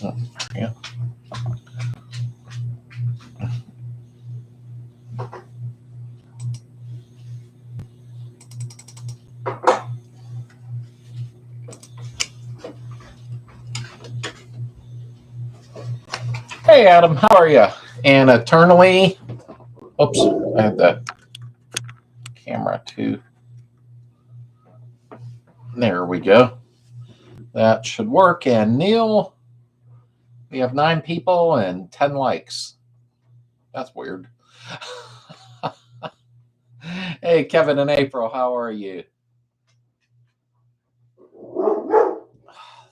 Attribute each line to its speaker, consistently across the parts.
Speaker 1: Yeah. Hey, Adam, how are you? And eternally, oops, I had the camera too. There we go. That should work. And Neil, we have 9 people and 10 likes. That's weird. Hey, Kevin and April, how are you?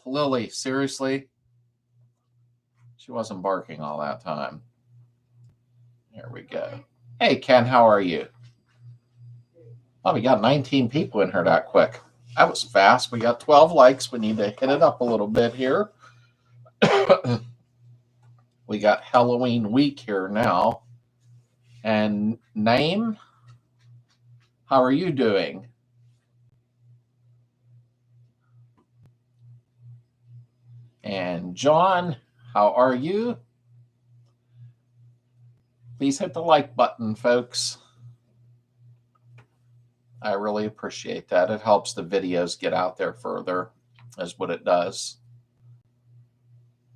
Speaker 1: Lily, seriously? She wasn't barking all that time. There we go. Hey, Ken, how are you? Oh, we got 19 people in here that quick. That was fast. We got 12 likes. We need to hit it up a little bit here. We got Halloween week here now. And name, how are you doing? And John, how are you? Please hit the like button, folks. I really appreciate that. It helps the videos get out there further, is what it does.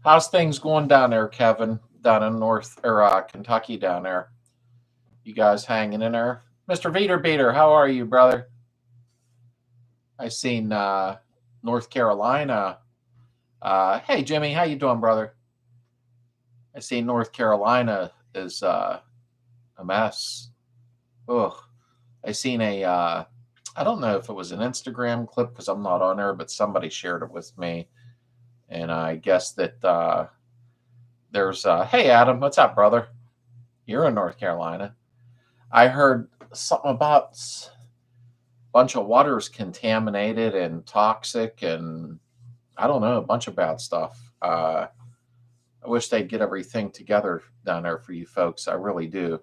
Speaker 1: How's things going down there, Kevin? Down in Kentucky down there. You guys hanging in there? Mr. Beater, how are you, brother? I seen North Carolina. Hey, Jimmy, how you doing, brother? I see North Carolina is a mess. Ugh. I seen I don't know if it was an Instagram clip because I'm not on there, but somebody shared it with me. And I guess that there's, hey, Adam, what's up, brother? You're in North Carolina. I heard something about a bunch of water's contaminated and toxic and I don't know, a bunch of bad stuff. I wish they'd get everything together down there for you folks. I really do.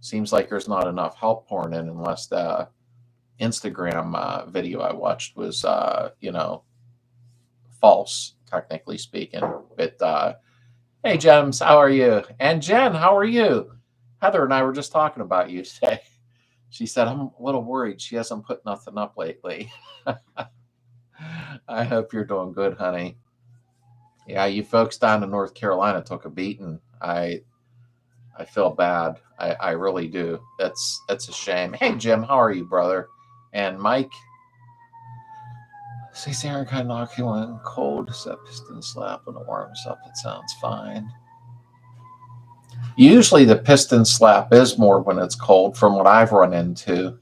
Speaker 1: Seems like there's not enough help pouring in unless the Instagram video I watched was, false, technically speaking. But hey, Gems, how are you? And Jen, how are you? Heather and I were just talking about you today. She said, I'm a little worried. She hasn't put nothing up lately. I hope you're doing good, honey. Yeah, you folks down in North Carolina took a beating. I feel bad. I really do. That's a shame. Hey, Jim, how are you, brother? And Mike. See, Sarah kind of knocking when cold. Set piston slap when it warms up. It sounds fine. Usually the piston slap is more when it's cold from what I've run into,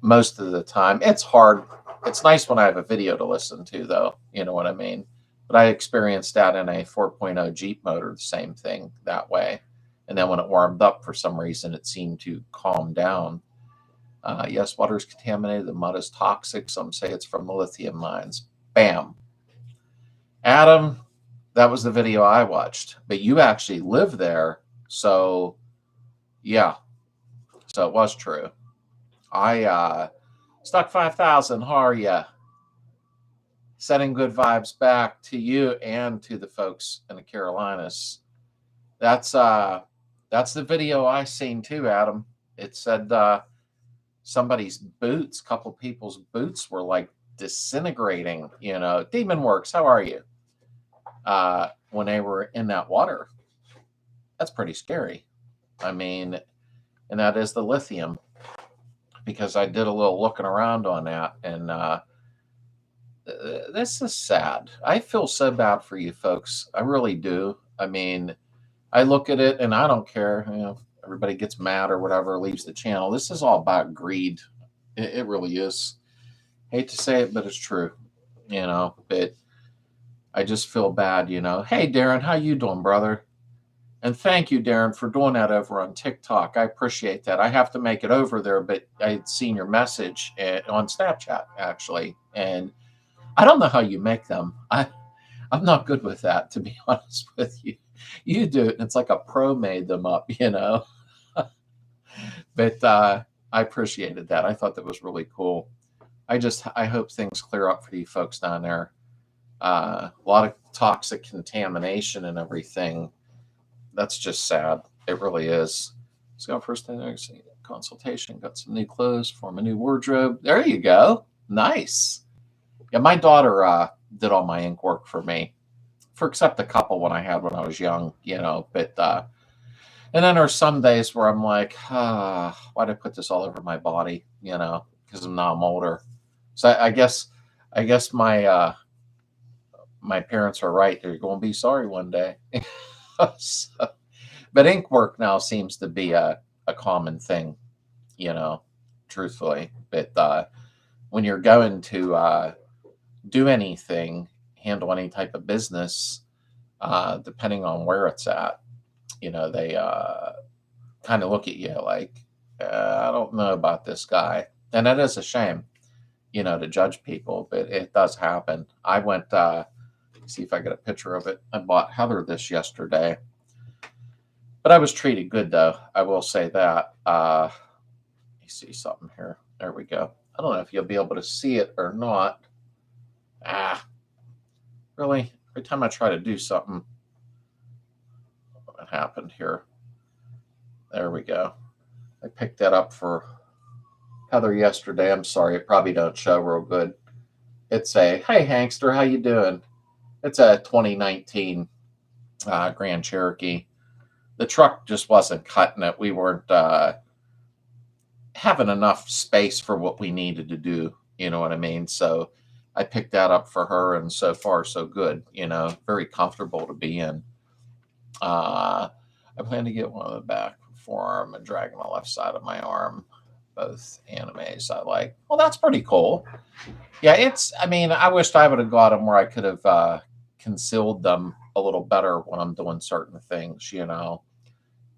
Speaker 1: most of the time. It's hard. It's nice when I have a video to listen to, though. You know what I mean? But I experienced that in a 4.0 Jeep motor, the same thing that way. And then when it warmed up, for some reason, it seemed to calm down. Yes, water is contaminated. The mud is toxic. Some say it's from the lithium mines. Bam. Adam, that was the video I watched. But you actually live there. So, yeah. So it was true. I Stuck 5000, how are you? Sending good vibes back to you and to the folks in the Carolinas. That's the video I seen too, Adam. It said somebody's boots, couple people's boots were like disintegrating, Demon Works, how are you? When they were in that water. That's pretty scary. I mean, and that is the lithium, because I did a little looking around on that, and this is sad. I feel so bad for you folks. I really do. I mean, I look at it and I don't care. Everybody gets mad or whatever, leaves the channel. This is all about greed. It really is. Hate to say it, but it's true. But I just feel bad, Hey, Darren, how you doing, brother? And thank you, Darren, for doing that over on TikTok. I appreciate that. I have to make it over there, but I had seen your message on Snapchat, actually. And I don't know how you make them. I'm not good with that, to be honest with you. You do it, and it's like a pro made them up, But I appreciated that. I thought that was really cool. I hope things clear up for you folks down there. A lot of toxic contamination and everything. That's just sad. It really is. Let's go first consultation. Got some new clothes, form a new wardrobe. There you go. Nice. Yeah, my daughter did all my ink work for me, for except a couple when I was young, But and then there's some days where I'm like, why'd I put this all over my body? Because I'm older. So I guess my parents are right. They're going to be sorry one day. So, but ink work now seems to be a common thing, truthfully. But when you're going to do anything, handle any type of business, depending on where it's at, they kind of look at you like, I don't know about this guy. And it is a shame, to judge people, but it does happen. I went, see if I get a picture of it. I bought Heather this yesterday, but I was treated good, though. I will say that. Let me see something here. There we go. I don't know if you'll be able to see it or not. Really? Every time I try to do something, what happened here? There we go. I picked that up for Heather yesterday. I'm sorry, it probably don't show real good. It's a, hey, Hankster, how you doing? It's a 2019 Grand Cherokee. The truck just wasn't cutting it. We weren't having enough space for what we needed to do. You know what I mean? So I picked that up for her, and so far, so good. Very comfortable to be in. I plan to get one on the back forearm and drag on the left side of my arm. Both animes I like. Well, that's pretty cool. Yeah, I wished I would have got them where I could have concealed them a little better when I'm doing certain things,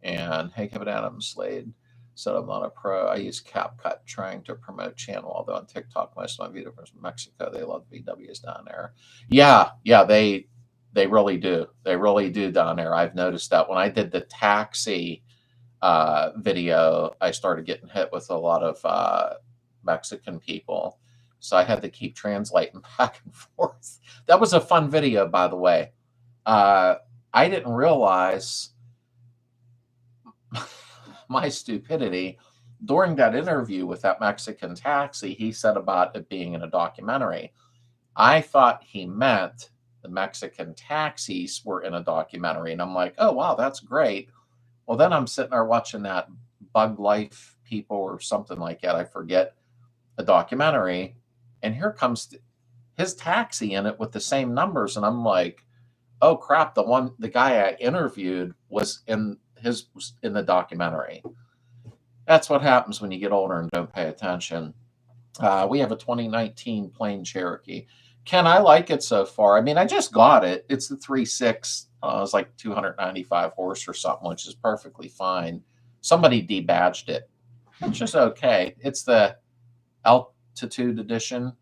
Speaker 1: And hey, Kevin Adams, Slade said I'm not a pro. I use CapCut trying to promote channel, although on TikTok, most of my viewers from Mexico, they love VWs down there. Yeah, they really do. They really do down there. I've noticed that when I did the taxi video, I started getting hit with a lot of Mexican people. So I had to keep translating back and forth. That was a fun video, by the way. I didn't realize my stupidity. During that interview with that Mexican taxi, he said about it being in a documentary. I thought he meant the Mexican taxis were in a documentary. And I'm like, oh, wow, that's great. Well, then I'm sitting there watching that Bug Life people or something like that. I forget, a documentary. And here comes his taxi in it with the same numbers. And I'm like, oh, crap. The guy I interviewed was in the documentary. That's what happens when you get older and don't pay attention. We have a 2019 plain Cherokee. Ken, I like it so far. I just got it. It's the 3.6. It's like 295 horse or something, which is perfectly fine. Somebody debadged it, which is okay. It's the altitude edition.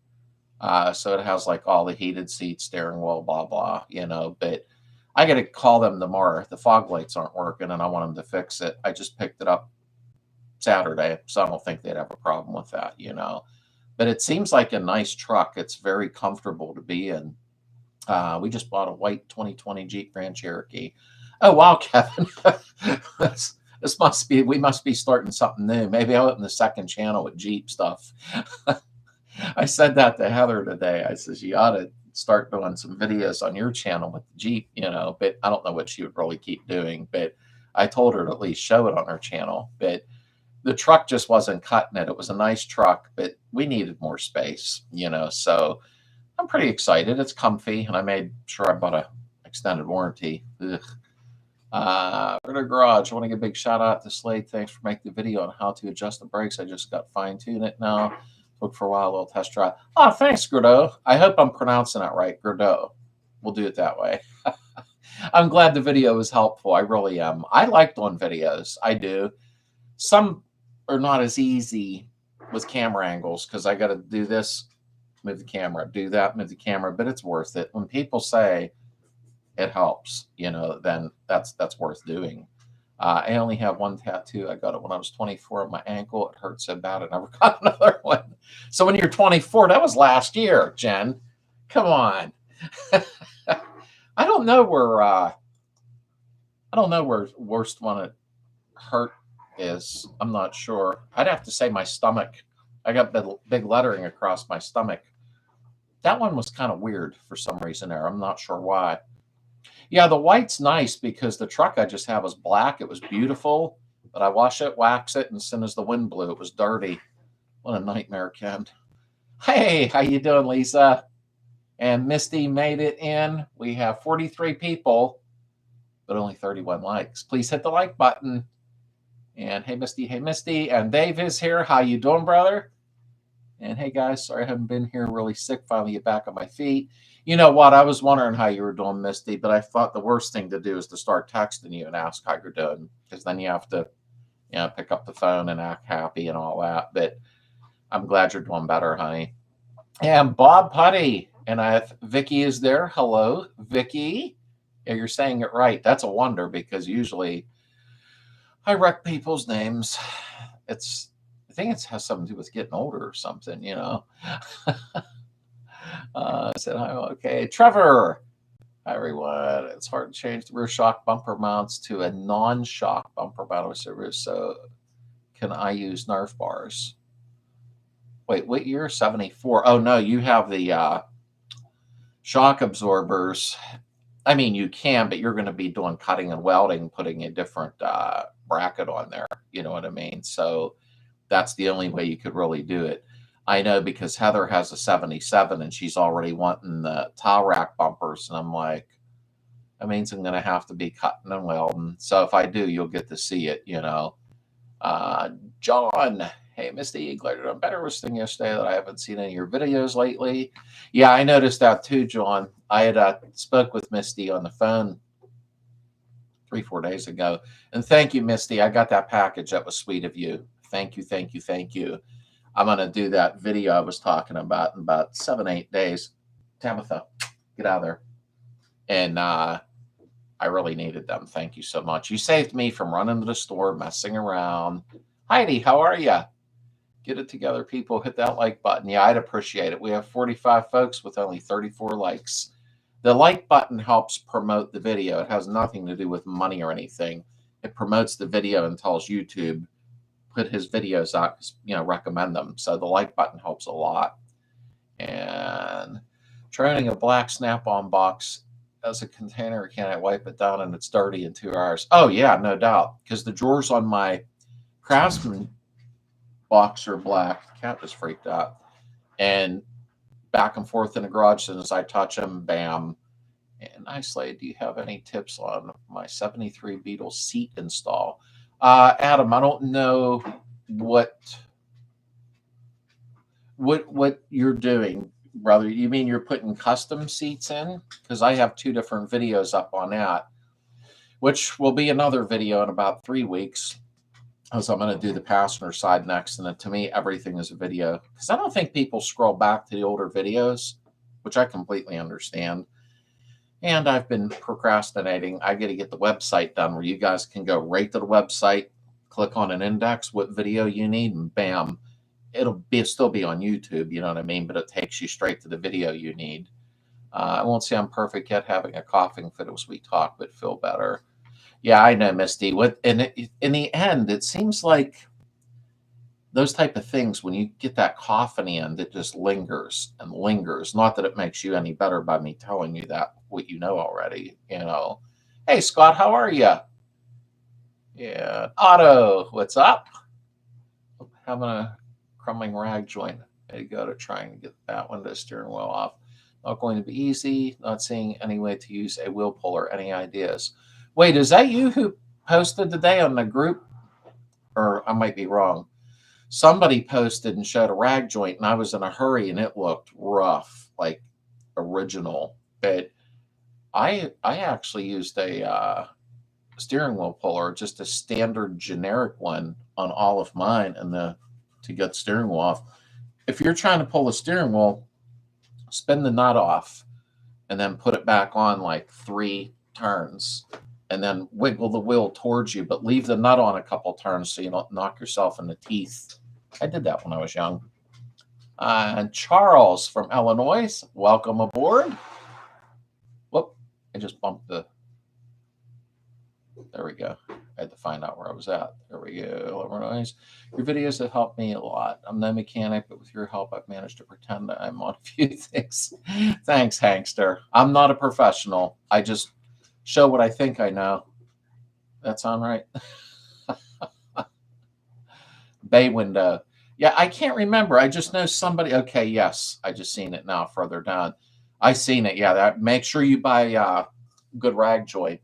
Speaker 1: So it has like all the heated seats, steering wheel, blah, blah, but I got to call them tomorrow. The fog lights aren't working and I want them to fix it. I just picked it up Saturday, so I don't think they'd have a problem with that, But it seems like a nice truck. It's very comfortable to be in. We just bought a white 2020 Jeep Grand Cherokee. Oh, wow, Kevin. We must be starting something new. Maybe I'll open the second channel with Jeep stuff. I said that to Heather today. I says, you ought to start doing some videos on your channel with the Jeep, but I don't know what she would really keep doing. But I told her to at least show it on her channel. But the truck just wasn't cutting it. It was a nice truck, but we needed more space, so I'm pretty excited. It's comfy, and I made sure I bought a extended warranty. For the garage, I want to give a big shout out to Slade. Thanks for making the video on how to adjust the brakes. I just got fine-tuned it now. Took for a while, a little test drive. Oh, thanks, Grudeau. I hope I'm pronouncing it right, Grudeau. We'll do it that way. I'm glad the video was helpful. I really am. I like doing videos. I do. Some are not as easy with camera angles because I got to do this, move the camera, do that, move the camera, but it's worth it. When people say it helps, then that's worth doing. I only have one tattoo. I got it when I was 24 on my ankle. It hurt so bad I never got another one. So when you're 24, that was last year, Jen. Come on. I don't know where worst one it hurt is. I'm not sure. I'd have to say my stomach. I got big lettering across my stomach. That one was kind of weird for some reason there. I'm not sure why. Yeah, the white's nice because the truck I just had was black. It was beautiful, but I wash it, wax it, and as soon as the wind blew, it was dirty. What a nightmare, Ken. Hey, how you doing, Lisa? And Misty made it in. We have 43 people, but only 31 likes. Please hit the like button. And hey, Misty. And Dave is here. How you doing, brother? And hey, guys, sorry I haven't been here. Really sick. Finally get back on my feet. You know what? I was wondering how you were doing, Misty, but I thought the worst thing to do is to start texting you and ask how you're doing, because then you have to, pick up the phone and act happy and all that. But I'm glad you're doing better, honey. And Bob Putty and Vicky is there. Hello, Vicky. Yeah, you're saying it right. That's a wonder, because usually I wreck people's names. I think it has something to do with getting older or something, I said, hi, okay. Trevor. Hi, everyone. It's hard to change the rear shock bumper mounts to a non-shock bumper mount service. So can I use Nerf bars? Wait, what year? 74. Oh, no, you have the shock absorbers. I mean, you can, but you're going to be doing cutting and welding, putting a different bracket on there. You know what I mean? So that's the only way you could really do it. I know, because Heather has a 77 and she's already wanting the tile rack bumpers. And I'm like, that means I'm going to have to be cutting and welding. So if I do, you'll get to see it, John, hey, Misty, glad you're doing better. Was thinking yesterday that I haven't seen any of your videos lately. Yeah, I noticed that too, John. I had spoke with Misty on the phone 3-4 days ago. And thank you, Misty. I got that package. That was sweet of you. Thank you. I'm going to do that video I was talking about in about 7-8 days. Tabitha, get out of there. And I really needed them. Thank you so much. You saved me from running to the store, messing around. Heidi, how are you? Get it together, people. Hit that like button. Yeah, I'd appreciate it. We have 45 folks with only 34 likes. The like button helps promote the video. It has nothing to do with money or anything. It promotes the video and tells YouTube put his videos out, recommend them. So the like button helps a lot. And training a black snap-on box as a container, can I wipe it down and it's dirty in 2 hours? Oh yeah, no doubt. Because the drawers on my Craftsman box are black. Cat just freaked out. And back and forth in the garage, as soon as I touch them, bam. And I Slade, do you have any tips on my 73 Beetle seat install? Adam, I don't know what you're doing, brother. You mean you're putting custom seats in? Because I have 2 different videos up on that, which will be another video in about 3 weeks, as I'm going to do the passenger side next. And then to me, everything is a video, because I don't think people scroll back to the older videos, which I completely understand. And I've been procrastinating. I got to get the website done where you guys can go right to the website, click on an index, what video you need, and bam, it'll still be on YouTube, you know what I mean? But it takes you straight to the video you need. I won't say I'm perfect yet, having a coughing fit as we talk, but feel better. Yeah, I know, Misty. In the end, it seems like those type of things, when you get that cough in the end, it just lingers and lingers. Not that it makes you any better by me telling you that, what you know already, Hey, Scott, how are you? Yeah. Otto, what's up? Having a crumbling rag joint. There you go, to trying to get that window steering wheel off. Not going to be easy. Not seeing any way to use a wheel puller. Any ideas? Wait, is that you who posted today on the group? Or I might be wrong. Somebody posted and showed a rag joint, and I was in a hurry, and it looked rough, like original. But I actually used a steering wheel puller, just a standard generic one on all of mine, and to get the steering wheel off. If you're trying to pull the steering wheel, spin the nut off, and then put it back on like 3 turns, and then wiggle the wheel towards you, but leave the nut on a couple turns so you don't knock yourself in the teeth. I did that when I was young. And Charles from Illinois, welcome aboard. I just bumped the, there we go. I had to find out where I was at. There we go. Nice. Your videos have helped me a lot. I'm no mechanic, but with your help, I've managed to pretend that I'm on a few things. Thanks, Hankster. I'm not a professional. I just show what I think I know. That sound right? Bay window. Yeah, I can't remember. I just know somebody. Okay, yes. I just seen it now further down. I seen it. Yeah, that. Make sure you buy good rag joy.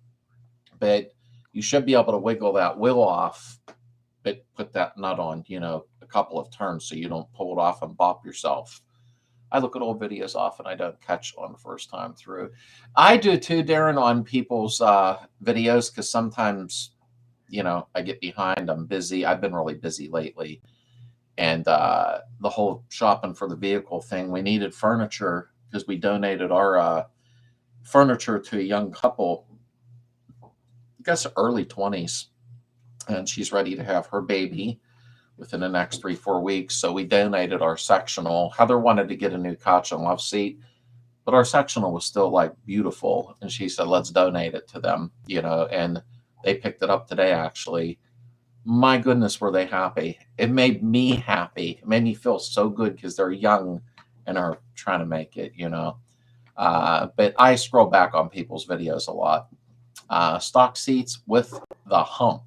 Speaker 1: But you should be able to wiggle that wheel off, but put that nut on, you know, a couple of turns so you don't pull it off and bop yourself. I look at old videos often. I don't catch on the first time through. I do too, Darren, on people's videos, because sometimes, you know, I get behind. I'm busy. I've been really busy lately. And the whole shopping for the vehicle thing, we needed furniture because we donated our furniture to a young couple, I guess early 20s, and she's ready to have her baby within the next 3-4 weeks. So we donated our sectional. Heather wanted to get a new couch and love seat, but our sectional was still like beautiful. And she said, let's donate it to them, you know, and they picked it up today, actually. My goodness, were they happy. It made me happy. It made me feel so good because they're young and are trying to make it, you know. But I scroll back on people's videos a lot. Stock seats with the hump.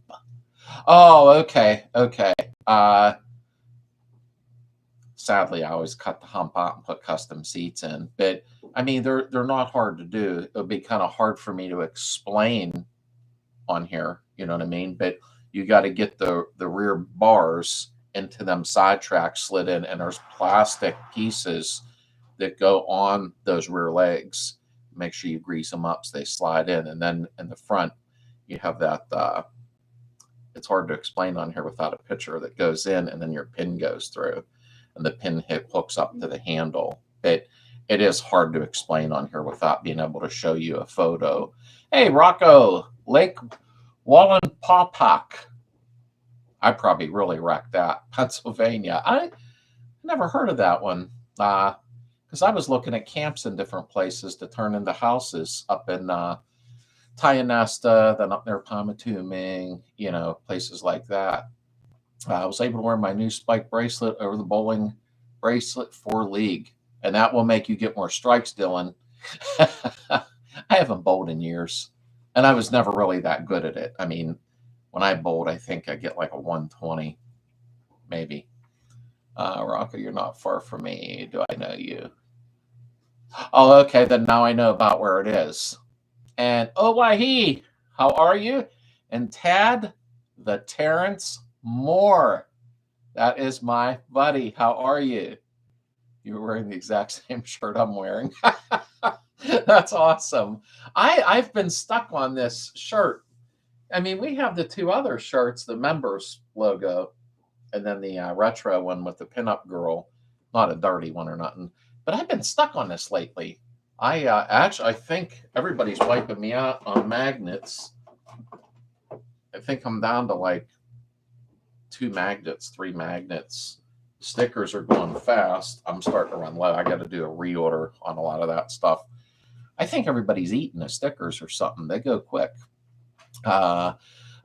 Speaker 1: Oh, okay. Sadly, I always cut the hump out and put custom seats in. But I mean, they're not hard to do. It would be kind of hard for me to explain on here. You know what I mean? But you got to get the rear bars into them side tracks slid in, and there's plastic pieces that go on those rear legs. Make sure you grease them up so they slide in. And then in the front, you have that, it's hard to explain on here without a picture, that goes in and then your pin goes through and the pin hooks up to the handle. It is hard to explain on here without being able to show you a photo. Hey, Rocco, Lake Wallenpaupack. I probably really wrecked that. Pennsylvania. I never heard of that one. Because I was looking at camps in different places to turn into houses up in Tionesta, then up near Palmatuming, you know, places like that. I was able to wear my new spike bracelet over the bowling bracelet for league, and that will make you get more strikes, Dylan. I haven't bowled in years, and I was never really that good at it. I mean, when I bowled, I think I get like a 120, maybe. Rocco, you're not far from me. Do I know you? Oh, okay. Then now I know about where it is. And oh, Wahi, how are you? And Tad, the Terrence Moore. That is my buddy. How are you? You're wearing the exact same shirt I'm wearing. That's awesome. I've been stuck on this shirt. I mean, we have the two other shirts, the members logo, and then the retro one with the pinup girl. Not a dirty one or nothing. But I've been stuck on this lately. I think everybody's wiping me out on magnets. I think I'm down to like 2 magnets, 3 magnets. Stickers are going fast. I'm starting to run low. I got to do a reorder on a lot of that stuff. I think everybody's eating the stickers or something. They go quick. I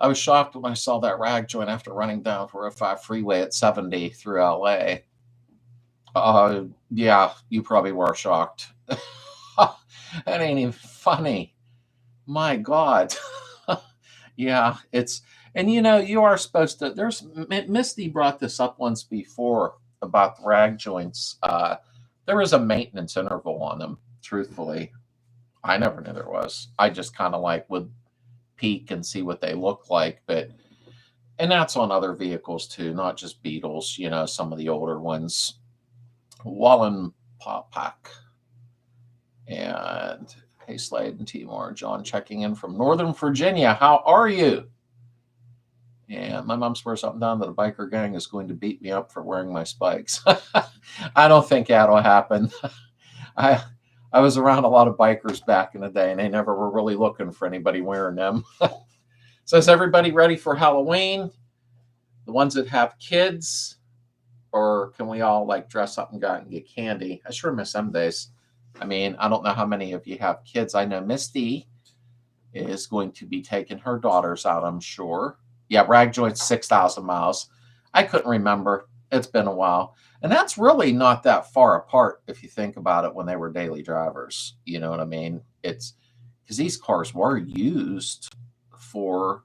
Speaker 1: was shocked when I saw that rag joint after running down 405 freeway at 70 through LA. Yeah, you probably were shocked. That ain't even funny. My God. Yeah, it's, and you know, you are supposed to, there's, Misty brought this up once before about the rag joints. There is a maintenance interval on them, truthfully. I never knew there was. I just kind of like would peek and see what they look like, but, and that's on other vehicles too, not just Beetles, you know, some of the older ones. Wallenpaupack. And hey, Slade and Timor, John checking in from Northern Virginia. How are you? And my mom swears up and down that a biker gang is going to beat me up for wearing my spikes. I don't think that'll happen. I was around a lot of bikers back in the day, and they never were really looking for anybody wearing them. So is everybody ready for Halloween? The ones that have kids, or can we all like dress up and go out and get candy? I sure miss them days. I mean, I don't know how many of you have kids. I know Misty is going to be taking her daughters out, I'm sure. Yeah, Rag Joint's 6,000 miles. I couldn't remember. It's been a while. And that's really not that far apart if you think about it when they were daily drivers. You know what I mean? It's because these cars were used for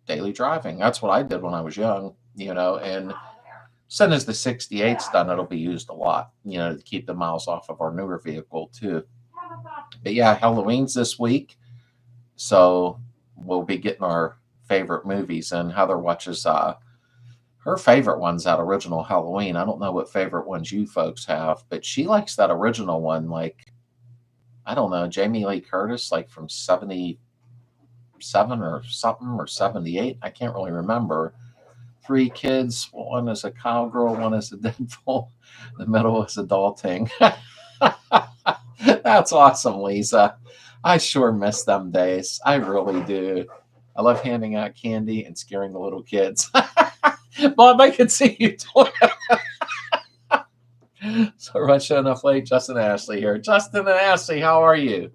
Speaker 1: daily driving. That's what I did when I was young, you know, and as soon as the 68's done, it'll be used a lot, you know, to keep the miles off of our newer vehicle too. But yeah, Halloween's this week. So we'll be getting our favorite movies, and Heather watches her favorite one's that original Halloween. I don't know what favorite ones you folks have, but she likes that original one, like, I don't know, Jamie Lee Curtis, like from 77 or something, or 78. I can't really remember. 3 kids. One is a cowgirl, one is a Deadpool. The middle is adulting. That's awesome, Lisa. I sure miss them days. I really do. I love handing out candy and scaring the little kids. Bob, I can see you doing it. So we're showing enough late. Justin and Ashley here. Justin and Ashley, how are you?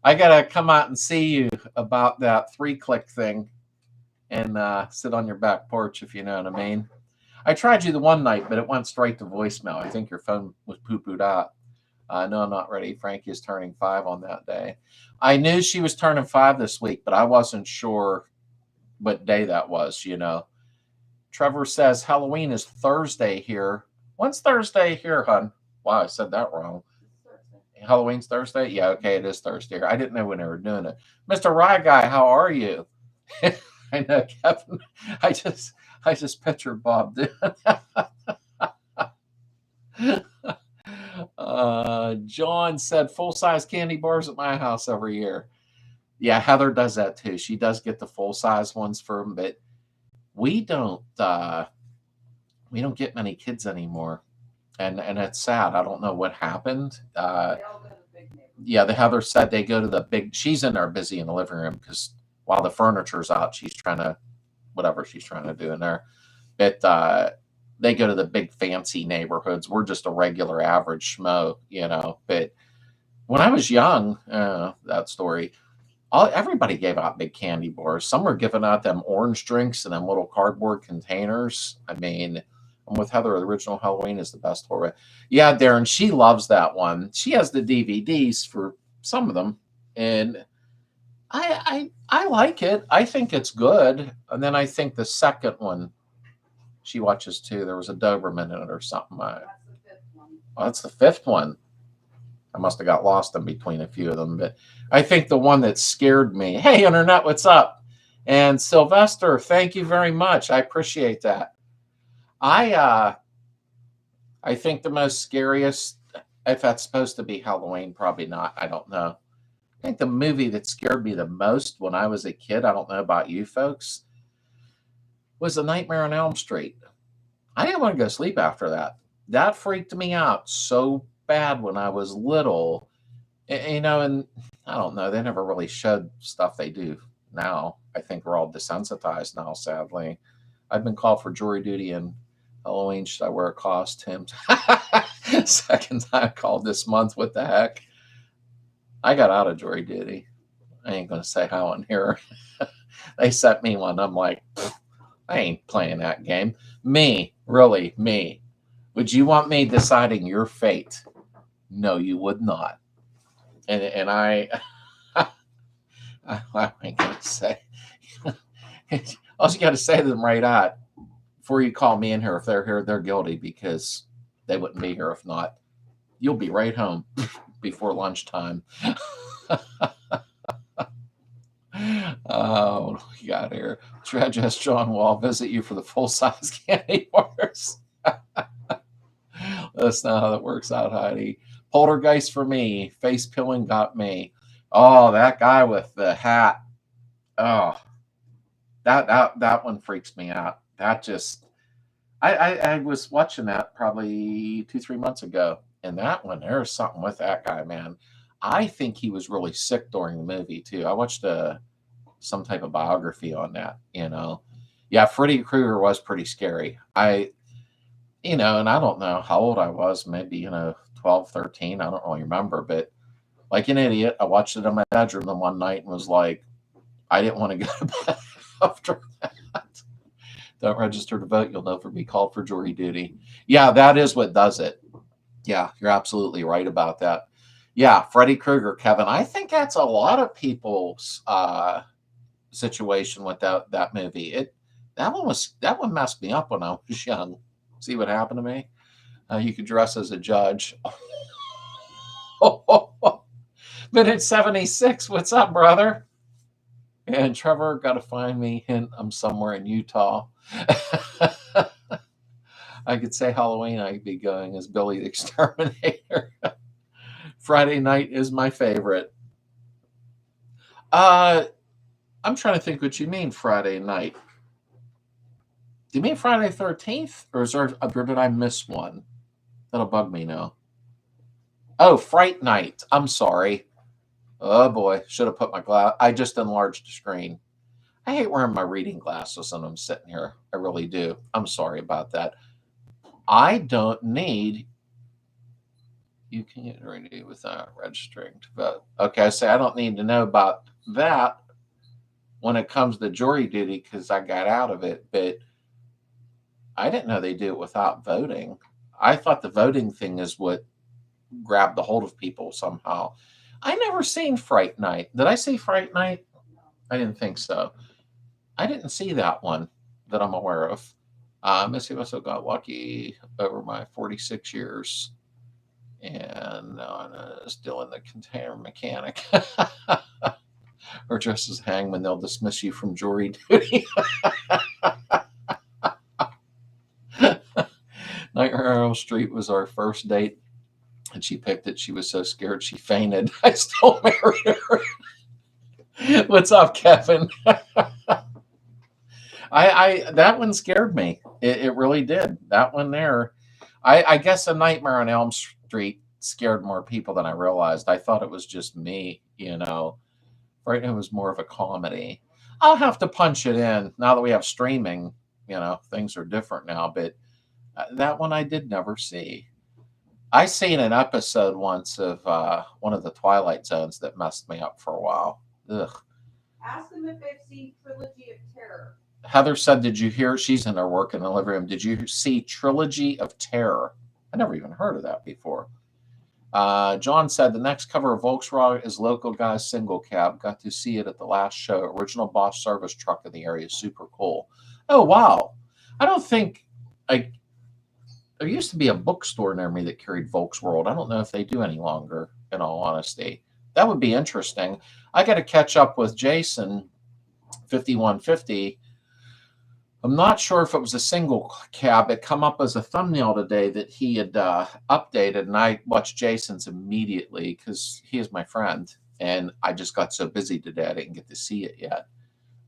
Speaker 1: I got to come out and see you about that 3-click thing and sit on your back porch, if you know what I mean. I tried you the one night, but it went straight to voicemail. I think your phone was poo-pooed out. No, I'm not ready. Frankie is turning 5 on that day. I knew she was turning 5 this week, but I wasn't sure what day that was, you know. Trevor says Halloween is Thursday here. When's Thursday here, hon? Wow, I said that wrong. Halloween's Thursday? Yeah, okay, it is Thursday. I didn't know when they were doing it. Mr. Rye Guy, how are you? I know, Kevin. I just pictured Bob doing John said full-size candy bars at my house every year. Yeah, Heather does that too. She does get the full-size ones for them, but we don't get many kids anymore. And it's sad. I don't know what happened. Yeah, the Heather said they go to the big, she's in there busy in the living room because while the furniture's out, she's trying to, whatever she's trying to do in there. But they go to the big fancy neighborhoods. We're just a regular average schmo, you know. But when I was young, that story, everybody gave out big candy bars. Some were giving out them orange drinks in them little cardboard containers. I mean, I'm with Heather. The original Halloween is the best horror. Yeah, Darren, she loves that one. She has the DVDs for some of them, and I like it. I think it's good. And then I think the second one she watches too. There was a Doberman in it or something. That's the 5th one. Oh, that's the 5th one. I must have got lost in between a few of them, but I think the one that scared me. Hey, Internet, what's up? And Sylvester, thank you very much. I appreciate that. I think the most scariest, if that's supposed to be Halloween, probably not. I don't know. I think the movie that scared me the most when I was a kid, I don't know about you folks, was A Nightmare on Elm Street. I didn't want to go to sleep after that. That freaked me out so bad when I was little. You know, and I don't know, they never really showed stuff they do now. I think we're all desensitized now, sadly. I've been called for jury duty and Halloween. Should I wear a costume? Second time called this month. What the heck? I got out of jury duty. I ain't going to say how on here. They sent me one. I'm like, I ain't playing that game. Me, really, me. Would you want me deciding your fate? No, you would not. And I ain't going to say. All you got to say to them right out before you call me in here. If they're here, they're guilty because they wouldn't be here if not. You'll be right home before lunchtime. Oh, what do we got here? Tragedy John Wall visit you for the full-size candy bars. That's not how that works out, Heidi. Poltergeist for me. Face pilling got me. Oh, that guy with the hat. Oh, that one freaks me out. That just, I was watching that probably 2-3 months ago, and that one, there's something with that guy, man. I think he was really sick during the movie too. I watched some type of biography on that, you know. Yeah, Freddy Krueger was pretty scary. And I don't know how old I was, maybe, 12 12, 13. I don't really remember, but like an idiot, I watched it in my bedroom the one night and was like, I didn't want to go to bed after that. Don't register to vote. You'll never be called for jury duty. Yeah, that is what does it. Yeah, you're absolutely right about that. Yeah, Freddy Krueger, Kevin. I think that's a lot of people's situation with that movie. That one messed me up when I was young. See what happened to me? You could dress as a judge. Minute 76. What's up, brother? And Trevor, got to find me. Hint, I'm somewhere in Utah. I could say Halloween. I could be going as Billy the Exterminator. Friday night is my favorite. I'm trying to think what you mean, Friday night. Do you mean Friday 13th? Or did I miss one? That'll bug me now. Oh, Fright Night. I'm sorry. Oh boy, should have put my glass. I just enlarged the screen. I hate wearing my reading glasses when I'm sitting here. I really do. I'm sorry about that. I don't need. You can get ready without registering to vote. Okay, so I don't need to know about that when it comes to jury duty because I got out of it. But I didn't know they do it without voting. I thought the voting thing is what grabbed the hold of people somehow. I never seen Fright Night. Did I see Fright Night? I didn't think so. I didn't see that one that I'm aware of. Missy also got lucky over my 46 years. And now I'm still in the container mechanic. Or dressed as hangman, they'll dismiss you from jury duty. Nightmare on Elm Street was our first date. And she picked it. She was so scared she fainted. I still married her. What's up, Kevin? That one scared me. It really did. That one there. I guess A Nightmare on Elm Street scared more people than I realized. I thought it was just me, Right now it was more of a comedy. I'll have to punch it in now that we have streaming. Things are different now. But that one I did never see. I seen an episode once of one of the Twilight Zones that messed me up for a while. Ugh.
Speaker 2: Ask them if they've seen Trilogy of Terror.
Speaker 1: Heather said, did you hear? She's in her work in the living room. Did you see Trilogy of Terror? I never even heard of that before. John said, the next cover of Volkswagen is Local Guy's Single Cab. Got to see it at the last show. Original Bosch service truck in the area. Super cool. Oh, wow. I don't think... There used to be a bookstore near me that carried Volksworld. I don't know if they do any longer, in all honesty. That would be interesting. I got to catch up with Jason, 5150. I'm not sure if it was a single cab. It come up as a thumbnail today that he had updated, and I watched Jason's immediately because he is my friend, and I just got so busy today I didn't get to see it yet.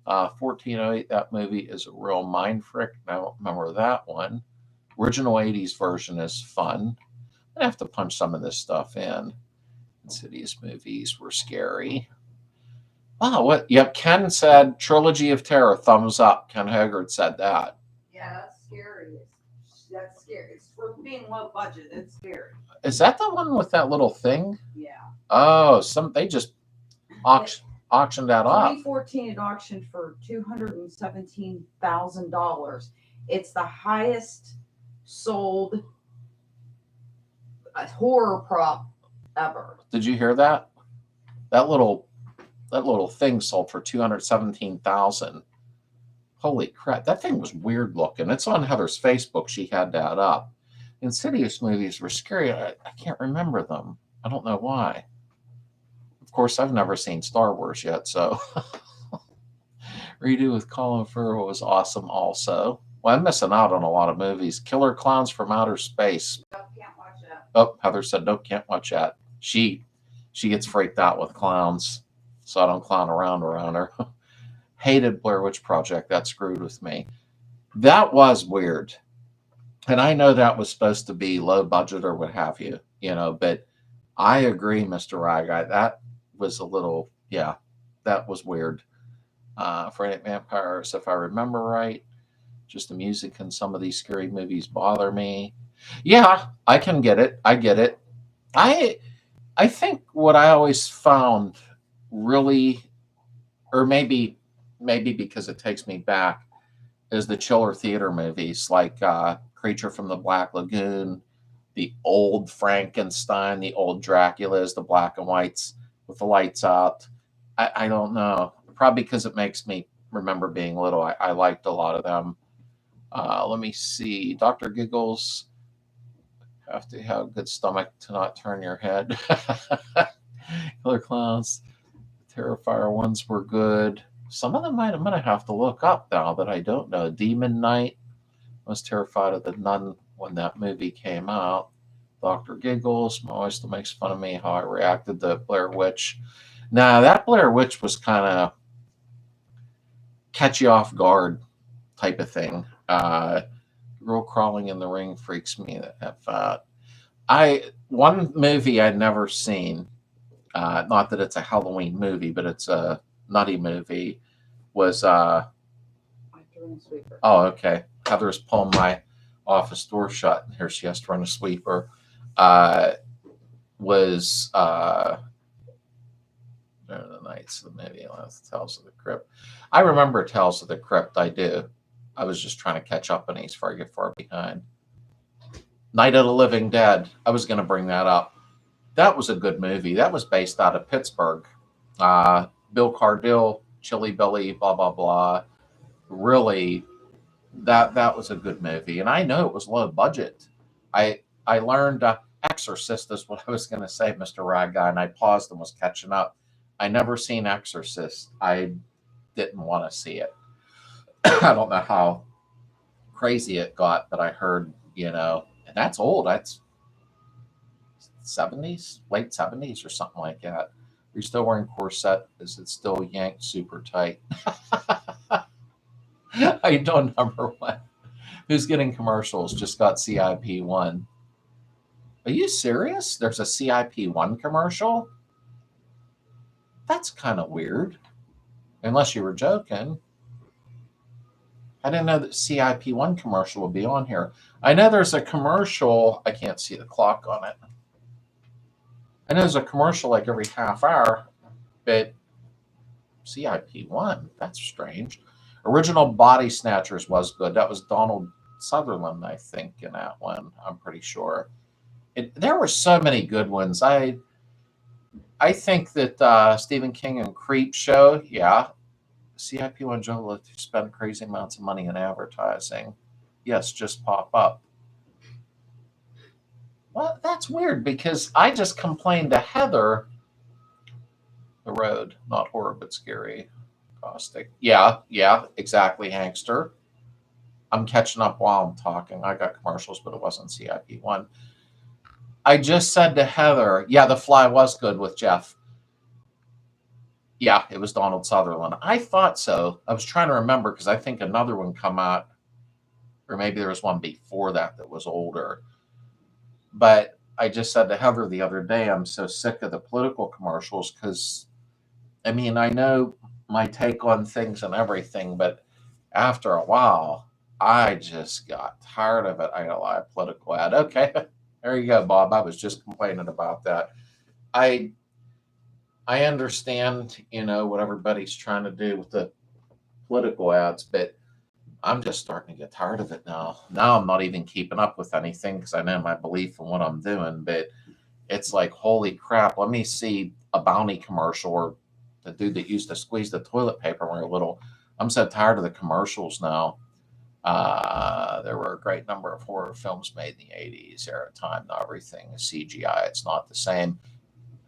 Speaker 1: 1408, that movie is a real mind frick. I don't remember that one. Original 80s version is fun. I have to punch some of this stuff in. Insidious movies were scary. Wow, what? Yep, Ken said Trilogy of Terror, thumbs up. Ken Haggard said that.
Speaker 2: Yeah, that's scary. That's scary. It's for being low budget. It's scary.
Speaker 1: Is that the one with that little thing?
Speaker 2: Yeah.
Speaker 1: Oh, they just auctioned that off.
Speaker 2: 2014, it auctioned for $217,000. It's the highest sold horror prop ever.
Speaker 1: Did you hear that? That little thing sold for $217,000. Holy crap! That thing was weird looking. It's on Heather's Facebook. She had that up. Insidious movies were scary. I can't remember them. I don't know why. Of course, I've never seen Star Wars yet, so redo with Colin Farrell was awesome. Also. Well, I'm missing out on a lot of movies. Killer Clowns from Outer Space.
Speaker 2: Nope, can't watch that.
Speaker 1: Oh, Heather said, nope, can't watch that. She gets freaked out with clowns, so I don't clown around her. Hated Blair Witch Project. That screwed with me. That was weird. And I know that was supposed to be low budget or what have you, but I agree, Mr. Ryguy. That was a little, that was weird. Friday Vampires, if I remember right. Just the music in some of these scary movies bother me. Yeah, I can get it. I get it. I think what I always found really, or maybe because it takes me back, is the chiller theater movies like Creature from the Black Lagoon, the old Frankenstein, the old Draculas, the black and whites with the lights out. I don't know. Probably because it makes me remember being little. I liked a lot of them. Let me see. Dr. Giggles, have to have a good stomach to not turn your head. Killer Clowns, Terrifier ones were good. Some of them I'm going to have to look up now that I don't know. Demon Knight. I was terrified of the nun when that movie came out. Dr. Giggles. My wife still makes fun of me how I reacted to Blair Witch. Now, that Blair Witch was kind of catch you off guard type of thing. Girl crawling in the ring freaks me out. One movie I'd never seen, not that it's a Halloween movie, but it's a nutty movie, was oh, okay. Heather's pulling my office door shut, and here she has to run a sweeper. Was the Nights of the movie, Tales of the Crypt. I remember Tales of the Crypt. I do. I was just trying to catch up on these before I get far behind. Night of the Living Dead. I was going to bring that up. That was a good movie. That was based out of Pittsburgh. Bill Cardille, Chili Billy, blah blah blah. Really, that was a good movie, and I know it was low budget. I learned Exorcist is what I was going to say, Mr. Rag Guy, and I paused and was catching up. I never seen Exorcist. I didn't want to see it. I don't know how crazy it got, but I heard, and that's old. That's 70s, late 70s or something like that. Are you still wearing corset? Is it still yanked super tight? I don't number one. Who's getting commercials? Just got CIP1. Are you serious? There's a CIP1 commercial? That's kind of weird. Unless you were joking. I didn't know that CIP1 commercial would be on here. I know there's a commercial. I can't see the clock on it. I know there's a commercial like every half hour, but CIP1, that's strange. Original Body Snatchers was good. That was Donald Sutherland, I think, in that one. I'm pretty sure. There were so many good ones. I think that Stephen King and Creep Show, yeah. CIP1 Joe looked to spend crazy amounts of money in advertising. Yes, just pop up. Well, that's weird because I just complained to Heather. The Road, not horror, but scary. Caustic. Yeah, exactly, Hankster. I'm catching up while I'm talking. I got commercials, but it wasn't CIP1. I just said to Heather, yeah, The Fly was good with Jeff. Yeah, it was Donald Sutherland. I thought so. I was trying to remember because I think another one come out, or maybe there was one before that was older. But I just said to Heather the other day, I'm so sick of the political commercials because, I mean, I know my take on things and everything, but after a while, I just got tired of it. I got a lot of political ad. Okay, there you go, Bob. I was just complaining about that. I understand, what everybody's trying to do with the political ads, but I'm just starting to get tired of it now. Now I'm not even keeping up with anything because I know my belief in what I'm doing, but it's like, holy crap, let me see a Bounty commercial or the dude that used to squeeze the toilet paper when we were little. I'm so tired of the commercials now. There were a great number of horror films made in the 80s era time. Not everything is CGI. It's not the same.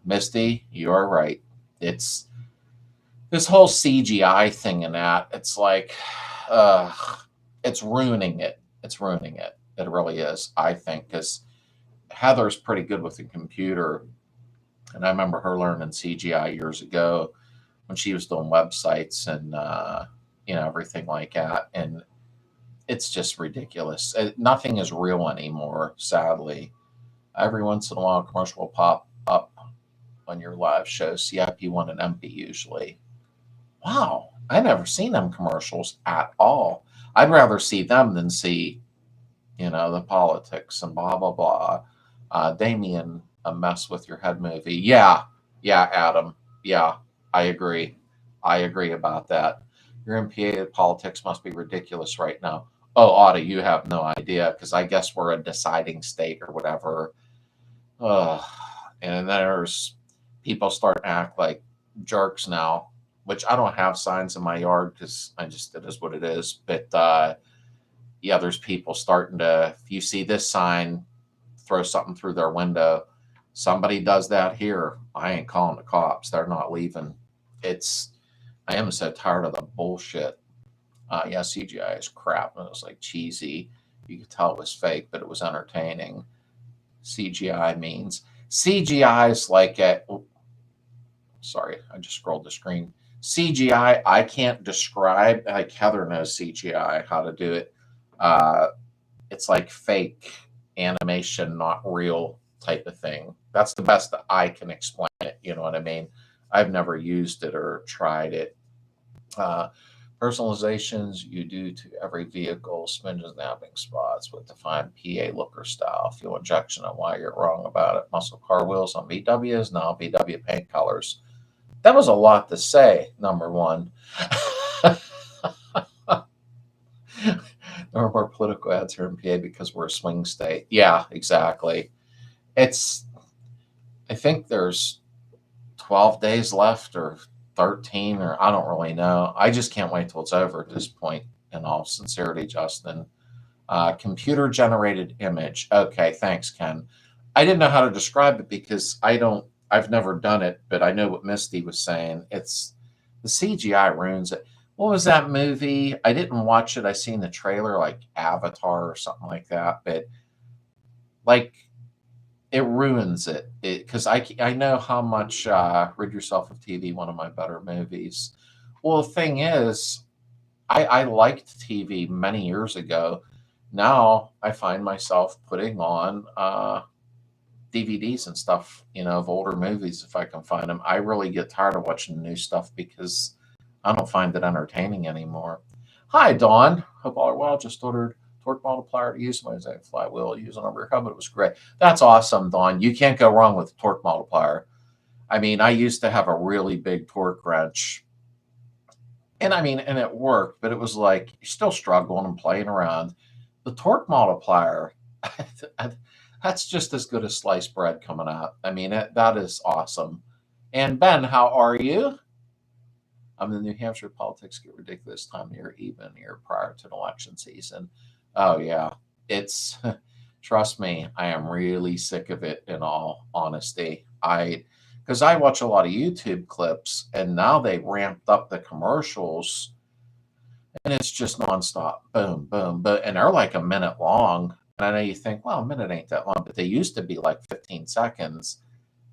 Speaker 1: Misty, you are right. It's this whole CGI thing and that. It's like, it's ruining it. It's ruining it. It really is, I think, because Heather's pretty good with the computer. And I remember her learning CGI years ago when she was doing websites and, everything like that. And it's just ridiculous. Nothing is real anymore, sadly. Every once in a while, a commercial will pop up on your live show, CIP1 and MP usually. Wow, I never seen them commercials at all. I'd rather see them than see, the politics and blah, blah, blah. Damien a mess with your head movie. Yeah, yeah, Adam. Yeah, I agree. I agree about that. Your MPA politics must be ridiculous right now. Oh, Audie, you have no idea because I guess we're a deciding state or whatever. Ugh. And then there's people start to act like jerks now, which I don't have signs in my yard because it is what it is. But yeah, there's people starting to, if you see this sign, throw something through their window. Somebody does that here. I ain't calling the cops. They're not leaving. I am so tired of the bullshit. Yeah, CGI is crap. And it was like cheesy. You could tell it was fake, but it was entertaining. CGI is like sorry, I just scrolled the screen. CGI, I can't describe. Like Heather knows CGI, how to do it. It's like fake animation, not real type of thing. That's the best that I can explain it. You know what I mean? I've never used it or tried it. Personalizations you do to every vehicle, smidgen napping spots with defined PA look or style, fuel injection, and why you're wrong about it. Muscle car wheels on VWs, now VW paint colors. That was a lot to say, number one. There are more political ads here in PA because we're a swing state. Yeah, exactly. I think there's 12 days left or 13, or I don't really know. I just can't wait till it's over at this point, in all sincerity, Justin. Computer generated image. Okay, thanks, Ken. I didn't know how to describe it because I've never done it, but I know what Misty was saying. It's the CGI ruins it. What was that movie? I didn't watch it. I seen the trailer, like Avatar or something like that, but like it ruins it because I know how much Rid Yourself of TV, one of my better movies. Well, the thing is, I liked TV many years ago. Now I find myself putting on DVDs and stuff, of older movies if I can find them. I really get tired of watching new stuff because I don't find it entertaining anymore. Hi, Dawn. Hope all are well. Just ordered torque multiplier to use my flywheel using over your hub. It was great. That's awesome, Dawn. You can't go wrong with torque multiplier. I mean, I used to have a really big torque wrench. And and it worked, but it was like you're still struggling and playing around. The torque multiplier, that's just as good as sliced bread coming out. That is awesome. And Ben, how are you? In New Hampshire, politics get ridiculous time of year, even year prior to an election season. Oh, yeah. Trust me, I am really sick of it in all honesty. Because I watch a lot of YouTube clips and now they ramped up the commercials and it's just nonstop. Boom, boom, boom. And they're like a minute long. And I know you think, well, a minute ain't that long, but they used to be like 15 seconds.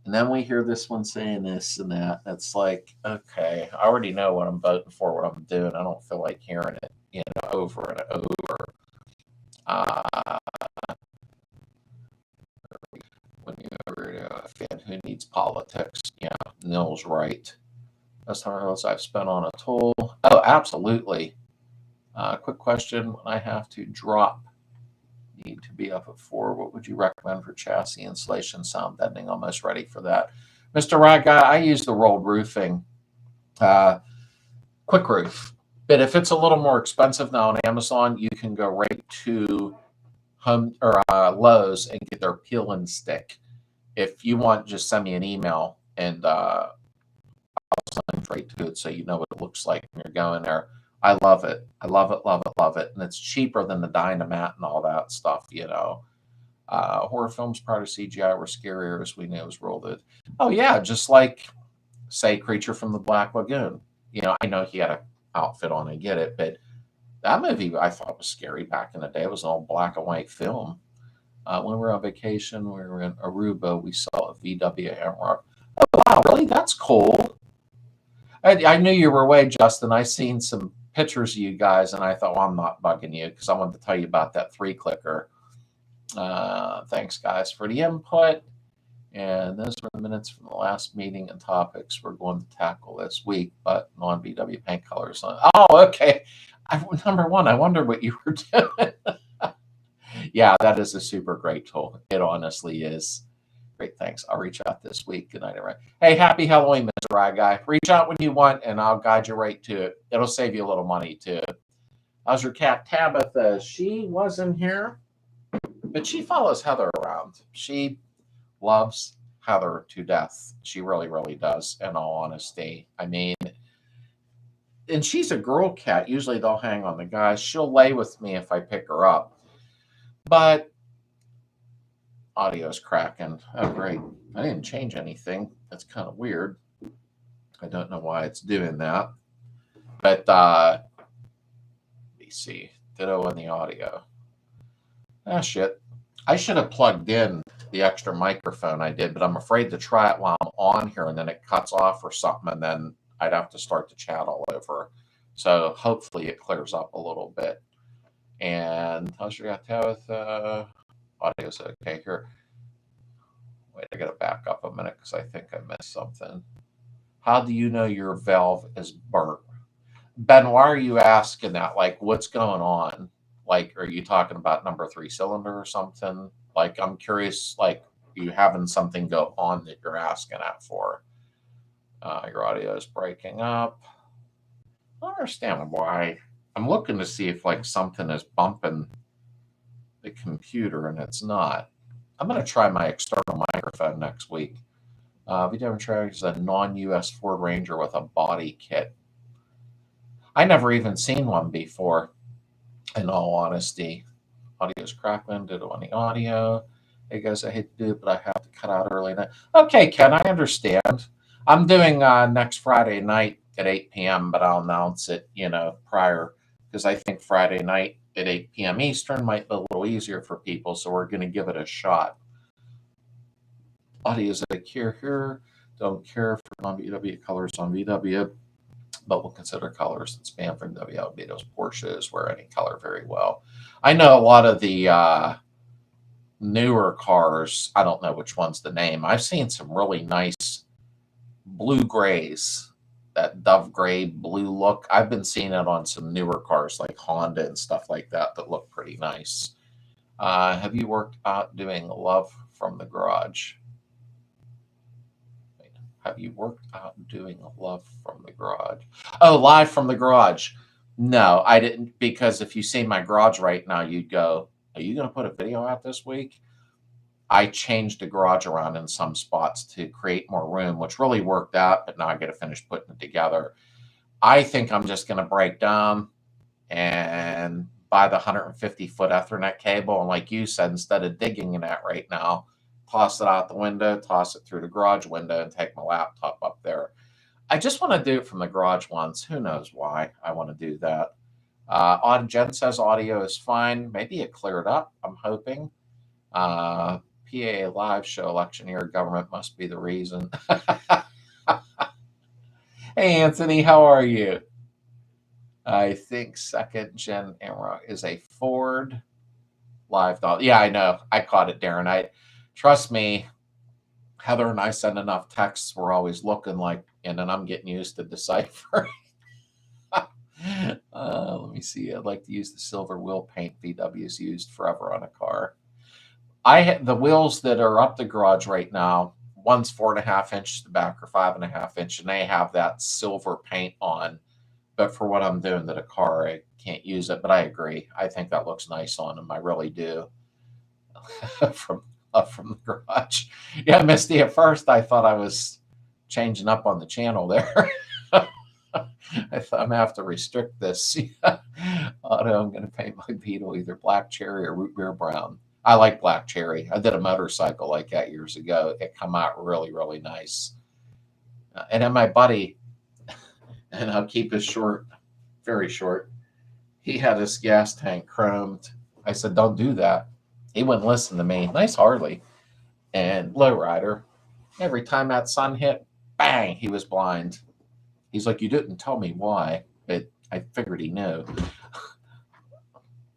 Speaker 1: And then we hear this one saying this and that. It's like, okay, I already know what I'm voting for, what I'm doing. I don't feel like hearing it, over and over. When you're a fan who needs politics, yeah, Neil's right. That's how much I've spent on a tool. Oh, absolutely. Quick question: when I have to drop, need to be up at 4. What would you recommend for chassis insulation, sound bending? Almost ready for that, Mr. Rag Guy. I use the rolled roofing, quick roof. But if it's a little more expensive now on Amazon, you can go right to Home or Lowe's and get their peel and stick. If you want, just send me an email and I'll send right to it so you know what it looks like when you're going there. I love it. I love it, love it, love it. And it's cheaper than the Dynamat and all that stuff, Horror films prior to CGI were scarier as we knew it was rolled in. Oh, yeah, just like, say, Creature from the Black Lagoon. I know he had an outfit on, I get it, but that movie I thought was scary back in the day. It was an old black and white film. When we were on vacation, we were in Aruba, we saw a VW Hamrock. Oh, wow, really? That's cool. I knew you were away, Justin. I seen some pictures of you guys, and I thought, well, I'm not bugging you because I wanted to tell you about that 3-clicker. Thanks, guys, for the input. And those were the minutes from the last meeting and topics we're going to tackle this week, but non-VW paint colors. Oh, okay. Number one, I wonder what you were doing. Yeah, that is a super great tool. It honestly is. Great, thanks. I'll reach out this week. Good night, everyone. Hey, happy Halloween, Mr. Rye Guy. Reach out when you want, and I'll guide you right to it. It'll save you a little money, too. How's your cat, Tabitha? She wasn't here, but she follows Heather around. She loves Heather to death. She really, really does, in all honesty. I mean, and she's a girl cat. Usually they'll hang on the guys. She'll lay with me if I pick her up. But audio's cracking. Oh, great. I didn't change anything. That's kind of weird. I don't know why it's doing that. But let me see. Ditto on the audio. Ah, shit. I should have plugged in the extra microphone I did, but I'm afraid to try it while I'm on here and then it cuts off or something, and then I'd have to start the chat all over. So hopefully it clears up a little bit. And how's your got with audio's okay here. Wait, I gotta back up a minute because I think I missed something. How do you know your valve is burnt? Ben, why are you asking that? Like, what's going on? Like, are you talking about number 3 cylinder or something? Like, I'm curious, like, are you having something go on that you're asking that for? Your audio is breaking up. I don't understand why. I'm looking to see if, like, something is bumping the computer, and it's not. I'm going to try my external microphone next week. We demonstrated is a non-US Ford Ranger with a body kit. I never even seen one before, in all honesty. Audio's crackling, did it on the audio. Hey guys, I hate to do it, but I have to cut out early night. Okay, Ken, I understand. I'm doing next Friday night at 8 p.m., but I'll announce it, prior, because I think Friday night at 8 p.m. Eastern might be a little easier for people, so we're going to give it a shot. Audio's like here. Don't care for non-VW colors on VW, but we'll consider colors that span from WL, Beetles, Porsches, wear any color very well. I know a lot of the newer cars, I don't know which one's the name. I've seen some really nice blue grays, that dove gray blue look. I've been seeing it on some newer cars like Honda and stuff like that look pretty nice. Have you worked out doing love from the garage? Have you worked out doing love from the garage? Oh, live from the garage. No, I didn't, because if you see my garage right now, you'd go, are you going to put a video out this week? I changed the garage around in some spots to create more room, which really worked out, but now I got to finish putting it together. I think I'm just going to break down and buy the 150-foot Ethernet cable. And like you said, instead of digging in that right now, toss it out the window, toss it through the garage window, and take my laptop up there. I just want to do it from the garage once. Who knows why I want to do that. Jen says audio is fine. Maybe it cleared up, I'm hoping. PA live show election year government must be the reason. Hey, Anthony, how are you? I think second gen era is a Ford live doll. Yeah, I know. I caught it, Darren. Trust me, Heather and I send enough texts. We're always looking like, and then I'm getting used to deciphering. Let me see. I'd like to use the silver wheel paint VW's used forever on a car. The wheels that are up the garage right now, one's 4.5 inches, the back are 5.5 inches, and they have that silver paint on. But for what I'm doing to the car, I can't use it. But I agree. I think that looks nice on them. I really do. From the garage. Yeah, Misty, at first I thought I was changing up on the channel there. I thought I'm going to have to restrict this. Auto, I'm going to paint my Beetle either black cherry or root beer brown. I like black cherry. I did a motorcycle like that years ago. It come out really, really nice. And then my buddy, and I'll keep this short, very short, he had his gas tank chromed. I said, don't do that. He wouldn't listen to me. Nice Harley and lowrider. Every time that sun hit, bang, he was blind. He's like, you didn't tell me why, but I figured he knew.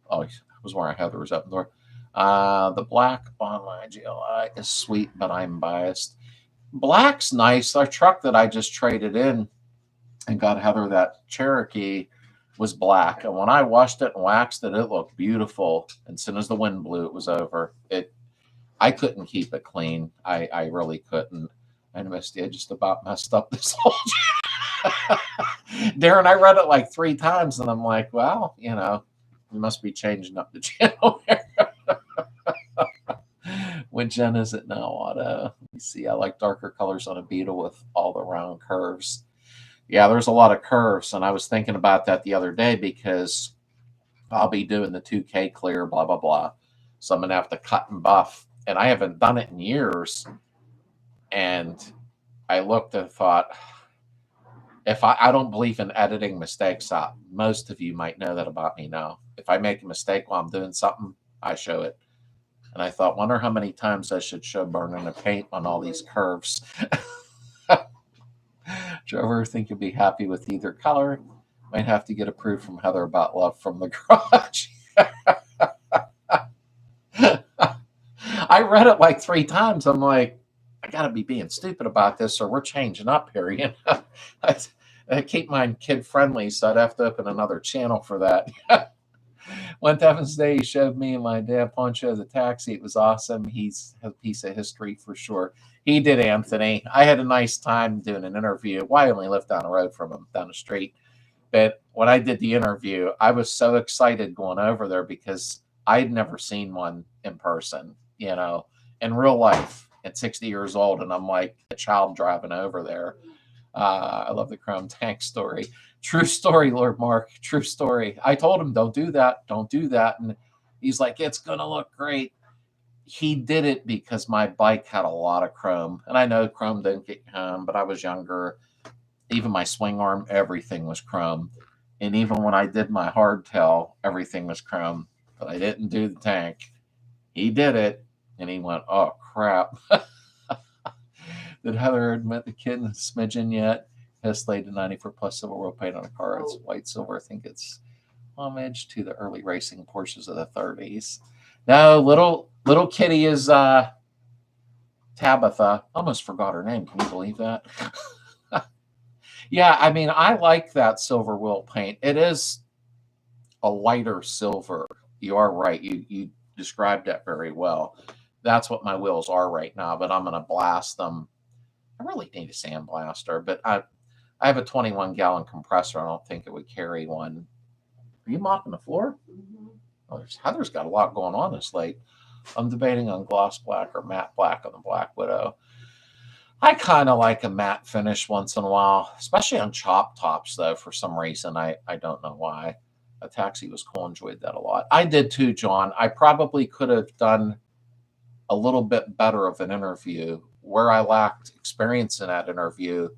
Speaker 1: Oh, I was wearing Heather's up there. The black on my GLI is sweet, but I'm biased. Black's nice. Our truck that I just traded in and got Heather that Cherokee was black. And when I washed it and waxed it, it looked beautiful. And as soon as the wind blew, it was over. I couldn't keep it clean. I really couldn't. And Misty, I just about messed up this whole Darren, I read it like 3 times, and I'm like, well, you know, we must be changing up the channel. What gen is it now? Auto. Let me see. I like darker colors on a Beetle with all the round curves. Yeah, there's a lot of curves, and I was thinking about that the other day because I'll be doing the 2K clear, blah, blah, blah. So I'm going to have to cut and buff, and I haven't done it in years. And I looked and thought, if I don't believe in editing mistakes out. Most of you might know that about me now. If I make a mistake while I'm doing something, I show it. And I thought, wonder how many times I should show burning the paint on all these curves. Trevor, think you'll be happy with either color. Might have to get approved from Heather about love from the garage. I read it like 3 times. I'm like, I got to be being stupid about this, or we're changing up here. You know, I keep mine kid friendly, so I'd have to open another channel for that. One Devin's Day, he showed me and my dad Poncho the taxi. It was awesome. He's a piece of history for sure. He did, Anthony. I had a nice time doing an interview. Well, I only lived down the road from him, down the street. But when I did the interview, I was so excited going over there because I'd never seen one in person, you know, in real life at 60 years old. And I'm like a child driving over there. I love the chrome tank story. True story, Lord Mark. True story. I told him, don't do that. Don't do that. And he's like, it's going to look great. He did it because my bike had a lot of chrome. And I know chrome didn't get home, but I was younger. Even my swing arm, everything was chrome. And even when I did my hardtail, everything was chrome. But I didn't do the tank. He did it. And he went, oh, crap. Did Heather admit the kid in smidgen yet? Has Slade to 94 plus silver world paint on a car. It's white silver. I think it's homage to the early racing Porsches of the 30s. No, little kitty is Tabitha. Almost forgot her name. Can you believe that? Yeah, I mean, I like that silver wheel paint. It is a lighter silver. You are right. You described that very well. That's what my wheels are right now, but I'm going to blast them. I really need a sandblaster, but I have a 21-gallon compressor. I don't think it would carry one. Are you mopping the floor?
Speaker 2: Mm-hmm.
Speaker 1: Oh, Heather's got a lot going on this late. I'm debating on gloss black or matte black on the Black Widow. I kind of like a matte finish once in a while, especially on chop tops, though, for some reason. I don't know why. A taxi was cool. Enjoyed that a lot. I did too, John. I probably could have done a little bit better of an interview. Where I lacked experience in that interview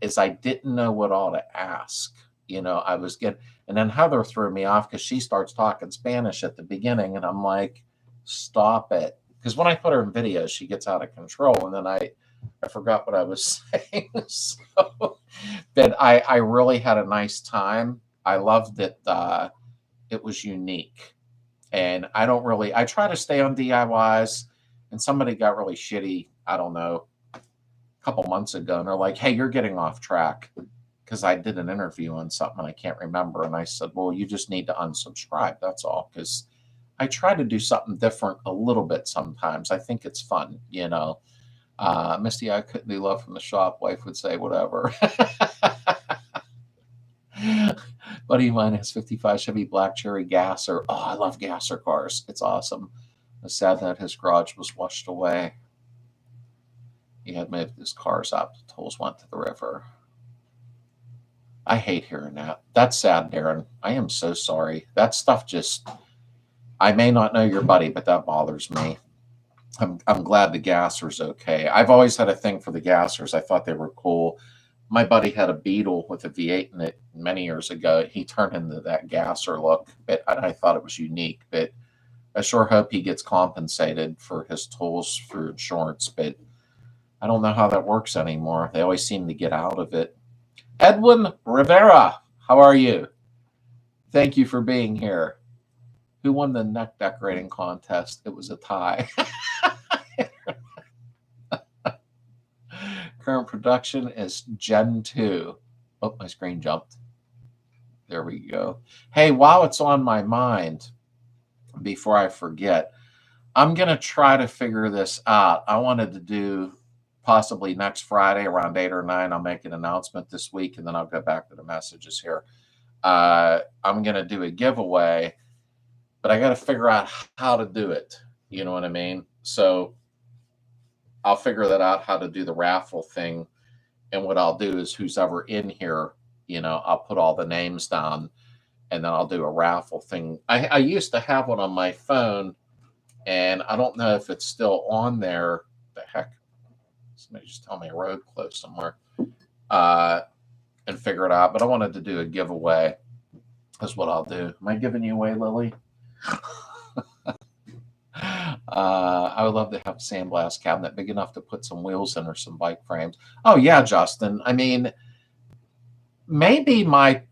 Speaker 1: is I didn't know what all to ask. You know, I was getting, and then Heather threw me off because she starts talking Spanish at the beginning, and I'm like, stop it. Because when I put her in videos, she gets out of control, and then I forgot what I was saying. So, but I really had a nice time. I loved it. It was unique. And I try to stay on DIYs, and somebody got really shitty, I don't know, a couple months ago, and they're like, hey, you're getting off track, because I did an interview on something I can't remember. And I said, well, you just need to unsubscribe. That's all. Because I try to do something different a little bit sometimes. I think it's fun, you know. Misty, I couldn't do love from the shop. Wife would say whatever. Buddy of mine has 55 Chevy Black Cherry Gasser. Oh, I love Gasser cars. It's awesome. It's sad that his garage was washed away. He had moved his cars out. The tools went to the river. I hate hearing that. That's sad, Darren. I am so sorry. That stuff just, I may not know your buddy, but that bothers me. I'm glad the Gasser's okay. I've always had a thing for the Gassers. I thought they were cool. My buddy had a Beetle with a V8 in it many years ago. He turned into that Gasser look, but I thought it was unique. But I sure hope he gets compensated for his tools through insurance. But I don't know how that works anymore. They always seem to get out of it. Edwin Rivera, how are you? Thank you for being here. Who won the neck decorating contest? It was a tie. Current production is Gen 2. Oh, my screen jumped. There we go. Hey, while it's on my mind, before I forget, I'm going to try to figure this out. I wanted to do possibly next Friday around 8 or 9. I'll make an announcement this week, and then I'll go back to the messages here. I'm going to do a giveaway, but I got to figure out how to do it. You know what I mean? So I'll figure that out, how to do the raffle thing. And what I'll do is who's ever in here, you know, I'll put all the names down, and then I'll do a raffle thing. I used to have one on my phone, and I don't know if it's still on there. The heck? Somebody just tell me a road closed somewhere. And figure it out. But I wanted to do a giveaway. That's what I'll do. Am I giving you away, Lily? I would love to have a sandblast cabinet big enough to put some wheels in or some bike frames. Oh yeah, Justin. I mean, maybe my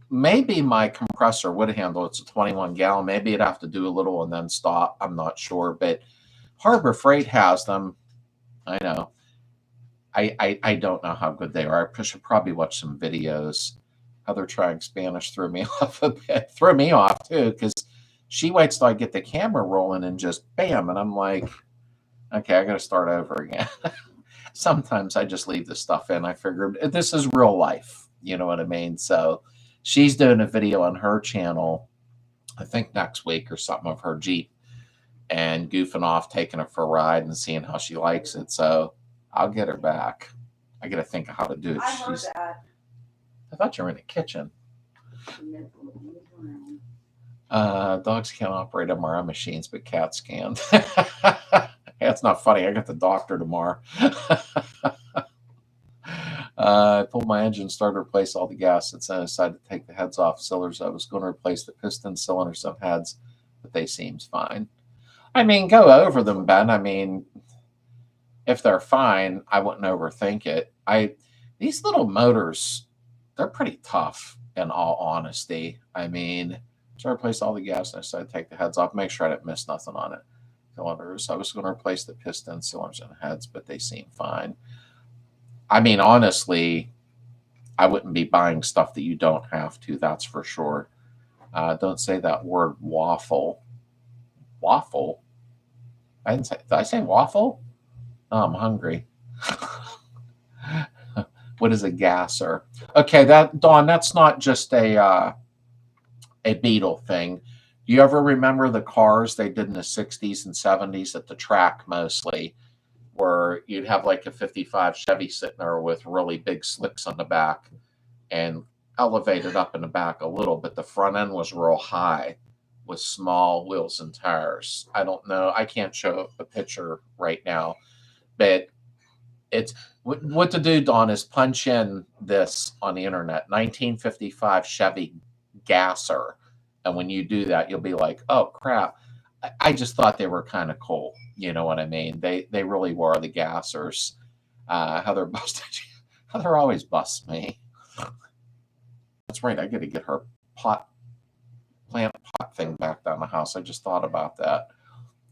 Speaker 1: compressor would handle. It's a 21 gallon. Maybe it'd have to do a little and then stop. I'm not sure, but Harbor Freight has them. I know. I don't know how good they are. I should probably watch some videos. How they're trying Spanish threw me off a bit. Threw me off too, because she waits till I get the camera rolling and just bam, and I'm like, okay, I got to start over again. Sometimes I just leave the stuff in. I figured this is real life. You know what I mean? So she's doing a video on her channel, I think next week or something, of her Jeep and goofing off, taking it for a ride and seeing how she likes it. So I'll get her back. I got to think of how to do it.
Speaker 2: I heard that.
Speaker 1: I thought you were in the kitchen. Dogs can't operate MRI machines, but cats can. That's not funny. I got the doctor tomorrow. I pulled my engine, started to replace all the gaskets, and I decided to take the heads off cylinders. I was going to replace the piston cylinders and heads, but they seems fine. I mean, go over them, Ben. I mean, if they're fine, I wouldn't overthink it. These little motors, they're pretty tough, in all honesty. I mean, so I replaced all the gas, and I decided to take the heads off, make sure I didn't miss nothing on it. Cylinders. I was going to replace the piston cylinders and heads, but they seem fine. I mean, honestly, I wouldn't be buying stuff that you don't have to, that's for sure. Don't say that word waffle. Waffle? Did I say waffle? Oh, I'm hungry. What is a gasser? Okay, Dawn, that's not just a Beetle thing. Do you ever remember the cars they did in the 60s and 70s at the track mostly, where you'd have like a 55 Chevy sitting there with really big slicks on the back and elevated up in the back a little, but the front end was real high with small wheels and tires. I don't know. I can't show a picture right now, but it's what to do, Dawn, is punch in this on the internet, 1955 Chevy gasser. And when you do that, you'll be like, oh, crap. I just thought they were kind of cool. You know what I mean? They really were the gassers. Heather always busts me. That's right. I got to get her plant pot thing back down the house. I just thought about that.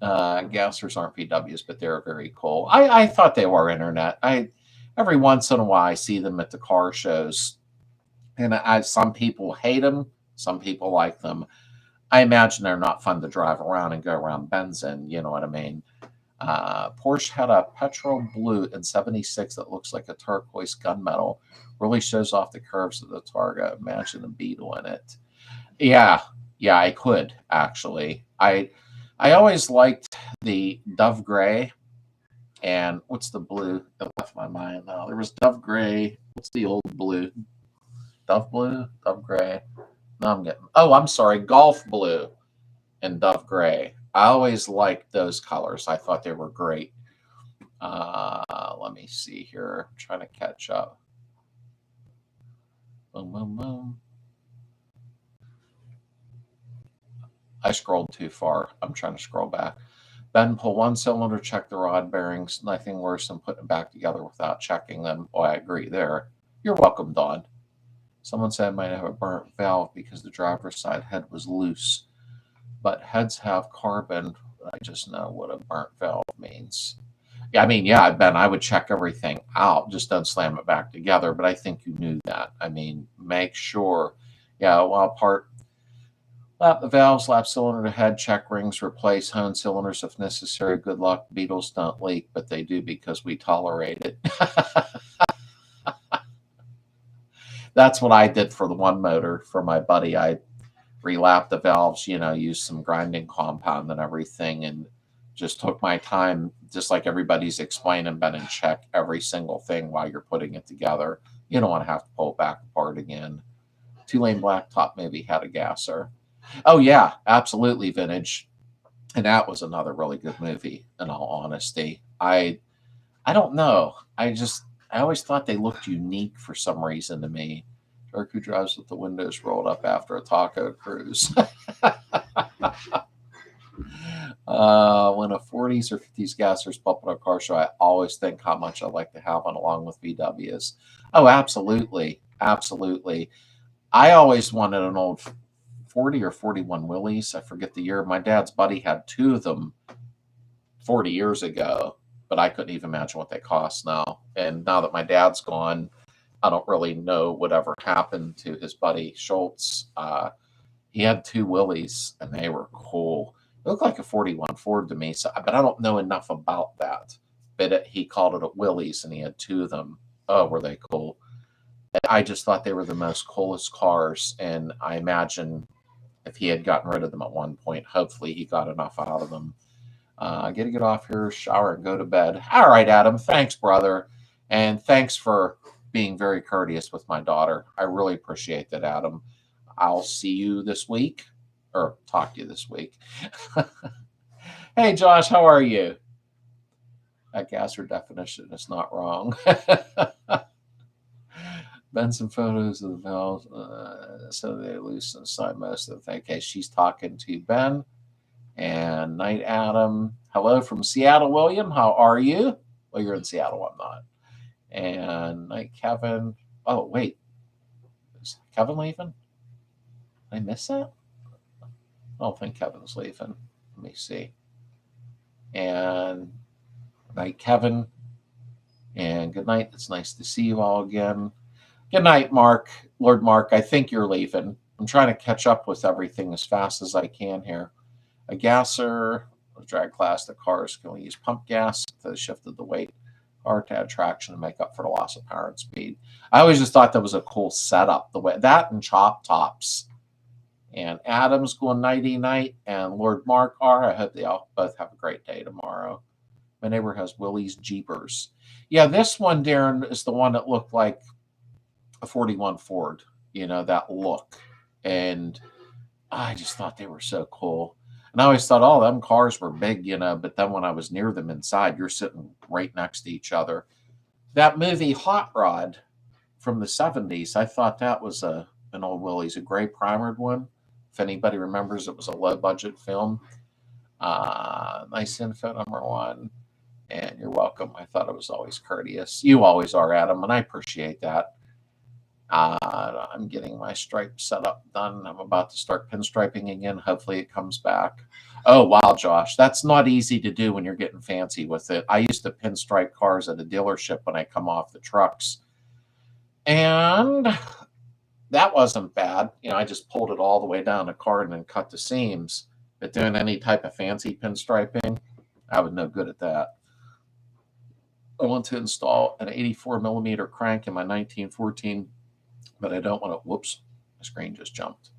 Speaker 1: Gassers aren't PWs, but they're very cool. I thought they were internet. Every once in a while I see them at the car shows, and some people hate them, some people like them. I imagine they're not fun to drive around and go around bends in. You know what I mean? Porsche had a petrol blue in 76 that looks like a turquoise gunmetal. Really shows off the curves of the Targa. Imagine a Beetle in it. Yeah, I could actually. I always liked the Dove Gray, and what's the blue? It left my mind now. There was Dove Gray. What's the old blue? Dove Blue? Dove Gray? No, I'm sorry, Golf Blue and Dove Gray. I always liked those colors. I thought they were great. Let me see here. I'm trying to catch up. Boom, boom, boom. I scrolled too far. I'm trying to scroll back. Ben, pull one cylinder, check the rod bearings. Nothing worse than putting it back together without checking them. Oh, I agree there. You're welcome, Dawn. Someone said I might have a burnt valve because the driver's side head was loose. But heads have carbon. I just know what a burnt valve means. Yeah, I mean, yeah, Ben, I would check everything out. Just don't slam it back together. But I think you knew that. I mean, make sure. Yeah, well, Lap the valves, lap cylinder to head, check rings, replace hone cylinders if necessary. Good luck. Beetles don't leak, but they do because we tolerate it. That's what I did for the one motor for my buddy. I relapped the valves, used some grinding compound and everything, and just took my time, just like everybody's explaining, Ben, and check every single thing while you're putting it together. You don't want to have to pull it back apart again. 2-lane blacktop maybe had a gasser. Oh, yeah, absolutely, Vintage. And that was another really good movie, in all honesty. I don't know. I always thought they looked unique for some reason to me. Dirk who drives with the windows rolled up after a taco cruise. When a 40s or 50s gasser's pop on a car show, I always think how much I'd like to have one along with VWs. Oh, absolutely. Absolutely. I always wanted an old 40 or 41 Willys. I forget the year. My dad's buddy had 2 of them 40 years ago, but I couldn't even imagine what they cost now. And now that my dad's gone, I don't really know whatever happened to his buddy Schultz. He had 2 Willys, and they were cool. It looked like a 41 Ford to me, but I don't know enough about that. But he called it a Willys, and he had 2 of them. Oh, were they cool? I just thought they were the most coolest cars, and I imagine if he had gotten rid of them at one point, hopefully he got enough out of them. I got to get off here, shower, and go to bed. All right, Adam. Thanks, brother. And thanks for being very courteous with my daughter. I really appreciate that, Adam. I'll see you this week, or talk to you this week. Hey, Josh, how are you? That gasser definition is not wrong. Ben, some photos of the valves, so they loose inside most of the thing. Okay, she's talking to Ben. And night, Adam. Hello from Seattle, William. How are you? Well, you're in Seattle. I'm not. And night, Kevin. Oh, wait. Is Kevin leaving? Did I miss that? I don't think Kevin's leaving. Let me see. And night, Kevin. And good night. It's nice to see you all again. Good night, Mark. Lord Mark, I think you're leaving. I'm trying to catch up with everything as fast as I can here. A gasser, a drag class, the cars can we use pump gas to shifted the weight car to add traction to make up for the loss of power and speed. I always just thought that was a cool setup. The way that and chop tops. And Adam's going nighty night, and Lord Mark are. I hope they all both have a great day tomorrow. My neighbor has Willie's Jeepers. Yeah, this one, Darren, is the one that looked like a 41 Ford, that look. And I just thought they were so cool. And I always thought, oh, them cars were big, but then when I was near them inside, you're sitting right next to each other. That movie Hot Rod from the 70s, I thought that was an old Willys, a gray primered one. If anybody remembers, it was a low-budget film. Nice info, number 1. And you're welcome. I thought it was always courteous. You always are, Adam, and I appreciate that. I'm getting my stripe setup done. I'm about to start pinstriping again. Hopefully it comes back. Oh, wow, Josh. That's not easy to do when you're getting fancy with it. I used to pinstripe cars at a dealership when I come off the trucks. And that wasn't bad. I just pulled it all the way down the card and then cut the seams. But doing any type of fancy pinstriping, I was no good at that. I want to install an 84 millimeter crank in my 1914, but I don't want to, whoops, my screen just jumped.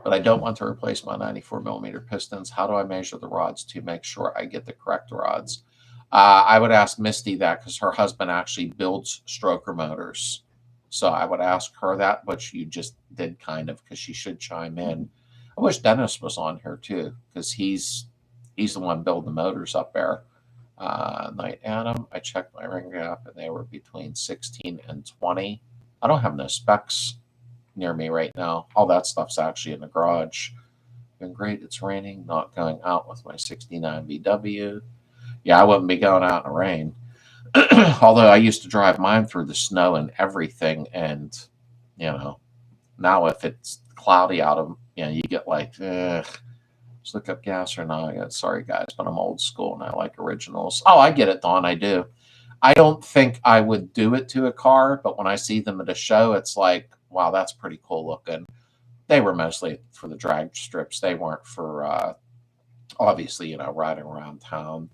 Speaker 1: But I don't want to replace my 94 millimeter pistons. How do I measure the rods to make sure I get the correct rods? I would ask Misty that because her husband actually builds stroker motors. So I would ask her that, but you just did kind of because she should chime in. I wish Dennis was on here too because he's the one building the motors up there. Night, Adam. I checked my ring gap and they were between 16 and 20. I don't have no specs near me right now. All that stuff's actually in the garage. Been great. It's raining. Not going out with my 69 VW. Yeah, I wouldn't be going out in the rain. Although I used to drive mine through the snow and everything. And, now if it's cloudy out of, you get like, let's look up gas or not. Sorry, guys, but I'm old school and I like originals. Oh, I get it, Dawn. I do. I don't think I would do it to a car, but when I see them at a show, it's like, wow, that's pretty cool looking. They were mostly for the drag strips. They weren't for, obviously, riding around town.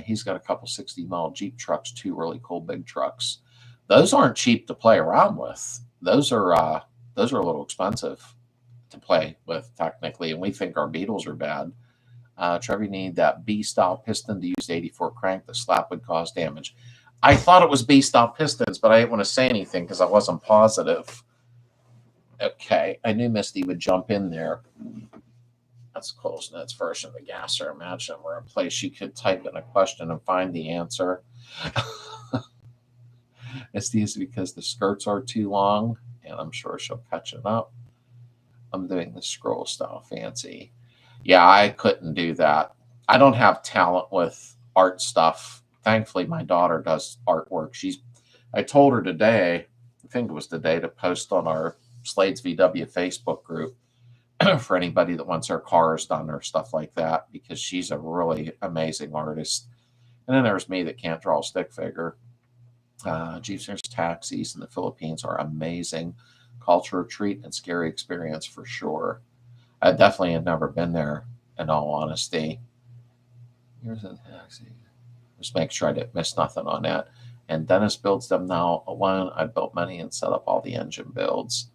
Speaker 1: He's got a couple 60 mile Jeep trucks, 2 really cool big trucks. Those aren't cheap to play around with. Those are a little expensive to play with technically, and we think our Beetles are bad. Trevor, you need that B-style piston to use 84 crank. The slap would cause damage. I thought it was B-style pistons, but I didn't want to say anything because I wasn't positive. Okay, I knew Misty would jump in there. That's Cole's Notes version of the gasser. Imagine we're in a place you could type in a question and find the answer. It's easy because the skirts are too long, and I'm sure she'll catch it up. I'm doing the scroll style fancy. Yeah, I couldn't do that. I don't have talent with art stuff. Thankfully, my daughter does artwork. I told her today, I think it was today, to post on our Slades VW Facebook group for anybody that wants their cars done or stuff like that, because she's a really amazing artist. And then there's me that can't draw a stick figure. Jeeps taxis in the Philippines are amazing. Culture treat and scary experience for sure. I definitely had never been there, in all honesty. Here's a taxi. Just make sure I didn't miss nothing on that. And Dennis builds them now alone. I built many and set up all the engine builds.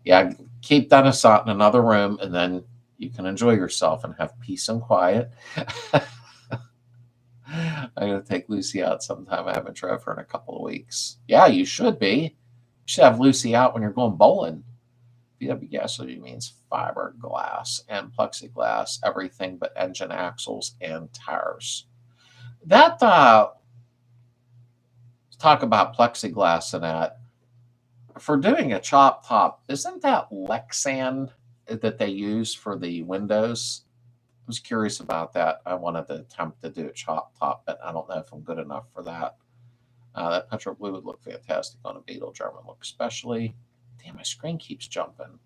Speaker 1: Yeah, keep Dennis out in another room, and then you can enjoy yourself and have peace and quiet. I'm going to take Lucy out sometime. I haven't tried for in a couple of weeks. Yeah, you should be. You should have Lucy out when you're going bowling. VW gasoline means fiberglass and plexiglass, everything but engine axles and tires. That, talk about plexiglass and that. For doing a chop top, isn't that Lexan that they use for the windows? I was curious about that. I wanted to attempt to do a chop top, but I don't know if I'm good enough for that. That petrol blue would look fantastic on a Beetle. German look especially. Damn, my screen keeps jumping.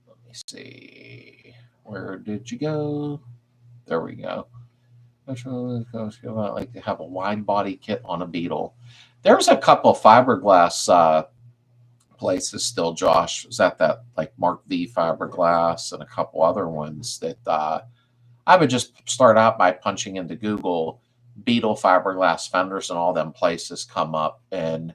Speaker 1: Let me see. Where did you go? There we go. I like to have a wide body kit on a Beetle. There's a couple fiberglass places still, Josh. Is that like Mark V fiberglass and a couple other ones that I would just start out by punching into Google Beetle fiberglass fenders, and all them places come up. And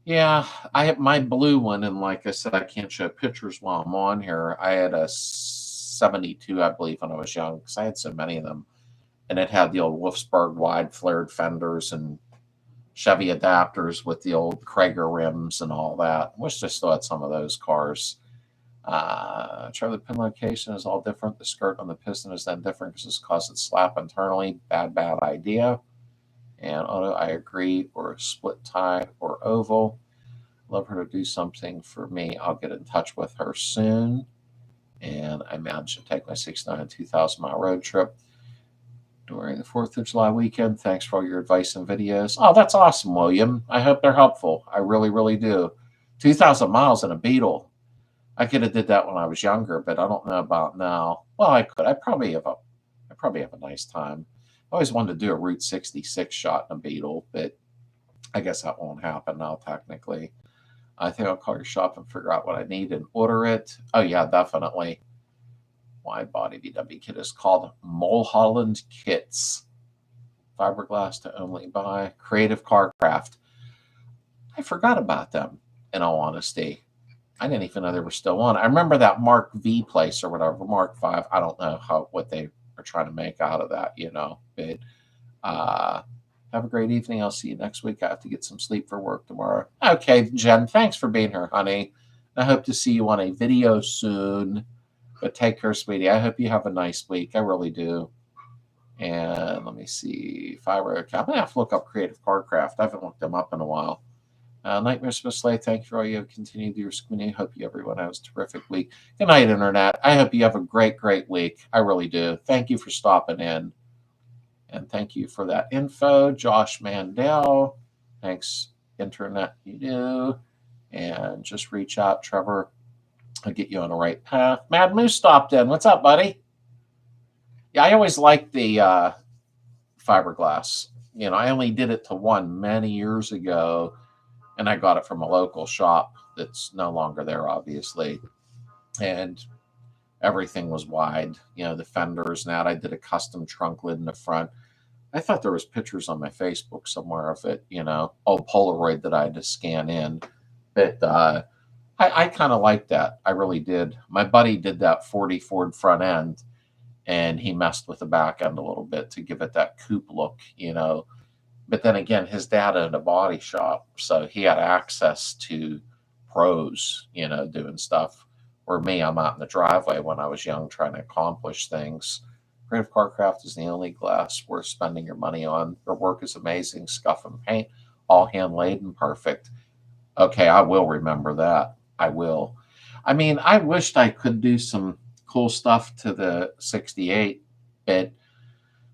Speaker 1: yeah, I have my blue one, and like I said, I can't show pictures while I'm on here. I had a 72, I believe, when I was young, because I had so many of them. And it had the old Wolfsburg wide flared fenders and Chevy adapters with the old Krager rims and all that. Wish I still had some of those cars. Try the pin location is all different. The skirt on the piston is then different because it slap internally. Bad idea. And I agree. Or a split tie or oval. Love her to do something for me. I'll get in touch with her soon. And I managed to take my 69 2,000 mile road trip during the 4th of July weekend. Thanks for all your advice and videos. Oh, that's awesome, William. I hope they're helpful. I really, really do. 2,000 miles in a Beetle. I could have did that when I was younger, but I don't know about now. Well, I could. I probably have a nice time. I always wanted to do a Route 66 shot in a Beetle, but I guess that won't happen now, technically. I think I'll call your shop and figure out what I need and order it. Oh, yeah, definitely. Wide body VW kit is called Mulholland Kits. Fiberglass to only buy. Creative Car Craft. I forgot about them, in all honesty. I didn't even know they were still on. I remember that Mark V place or whatever, Mark 5. I don't know what they are trying to make out of that, But have a great evening. I'll see you next week. I have to get some sleep for work tomorrow. Okay, Jen, thanks for being here, honey. I hope to see you on a video soon. But take care, sweetie. I hope you have a nice week. I really do. And let me see. I'm going to have to look up Creative Car Craft. I haven't looked them up in a while. Nightmare Smith Slade, thank you for all you have continued to do your screening. Hope everyone has a terrific week. Good night, Internet. I hope you have a great, great week. I really do. Thank you for stopping in. And thank you for that info. Josh Mandel. Thanks, Internet. You do. And just reach out, Trevor. I'll get you on the right path. Mad Moose stopped in. What's up, buddy? Yeah, I always liked the fiberglass. I only did it to one many years ago. and I got it from a local shop that's no longer there, obviously. And everything was wide, the fenders and that. I did a custom trunk lid in the front. I thought there was pictures on my Facebook somewhere of it, old Polaroid that I had to scan in. But I kind of liked that. I really did. My buddy did that 40 Ford front end, and he messed with the back end a little bit to give it that coupe look, But then again, his dad owned a body shop, so he had access to pros, doing stuff. Or me, I'm out in the driveway when I was young trying to accomplish things. Creative Carcraft is the only glass worth spending your money on. Their work is amazing, scuff and paint, all hand laid and perfect. Okay, I will remember that. I will. I mean, I wished I could do some cool stuff to the 68, but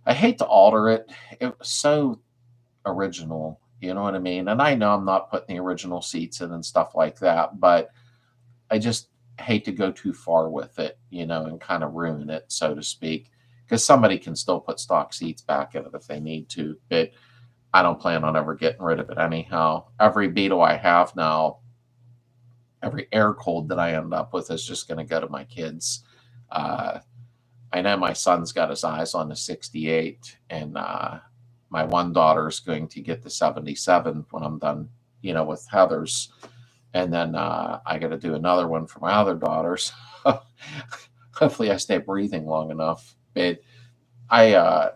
Speaker 1: I hate to alter it. It was so original, you know what I mean? And I know I'm not putting the original seats in and stuff like that, but I just hate to go too far with it, and kind of ruin it, so to speak, because somebody can still put stock seats back in it if they need to, but I don't plan on ever getting rid of it anyhow. Every Beetle I have now, every air cold that I end up with is just going to go to my kids. I know my son's got his eyes on the 68, and my one daughter is going to get the 77 when I'm done, with Heather's. And then I got to do another one for my other daughters. Hopefully I stay breathing long enough. But I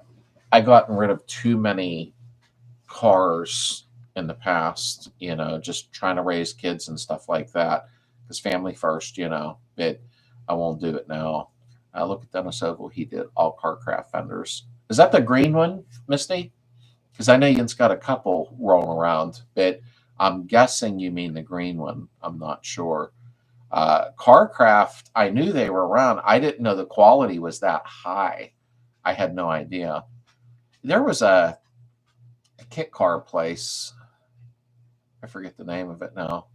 Speaker 1: gotten rid of too many cars in the past, just trying to raise kids and stuff like that. Because family first, but I won't do it now. Look at Dennis Oval. He did all Carcraft fenders. Is that the green one, Misty? Because I know you've got a couple rolling around, but I'm guessing you mean the green one. I'm not sure. Carcraft, I knew they were around. I didn't know the quality was that high. I had no idea. There was a kit car place. I forget the name of it now.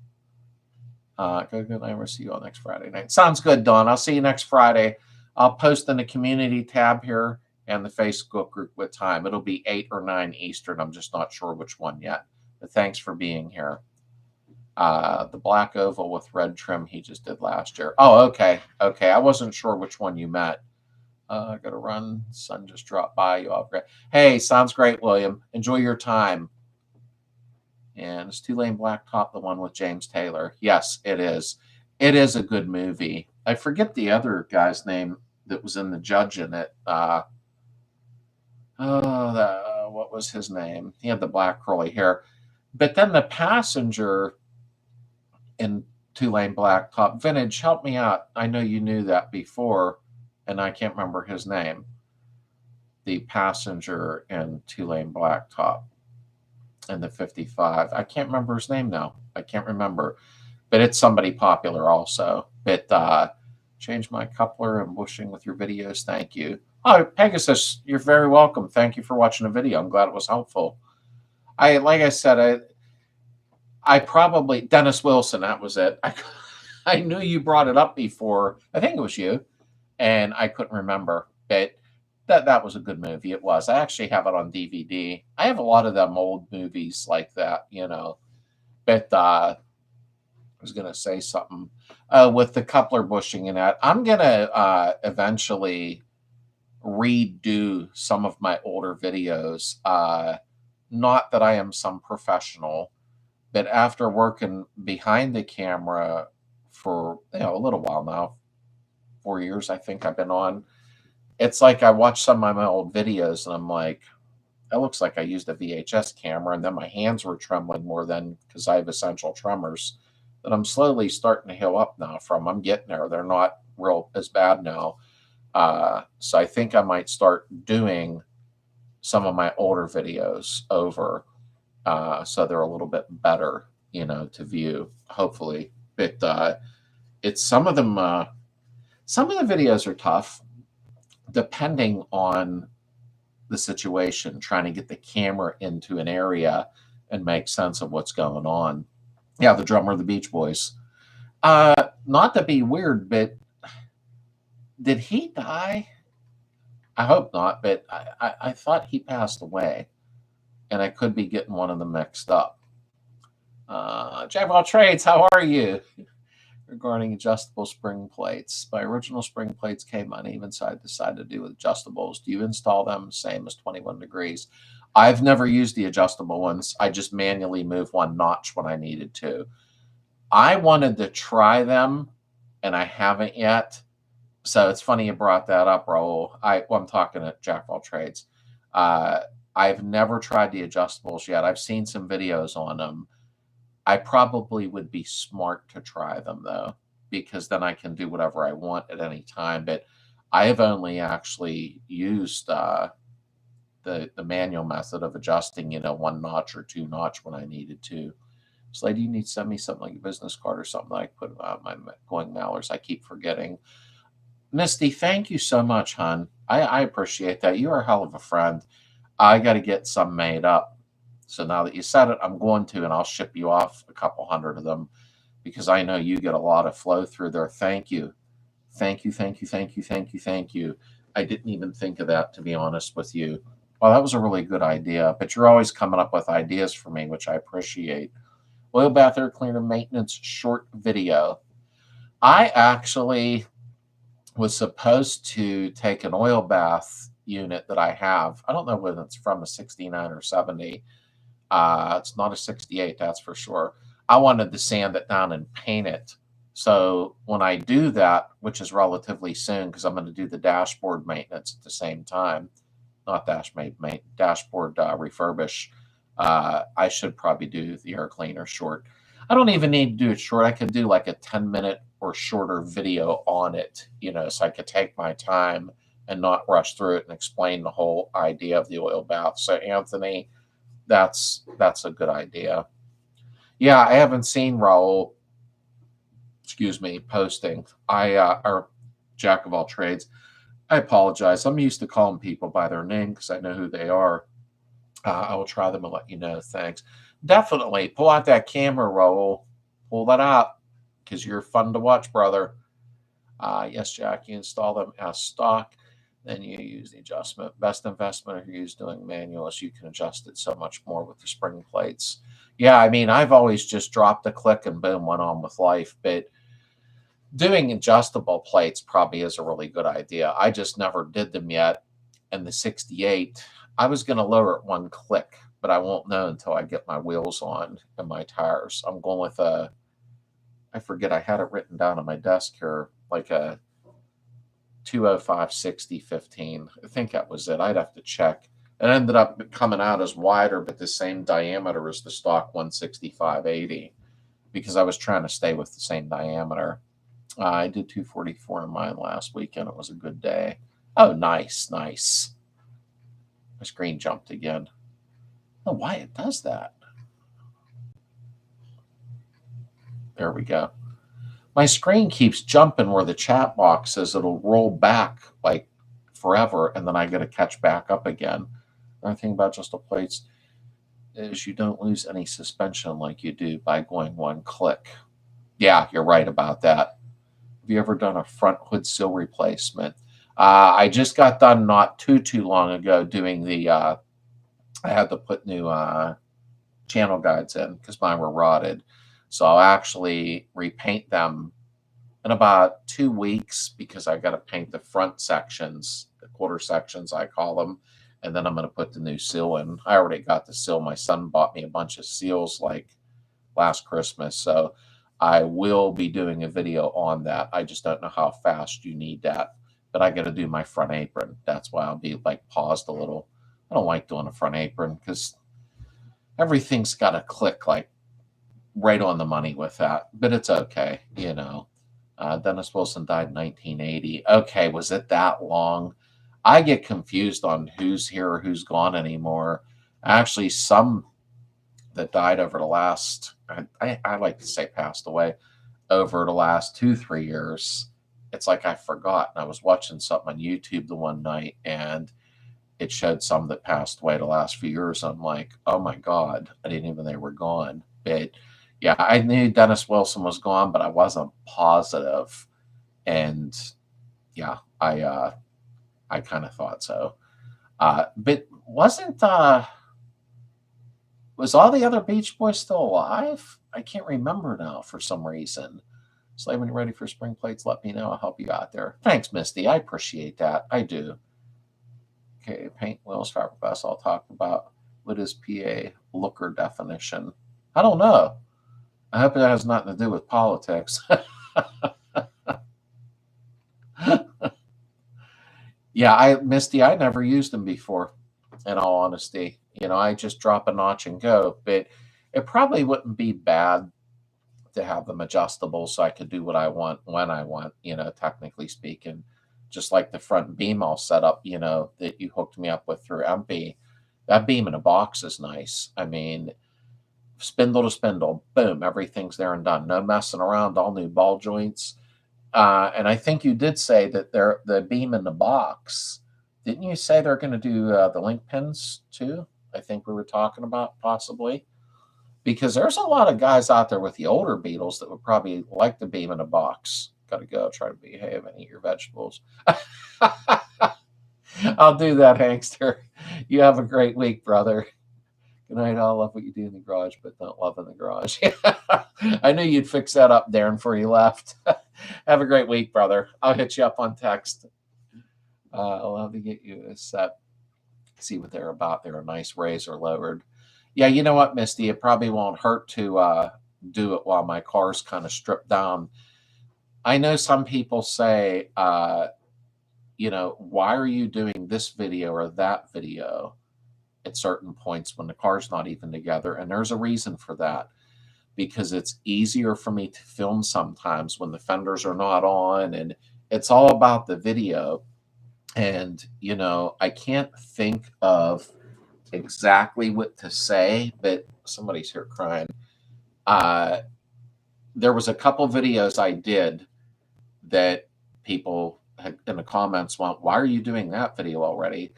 Speaker 1: Good night. We'll see you all next Friday night. Sounds good, Dawn. I'll see you next Friday. I'll post in the community tab here and the Facebook group what time. It'll be 8 or 9 Eastern. I'm just not sure which one yet. But thanks for being here. The black oval with red trim he just did last year. Oh, okay. Okay. I wasn't sure which one you meant. I got to run. Sun just dropped by. You all great. Hey, sounds great, William. Enjoy your time. And it's Two Lane Blacktop, the one with James Taylor. Yes, it is. It is a good movie. I forget the other guy's name that was in the judge in it. What was his name? He had the black curly hair. But then the passenger in Two Lane Blacktop, Vintage, help me out. I know you knew that before, and I can't remember his name. The passenger in Two Lane Blacktop in the 55. I can't remember his name now. I can't remember. But it's somebody popular also. But change my coupler and bushing with your videos. Thank you. Oh, Pegasus, you're very welcome. Thank you for watching the video. I'm glad it was helpful. Like I said, I probably, Dennis Wilson, that was it. I knew you brought it up before. I think it was you. And I couldn't remember. But that was a good movie. It was. I actually have it on DVD. I have a lot of them old movies like that, But I was going to say something. With the coupler bushing and that, I'm going to eventually redo some of my older videos. Not that I am some professional, but after working behind the camera for a little while now, 4 years I think I've been on, it's like I watch some of my old videos and I'm like, that looks like I used a VHS camera, and then my hands were trembling more than because I have essential tremors that I'm slowly starting to heal up now from. I'm getting there. They're not real as bad now. So I think I might start doing some of my older videos over, so they're a little bit better, to view, hopefully. But it's some of them. Some of the videos are tough, depending on the situation, trying to get the camera into an area and make sense of what's going on. Yeah, the drummer of the Beach Boys. Not to be weird, but did he die? I hope not, but I thought he passed away, and I could be getting one of them mixed up. Jack of all trades, how are you? Regarding adjustable spring plates. My original spring plates came uneven, so I decided to do with adjustables. Do you install them same as 21 degrees? I've never used the adjustable ones. I just manually move one notch when I needed to. I wanted to try them, and I haven't yet. So it's funny you brought that up, Raul. I'm talking at Jack of all trades. I've never tried the adjustables yet. I've seen some videos on them. I probably would be smart to try them though, because then I can do whatever I want at any time. But I have only actually used the manual method of adjusting, one notch or two notch when I needed to. Slade, you need to send me something like a business card or something that I put on my going mailers. I keep forgetting. Misty, thank you so much, hon. I appreciate that. You are a hell of a friend. I got to get some made up. So now that you said it, I'm going to, and I'll ship you off a couple hundred of them because I know you get a lot of flow through there. Thank you. Thank you, thank you, thank you, thank you, thank you. I didn't even think of that, to be honest with you. Well, that was a really good idea, but you're always coming up with ideas for me, which I appreciate. Oil bath air cleaner maintenance short video. I actually was supposed to take an oil bath unit that I have. I don't know whether it's from a 69 or 70. It's not a 68, that's for sure. I wanted to sand it down and paint it. So when I do that, which is relatively soon, because I'm going to do the dashboard maintenance at the same time, not dashboard refurbish, I should probably do the air cleaner short. I don't even need to do it short. I could do like a 10-minute or shorter video on it, so I could take my time and not rush through it and explain the whole idea of the oil bath. So Anthony, that's a good idea. Yeah, I haven't seen Raul, posting. Or Jack of all trades. I apologize. I'm used to calling people by their name because I know who they are. I will try them and let you know. Thanks. Definitely pull out that camera, Raul. Pull that out because you're fun to watch, brother. Yes, Jack, you install them as stock. Then you use the adjustment. Best investment if you're doing manual is you can adjust it so much more with the spring plates. Yeah, I mean, I've always just dropped a click and boom, went on with life. But doing adjustable plates probably is a really good idea. I just never did them yet. And the 68, I was going to lower it one click, but I won't know until I get my wheels on and my tires. I'm going with I forget, I had it written down on my desk here, like a 205 60 15. I think that was it. I'd have to check. It ended up coming out as wider, but the same diameter as the stock 165 80 because I was trying to stay with the same diameter. I did 244 in mine last weekend. It was a good day. Oh, nice, nice. My screen jumped again. I don't know why it does that. There we go. My screen keeps jumping where the chat box is. It'll roll back like forever, and then I got to catch back up again. Another thing about adjustable plates is you don't lose any suspension like you do by going one click. Yeah, you're right about that. Have you ever done a front hood sill replacement? I just got done not too long ago doing the, I had to put new channel guides in because mine were rotted. So I'll actually repaint them in about 2 weeks because I got to paint the front sections, the quarter sections, I call them. And then I'm going to put the new seal in. I already got the seal. My son bought me a bunch of seals like last Christmas. So I will be doing a video on that. I just don't know how fast you need that. But I got to do my front apron. That's why I'll be like paused a little. I don't like doing a front apron because everything's got to click like right on the money with that. But it's okay, Dennis Wilson died in 1980. Okay, was it that long? I get confused on who's here or who's gone anymore. Actually, some that died over the last, I like to say passed away, over the last 2-3 years. It's like I forgot. And I was watching something on YouTube the one night, and it showed some that passed away the last few years. I'm like, oh my God, I didn't even know they were gone. But yeah, I knew Dennis Wilson was gone, but I wasn't positive. And yeah, I kind of thought so. But was all the other Beach Boys still alive? I can't remember now for some reason. Slade, when you're ready for spring plates, let me know. I'll help you out there. Thanks, Misty. I appreciate that. I do. Okay, paint wheels, fiberglass. I'll talk about what is PA looker definition. I don't know. I hope it has nothing to do with politics. Yeah, Misty, I never used them before, in all honesty. I just drop a notch and go. But it probably wouldn't be bad to have them adjustable so I could do what I want when I want, technically speaking. Just like the front beam all set up, that you hooked me up with through MP. That beam in a box is nice. I mean, spindle to spindle, boom, everything's there and done. No messing around, all new ball joints. And I think you did say that the beam in the box. Didn't you say they're going to do the link pins too? I think we were talking about possibly. Because there's a lot of guys out there with the older Beetles that would probably like the beam in a box. Got to go try to behave and eat your vegetables. I'll do that, Hankster. You have a great week, brother. Good night. I love what you do in the garage, but don't love in the garage. I knew you'd fix that up, Darren, before you left. Have a great week, brother. I'll hit you up on text. I'll have to get you a set. See what they're about. They're a nice razor lowered. Yeah, you know what, Misty? It probably won't hurt to do it while my car's kind of stripped down. I know some people say, why are you doing this video or that video at certain points when the car's not even together? And there's a reason for that. Because it's easier for me to film sometimes when the fenders are not on, and it's all about the video. And, I can't think of exactly what to say, but somebody's here crying. There was a couple videos I did that people in the comments went, why are you doing that video already?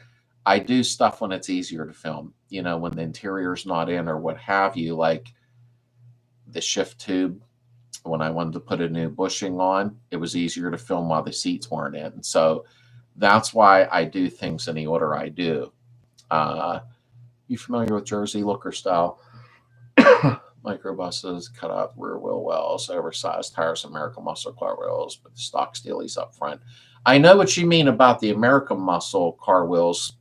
Speaker 1: I do stuff when it's easier to film, when the interior's not in or what have you, like the shift tube. When I wanted to put a new bushing on, it was easier to film while the seats weren't in. So that's why I do things in the order I do. You familiar with Jersey looker style? Microbuses, cut out rear wheel wells, oversized tires, American muscle car wheels, but the stock steelies up front. I know what you mean about the American muscle car wheels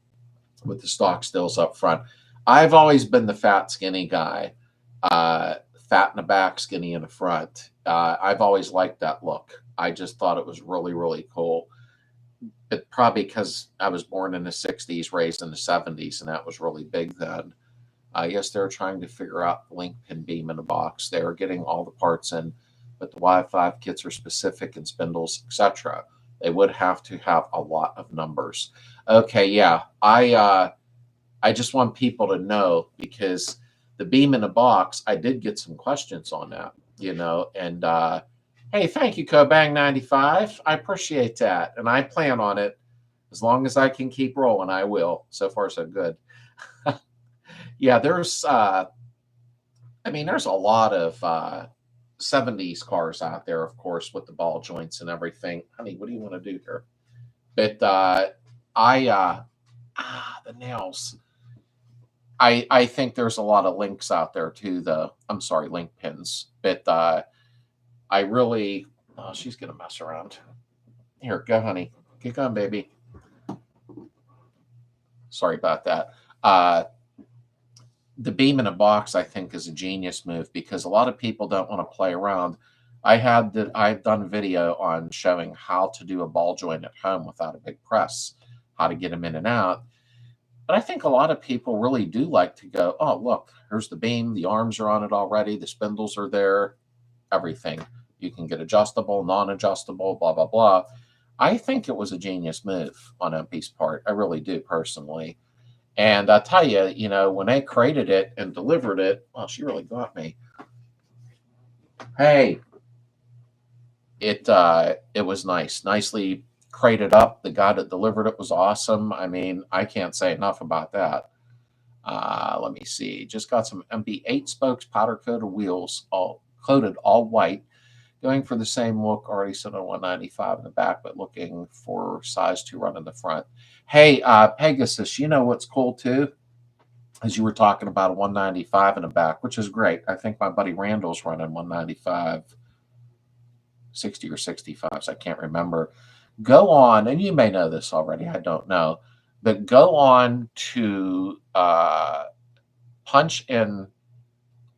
Speaker 1: with the stock stills up front. I've always been the fat, skinny guy. Fat in the back, skinny in the front. I've always liked that look. I just thought it was really, really cool. But probably because I was born in the 60s, raised in the 70s, and that was really big then. Yes, they're trying to figure out the link pin beam in a box. They're getting all the parts in, but the Y5 kits are specific and spindles, etc. They would have to have a lot of numbers. Okay, yeah. I just want people to know, because the beam in a box, I did get some questions on that, and hey, thank you, Cobang95. I appreciate that. And I plan on it. As long as I can keep rolling, I will. So far, so good. Yeah, there's a lot of 70s cars out there, of course, with the ball joints and everything. Honey, what do you want to do here? But the nails. I think there's a lot of links out there too, link pins. But I really, she's going to mess around. Here, go, honey. Get going, baby. Sorry about that. The beam in a box, I think, is a genius move, because a lot of people don't want to play around. I've done a video on showing how to do a ball joint at home without a big press, how to get them in and out. But I think a lot of people really do like to go, oh, look, here's the beam. The arms are on it already. The spindles are there, everything. You can get adjustable, non-adjustable, blah, blah, blah. I think it was a genius move on MP's part. I really do, personally. And I tell you, when they created it and delivered it, well, she really got me. Hey, it was nice, nicely crated up. The guy that delivered it was awesome. I mean, I can't say enough about that. Let me see. Just got some MP 8 spokes, powder coated wheels, all coated all white. Going for the same look, already set on 195 in the back, but looking for size 2 run in the front. Hey, Pegasus, you know what's cool too? as you were talking about, a 195 in the back, which is great. I think my buddy Randall's running 195, 60 or 65s. I can't remember. Go on, and you may know this already. I don't know. But go on to punch in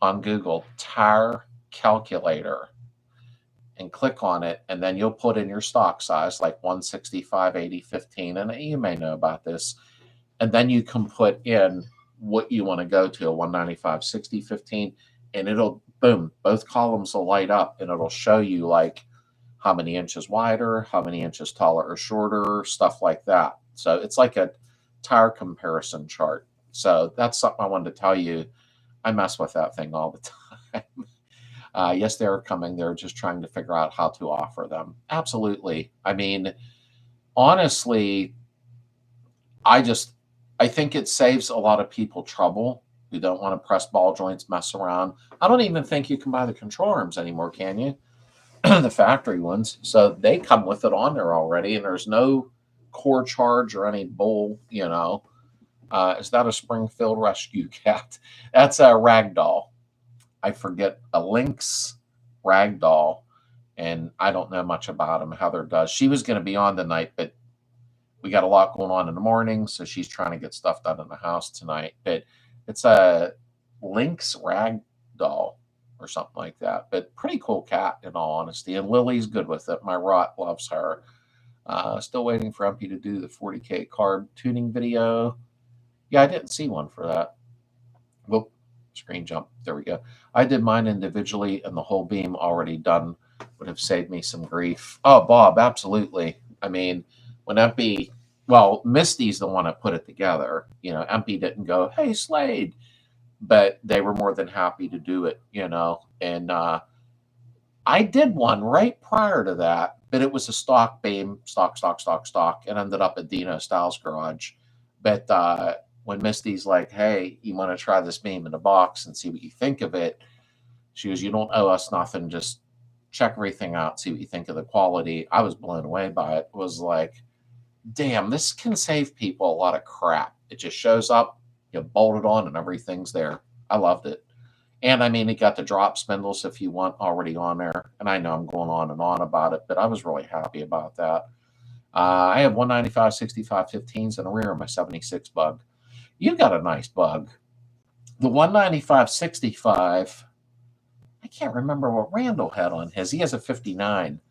Speaker 1: on Google tire calculator and click on it, and then you'll put in your stock size, like 165, 80, 15, and you may know about this. And then you can put in what you want to go to, a 195, 60, 15, and it'll, boom, both columns will light up, and it'll show you like how many inches wider, how many inches taller or shorter, stuff like that. So it's like a tire comparison chart. So that's something I wanted to tell you. I mess with that thing all the time. Yes, they're coming. They're just trying to figure out how to offer them. Absolutely. I mean, honestly, I think it saves a lot of people trouble who don't want to press ball joints, mess around. I don't even think you can buy the control arms anymore, can you? The factory ones. So they come with it on there already, and there's no core charge or any bull, you know. Is that a Springfield Rescue Cat? That's a ragdoll. I forget, a Lynx ragdoll, and I don't know much about him. Heather does. She was going to be on tonight, but we got a lot going on in the morning, so she's trying to get stuff done in the house tonight. But it's a Lynx ragdoll or something like that. But pretty cool cat, in all honesty. And Lily's good with it. My Rot loves her. Still waiting for MP to do the 40K carb tuning video. Yeah, I didn't see one for that. Whoop, screen jump. There we go. I did mine individually, and the whole beam already done would have saved me some grief. Oh, Bob, absolutely. I mean, when MP, well, Misty's the one that put it together. You know, MP didn't go, hey, Slade. But they were more than happy to do it, you know. And I did one right prior to that, but it was a stock beam, stock, and ended up at Dino Styles' garage. But when Misty's like, hey, you want to try this beam in the box and see what you think of it? She goes, you don't owe us nothing. Just check everything out, see what you think of the quality. I was blown away by it. It was like, damn, this can save people a lot of crap. It just shows up, you bolt it on, and everything's there. I loved it. And I mean, it got the drop spindles, if you want, already on there. And I know I'm going on and on about it, but I was really happy about that. I have 195, 65, 15s in the rear of my 76 bug. You got a nice bug. The 195, 65, I can't remember what Randall had on his. He has a 59.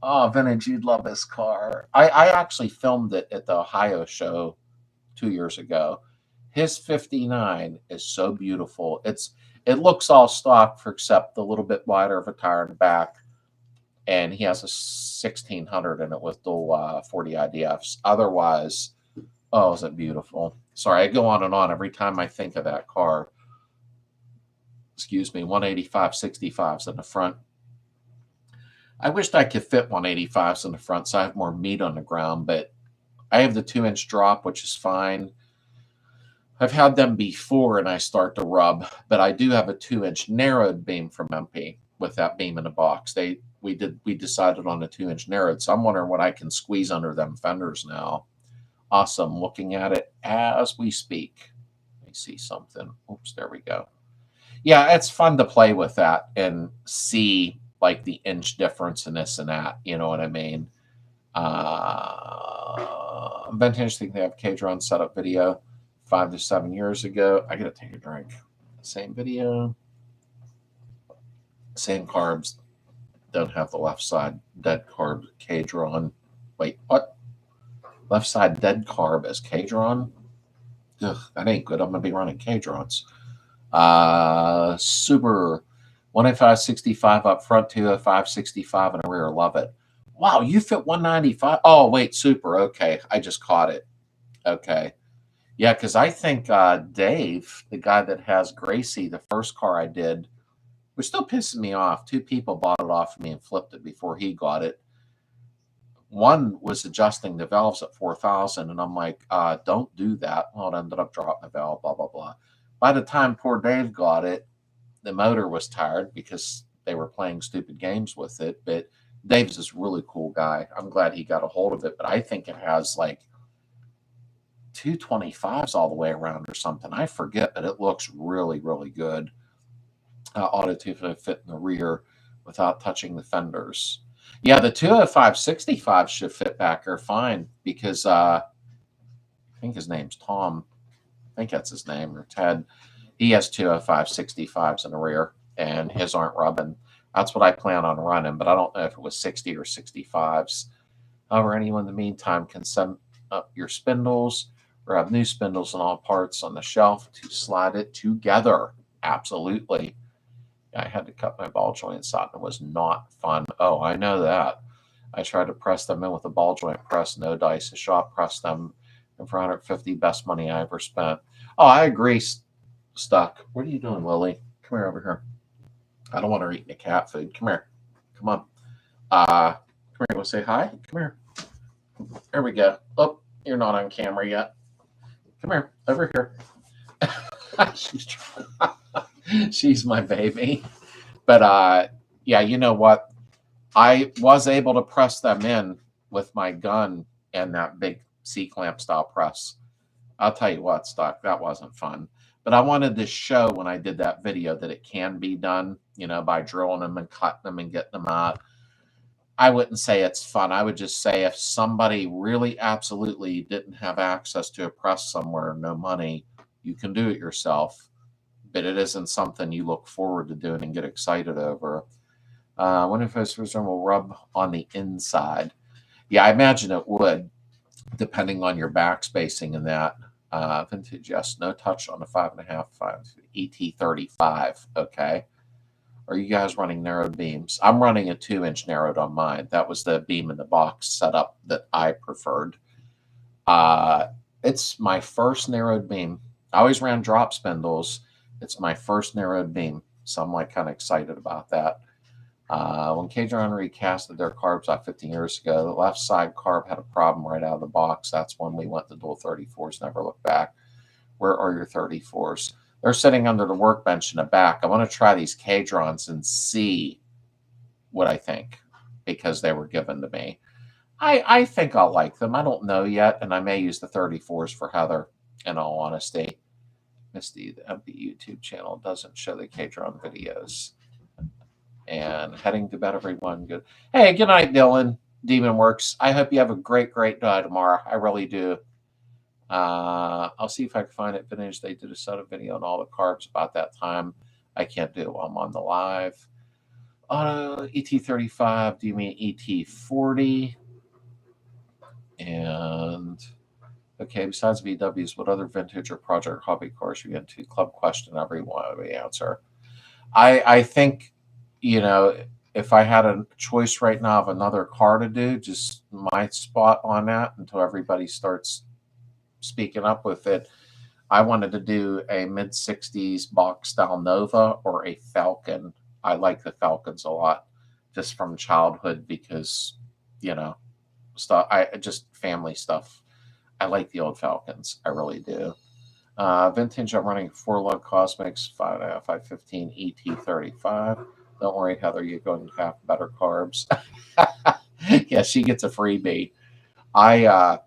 Speaker 1: Oh, vintage, you'd love this car. I actually filmed it at the Ohio show 2 years ago. His 59 is so beautiful. It looks all stock for except the little bit wider of a tire in the back. And he has a 1600 in it with dual 40 IDFs. Otherwise, oh, is it beautiful? Sorry, I go on and on every time I think of that car. Excuse me, 185 65s in the front. I wished I could fit 185s in the front so I have more meat on the ground, but I have the 2-inch drop, which is fine. I've had them before and I start to rub, but I do have a 2-inch narrowed beam from MP with that beam in the box. We decided on a 2-inch narrowed, so I'm wondering what I can squeeze under them fenders now. Awesome. Looking at it as we speak. Let me see something. Oops, there we go. Yeah, it's fun to play with that and see like the inch difference in this and that. You know what I mean? Vintage think they have K-Drone setup video 5 to 7 years ago. I gotta take a drink. Same video. Same carbs. Don't have the left side dead carb K-Drone. Wait, what? Left side dead carb as K-Drone? Ugh, that ain't good. I'm going to be running K-Drones. Super 185, 65 up front, 205, 65 in the rear. Love it. Wow, you fit 195? Oh, wait, super. Okay, I just caught it. Okay. Yeah, because I think Dave, the guy that has Gracie, the first car I did, was still pissing me off. 2 people bought it off of me and flipped it before he got it. One was adjusting the valves at 4,000, and I'm like, don't do that. Well, it ended up dropping the valve, blah, blah, blah. By the time poor Dave got it, the motor was tired because they were playing stupid games with it. But Dave's this really cool guy. I'm glad he got a hold of it, but I think it has like 225s all the way around or something. I forget, but it looks really, really good. Ought to fit in the rear without touching the fenders. Yeah, the 205/65 should fit back there fine because I think his name's Tom. I think that's his name, or Ted. He has 205/65s in the rear, and his aren't rubbing. That's what I plan on running, but I don't know if it was 60 or 65s. However, anyone in the meantime can send up your spindles or have new spindles in all parts on the shelf to slide it together. Absolutely. I had to cut my ball joints out, and it was not fun. Oh, I know that. I tried to press them in with a ball joint press, no dice. A shop pressed them, and for 150, best money I ever spent. Oh, I agree, Stuck. What are you doing, Lily? Come here over here. I don't want her eating the cat food. Come here. Come on. Come here. You want to say hi? Come here. There we go. Oh, you're not on camera yet. Come here. Over here. She's my baby. But yeah, you know what? I was able to press them in with my gun and that big C-clamp style press. I'll tell you what, Stuck, that wasn't fun. But I wanted to show when I did that video that it can be done, you know, by drilling them and cutting them and getting them out. I wouldn't say it's fun. I would just say if somebody really absolutely didn't have access to a press somewhere, no money, you can do it yourself. But it isn't something you look forward to doing and get excited over. When if this will rub on the inside? Yeah, I imagine it would, depending on your back spacing and that. Vintage, yes, no touch on the 5.5 ET35. Okay. Are you guys running narrowed beams? I'm running a 2-inch narrowed on mine. That was the beam in the box setup that I preferred. It's my first narrowed beam. I always ran drop spindles. It's my first narrowed beam, so I'm like kind of excited about that. When Cadron recasted their carbs out 15 years ago, the left side carb had a problem right out of the box. That's when we went to dual 34s, never looked back. Where are your 34s? They're sitting under the workbench in the back. I want to try these Cadrons and see what I think because they were given to me. I think I'll like them. I don't know yet, and I may use the 34s for Heather, in all honesty. Misty, the YouTube channel doesn't show the Cadron videos. And heading to bed, everyone. Good. Hey, good night, Dylan. Demon Works. I hope you have a great, great day tomorrow. I really do. I'll see if I can find it finished. They did a set of video on all the carbs about that time. I can't do it while I'm on the live. ET35. Do you mean ET40? And okay, besides VWs, what other vintage or project hobby cars you into? Club question, everyone we answer. I think, you know, if I had a choice right now of another car to do, just my spot on that until everybody starts speaking up with it, I wanted to do a mid-60s box style Nova or a Falcon. I like the Falcons a lot just from childhood because, you know, stuff. Just family stuff. I like the old Falcons. I really do. Vintage, I'm running 4-lug Cosmics 515 ET35. Don't worry, Heather, you're going to have better carbs. Yeah, she gets a freebie. I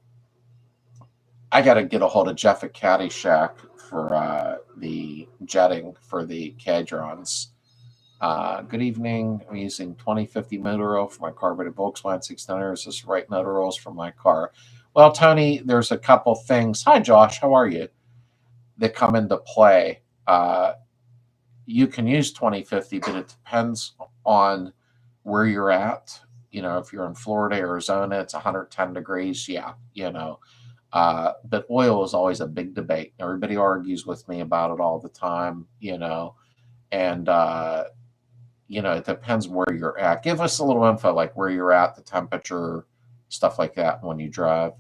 Speaker 1: got to get a hold of Jeff at Caddyshack for the jetting for the Cadrons. Good evening. I'm using 2050 motor oil for my carbureted Volkswagen 600. Is this right motor oils for my car? Well, Tony, there's a couple things. Hi, Josh. How are you? That come into play. You can use 2050, but it depends on where you're at. You know, if you're in Florida, Arizona, it's 110 degrees. Yeah, you know. But oil is always a big debate. Everybody argues with me about it all the time, you know. And, you know, it depends where you're at. Give us a little info, like where you're at, the temperature, stuff like that when you drive.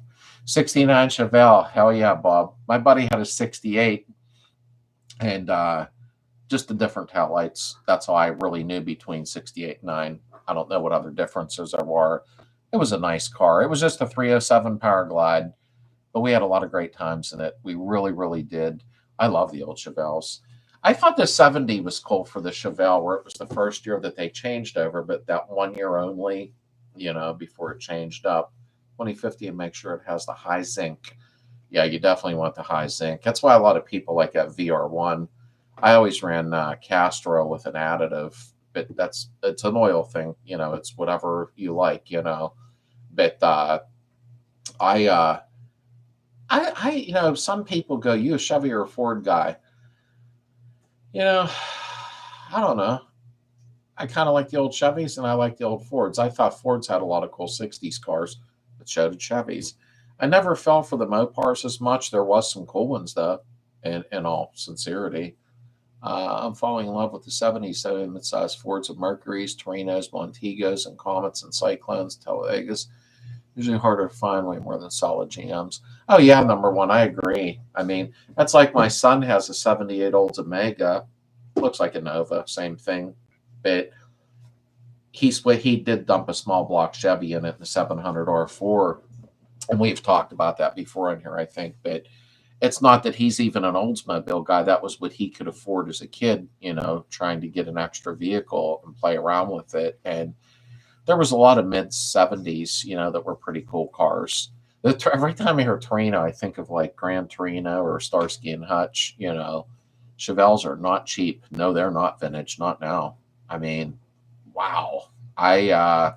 Speaker 1: 69 Chevelle. Hell yeah, Bob. My buddy had a 68. And, just the different taillights. That's all I really knew between 68 and 9. I don't know what other differences there were. It was a nice car. It was just a 307 Power Glide, but we had a lot of great times in it. We really, really did. I love the old Chevelles. I thought the 70 was cool for the Chevelle, where it was the first year that they changed over, but that 1 year only, you know, before it changed up. 2050, and make sure it has the high zinc. Yeah, you definitely want the high zinc. That's why a lot of people like that VR1. I always ran castor oil with an additive, but it's an oil thing. It's whatever you like. But I, uh, some people go, "You a Chevy or a Ford guy?" You know, I don't know. I kind of like the old Chevys and I like the old Fords. I thought Fords had a lot of cool 60s cars, but so did Chevys. I never fell for the Mopars as much. There was some cool ones, though, in all sincerity. I'm falling in love with the 70s, so mid-sized Fords of Mercuries, Torinos, Montegos, and Comets and Cyclones, Televegas. Usually harder to find, way more than solid GMs. Oh, yeah, number one. I agree. I mean, that's like my son has a 78 Oldsmobile. Looks like a Nova, same thing. But he did dump a small block Chevy in it in the 700 R4. And we've talked about that before in here, I think. But it's not that he's even an Oldsmobile guy. That was what he could afford as a kid, trying to get an extra vehicle and play around with it. And there was a lot of mid 70s, that were pretty cool cars. Every time I hear Torino, I think of like Gran Torino or Starsky and Hutch. Chevelles are not cheap. No, they're not vintage. Not now. I mean, wow. I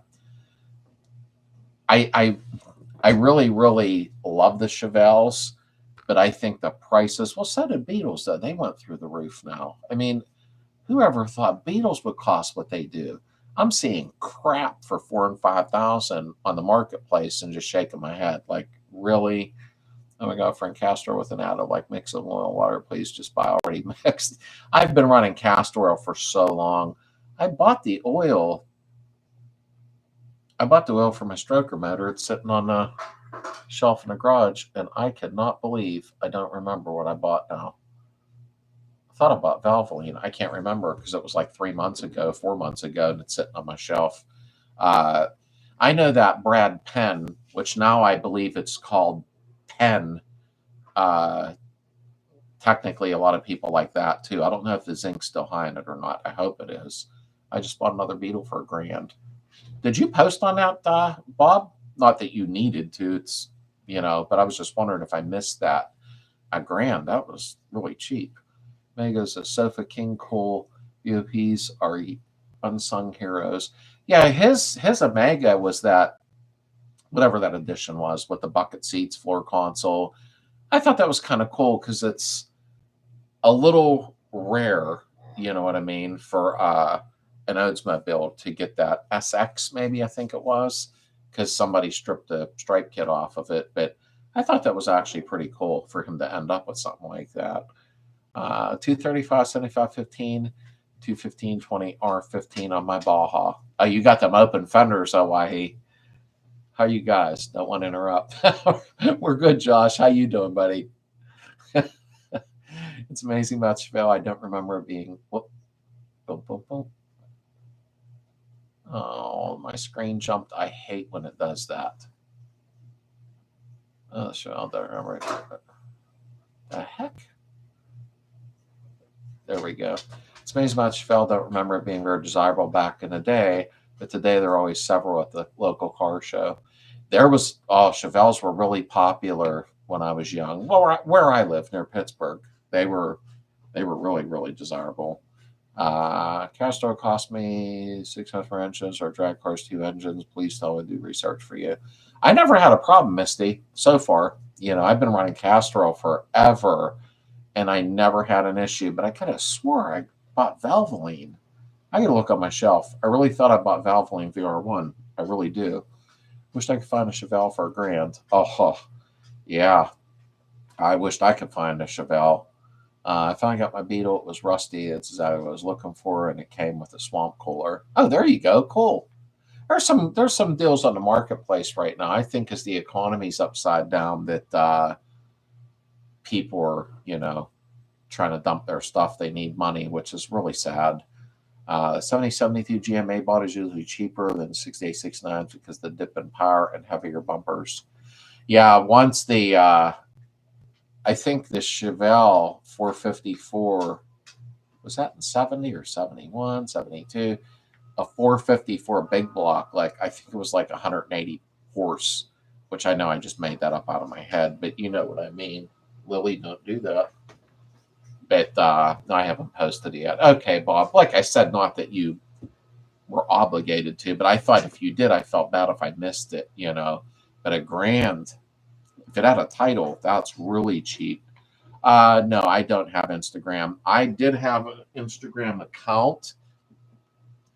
Speaker 1: really, really love the Chevelles, but I think the prices, well, so did Beetles, though. They went through the roof now. I mean, whoever thought Beetles would cost what they do? I'm seeing crap for 4,000 and 5,000 on the marketplace and just shaking my head. Like, really? Oh my God, friend, castor oil with an additive like mix of oil and water. Please just buy already mixed. I've been running castor oil for so long. I bought the oil. I bought the oil for my stroker motor. It's sitting on a shelf in the garage, and I cannot believe I don't remember what I bought now. I thought I bought Valvoline. I can't remember because it was like 3 months ago, 4 months ago, and it's sitting on my shelf. I know that Brad Penn, which now I believe it's called Penn. Technically, a lot of people like that too. I don't know if the zinc's still high in it or not. I hope it is. I just bought another Beetle for $1,000. Did you post on that, Bob? Not that you needed to. It's but I was just wondering if I missed that. $1,000. That was really cheap. Mega's a Sofa King Cole. UOPs are unsung heroes. Yeah, his Omega was that, whatever that edition was, with the bucket seats, floor console. I thought that was kind of cool because it's a little rare, you know what I mean, for an Oldsmobile to get that SX, maybe I think it was, because somebody stripped the stripe kit off of it. But I thought that was actually pretty cool for him to end up with something like that. 235, 75, 15, 215, 20, R15 on my Baja. Oh, you got them open fenders, Hawaii. How you guys? Don't want to interrupt. We're good, Josh. How you doing, buddy? It's amazing about Chevelle. I don't remember it being. Whoop, boom, boom, boom. Oh, my screen jumped. I hate when it does that. Oh, Chevelle, don't remember it. The heck? There we go. It's amazing about Chevelle. Don't remember it being very desirable back in the day, but today there are always several at the local car show. Chevelles were really popular when I was young. Well, where I live near Pittsburgh, they were really, really desirable. Castor cost me 600 for engines or drag cars 2 engines. Please tell me to do research for you. I never had a problem, Misty, so far. I've been running castor oil forever, and I never had an issue. But I kind of swore I bought Valvoline. I got to look on my shelf. I really thought I bought Valvoline VR1. I really do. Wished I could find a Chevelle for $1,000. Oh, yeah. I wished I could find a Chevelle. I finally got my Beetle. It was rusty. It's exactly what I was looking for, and it came with a swamp cooler. Oh, there you go. Cool. There's some deals on the marketplace right now. I think as the economy's upside down, that people are, trying to dump their stuff. They need money, which is really sad. 7072 GMA bought is usually cheaper than 6869 because the dip in power and heavier bumpers. Yeah, once I think the Chevelle 454, was that in 70 or 71, 72? A 454 big block, like I think it was like 180 horse. which I know I just made that up out of my head, but you know what I mean. Lily, don't do that. But no, I haven't posted it yet. Okay, Bob. Like I said, not that you were obligated to, but I thought if you did, I felt bad if I missed it, you know. But $1,000, if it had a title, that's really cheap. No, I don't have Instagram. I did have an Instagram account,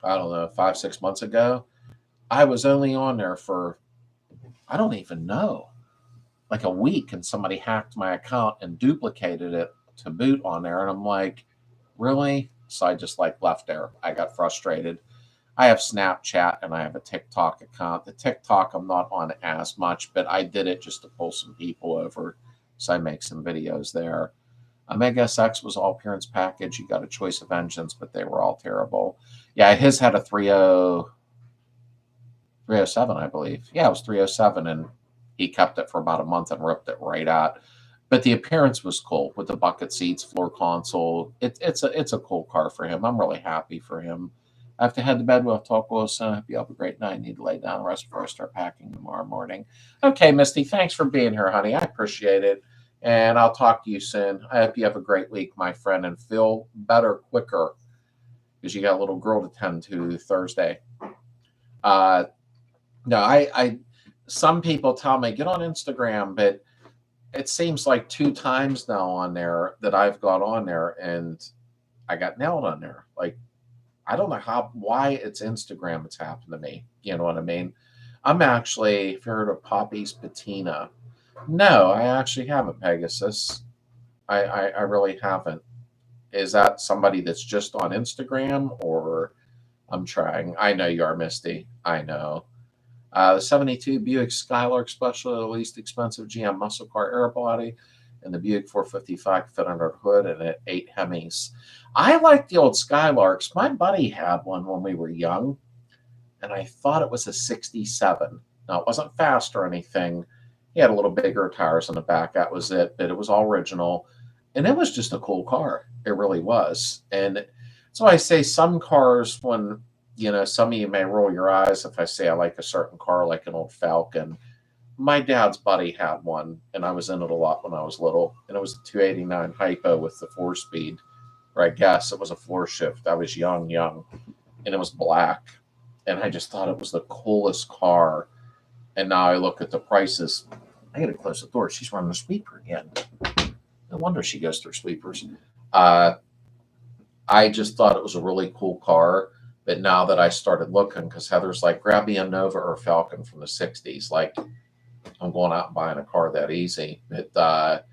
Speaker 1: I don't know, 5, 6 months ago. I was only on there for, I don't even know, like a week, and somebody hacked my account and duplicated it to boot on there. And I'm like, really? So I just like left there. I got frustrated. I have Snapchat and I have a TikTok account. The TikTok I'm not on as much, but I did it just to pull some people over. So I make some videos there. Omega SX was all appearance package. You got a choice of engines, but they were all terrible. Yeah, his had a 307, I believe. Yeah, it was 307, and he kept it for about a month and ripped it right out. But the appearance was cool with the bucket seats, floor console. It's a cool car for him. I'm really happy for him. I have to head to bed. We'll talk with us. I hope you have a great night. I need to lay down and rest before I start packing tomorrow morning. Okay, Misty, thanks for being here, honey. I appreciate it. And I'll talk to you soon. I hope you have a great week, my friend, and feel better quicker because you got a little girl to tend to Thursday. No, I some people tell me get on Instagram, but it seems like 2 times now on there that I've got on there and I got nailed on there. Like, I don't know why it's Instagram it's happened to me. You know what I mean? I'm actually, if you heard of Poppy's Patina, no, I actually haven't, Pegasus. I really haven't. Is that somebody that's just on Instagram, or I'm trying? I know you are, Misty. I know. The 72 Buick Skylark Special, the least expensive GM muscle car air body, and the Buick 455 fit under the hood, and it 8 Hemis. I like the old Skylarks. My buddy had one when we were young, and I thought it was a 67. Now, it wasn't fast or anything. He had a little bigger tires on the back. That was it, but it was all original. And it was just a cool car. It really was. And so I say some cars, when, you know, some of you may roll your eyes if I say I like a certain car, like an old Falcon. My dad's buddy had one, and I was in it a lot when I was little. And it was a 289 Hypo with the 4-speed, or I guess it was a 4-shift. I was young, and it was black. And I just thought it was the coolest car. And now I look at the prices. I got to close the door. She's running the sweeper again. No wonder she goes through sweepers. I just thought it was a really cool car. But now that I started looking, because Heather's like, grab me a Nova or a Falcon from the 60s. Like, I'm going out and buying a car that easy. But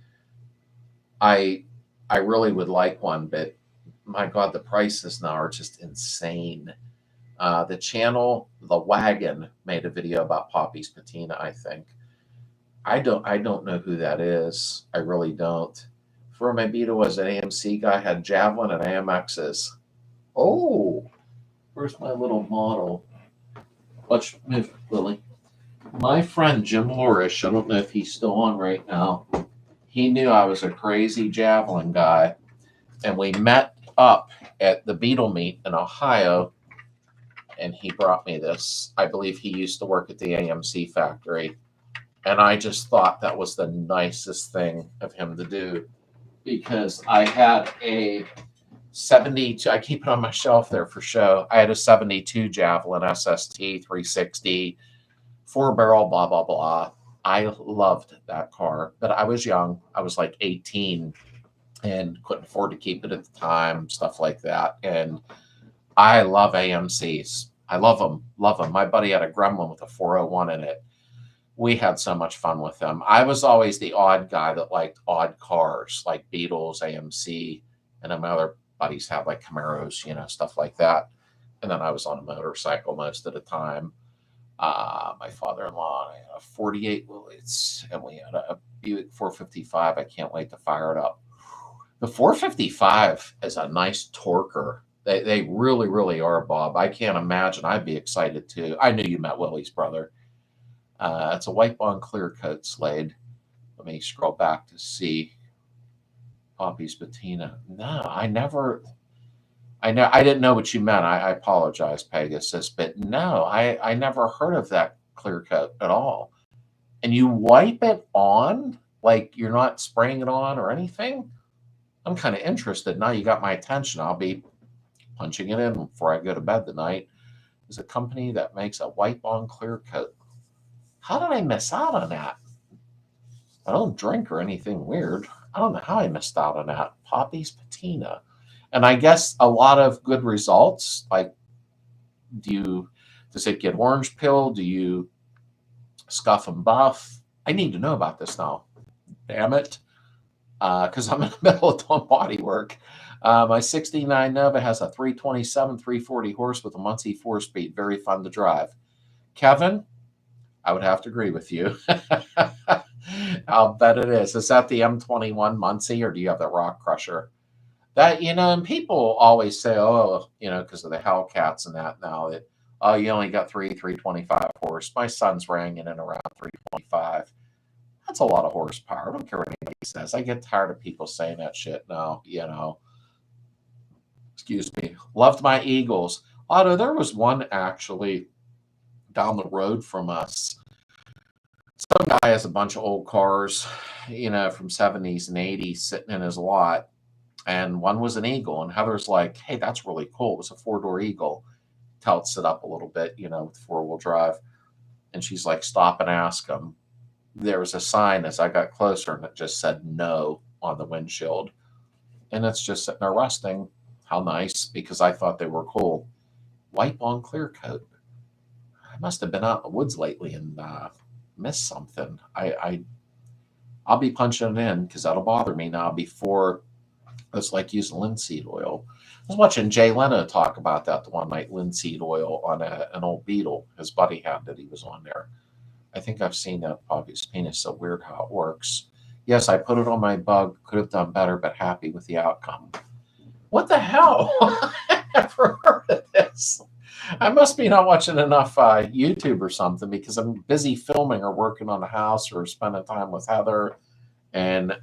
Speaker 1: I really would like one. But my God, the prices now are just insane. The channel, The Wagon, made a video about Poppy's Patina, I think. I don't know who that is. I really don't. For my Beetle was an AMC guy, had Javelin and AMXs. Oh, where's my little model? Let's move, Lily. My friend Jim Lorish, I don't know if he's still on right now. He knew I was a crazy Javelin guy, and we met up at the Beetle meet in Ohio. And he brought me this. I believe he used to work at the AMC factory. And I just thought that was the nicest thing of him to do, because I had a 72, I keep it on my shelf there for show. I had a 72 Javelin SST 360, 4-barrel, blah, blah, blah. I loved that car, but I was young. I was like 18 and couldn't afford to keep it at the time, stuff like that. And I love AMCs. I love them. Love them. My buddy had a Gremlin with a 401 in it. We had so much fun with them. I was always the odd guy that liked odd cars, like Beetles, AMC, and then my other buddies had like Camaros, you know, stuff like that. And then I was on a motorcycle most of the time. My father-in-law had a 48 Willits, and we had a Buick 455. I can't wait to fire it up. The 455 is a nice torquer. They really, really are, Bob. I can't imagine. I'd be excited too. I knew you met Willie's brother. It's a white bond clear coat Slade. Let me scroll back to see Poppy's Patina. No, I didn't know what you meant. I apologize, Pegasus, but no, I never heard of that clear coat at all. and you wipe it on, like you're not spraying it on or anything. I'm kind of interested. Now you got my attention. I'll be punching it in before I go to bed tonight. There's a company that makes a wipe-on clear coat. How did I miss out on that? I don't drink or anything weird. I don't know how I missed out on that. Poppy's Patina. And I guess a lot of good results. Like, does it get orange peel? Do you scuff and buff? I need to know about this now. Damn it. Because I'm in the middle of doing body work. My 69 Nova has a 327, 340 horse with a Muncie 4-speed. Very fun to drive. Kevin, I would have to agree with you. I'll bet it is. Is that the M21 Muncie, or do you have the Rock Crusher? That, and people always say, oh, because of the Hellcats and that now, that, oh, you only got 325 horse. My son's ranging in around 325. That's a lot of horsepower. I don't care what anybody says. I get tired of people saying that shit now, Excuse me. Loved my Eagles. Although there was one actually down the road from us. Some guy has a bunch of old cars, from 70s and 80s sitting in his lot. And one was an Eagle. And Heather's like, hey, that's really cool. It was a 4-door Eagle. Tilts it up a little bit, with 4-wheel drive. And she's like, stop and ask him. There was a sign as I got closer, and it just said no on the windshield. And it's just sitting there rusting. How nice, because I thought they were cool. Wipe on clear coat. I must have been out in the woods lately and missed something. I'll be punching it in because that'll bother me now before it's like using linseed oil. I was watching Jay Leno talk about that the one night, linseed oil on an old Beetle. His buddy had that he was on there. I think I've seen that Poppy's penis. So weird how it works. Yes, I put it on my bug. Could have done better, but happy with the outcome. What the hell? I never heard of this. I must be not watching enough YouTube or something, because I'm busy filming or working on the house or spending time with Heather. And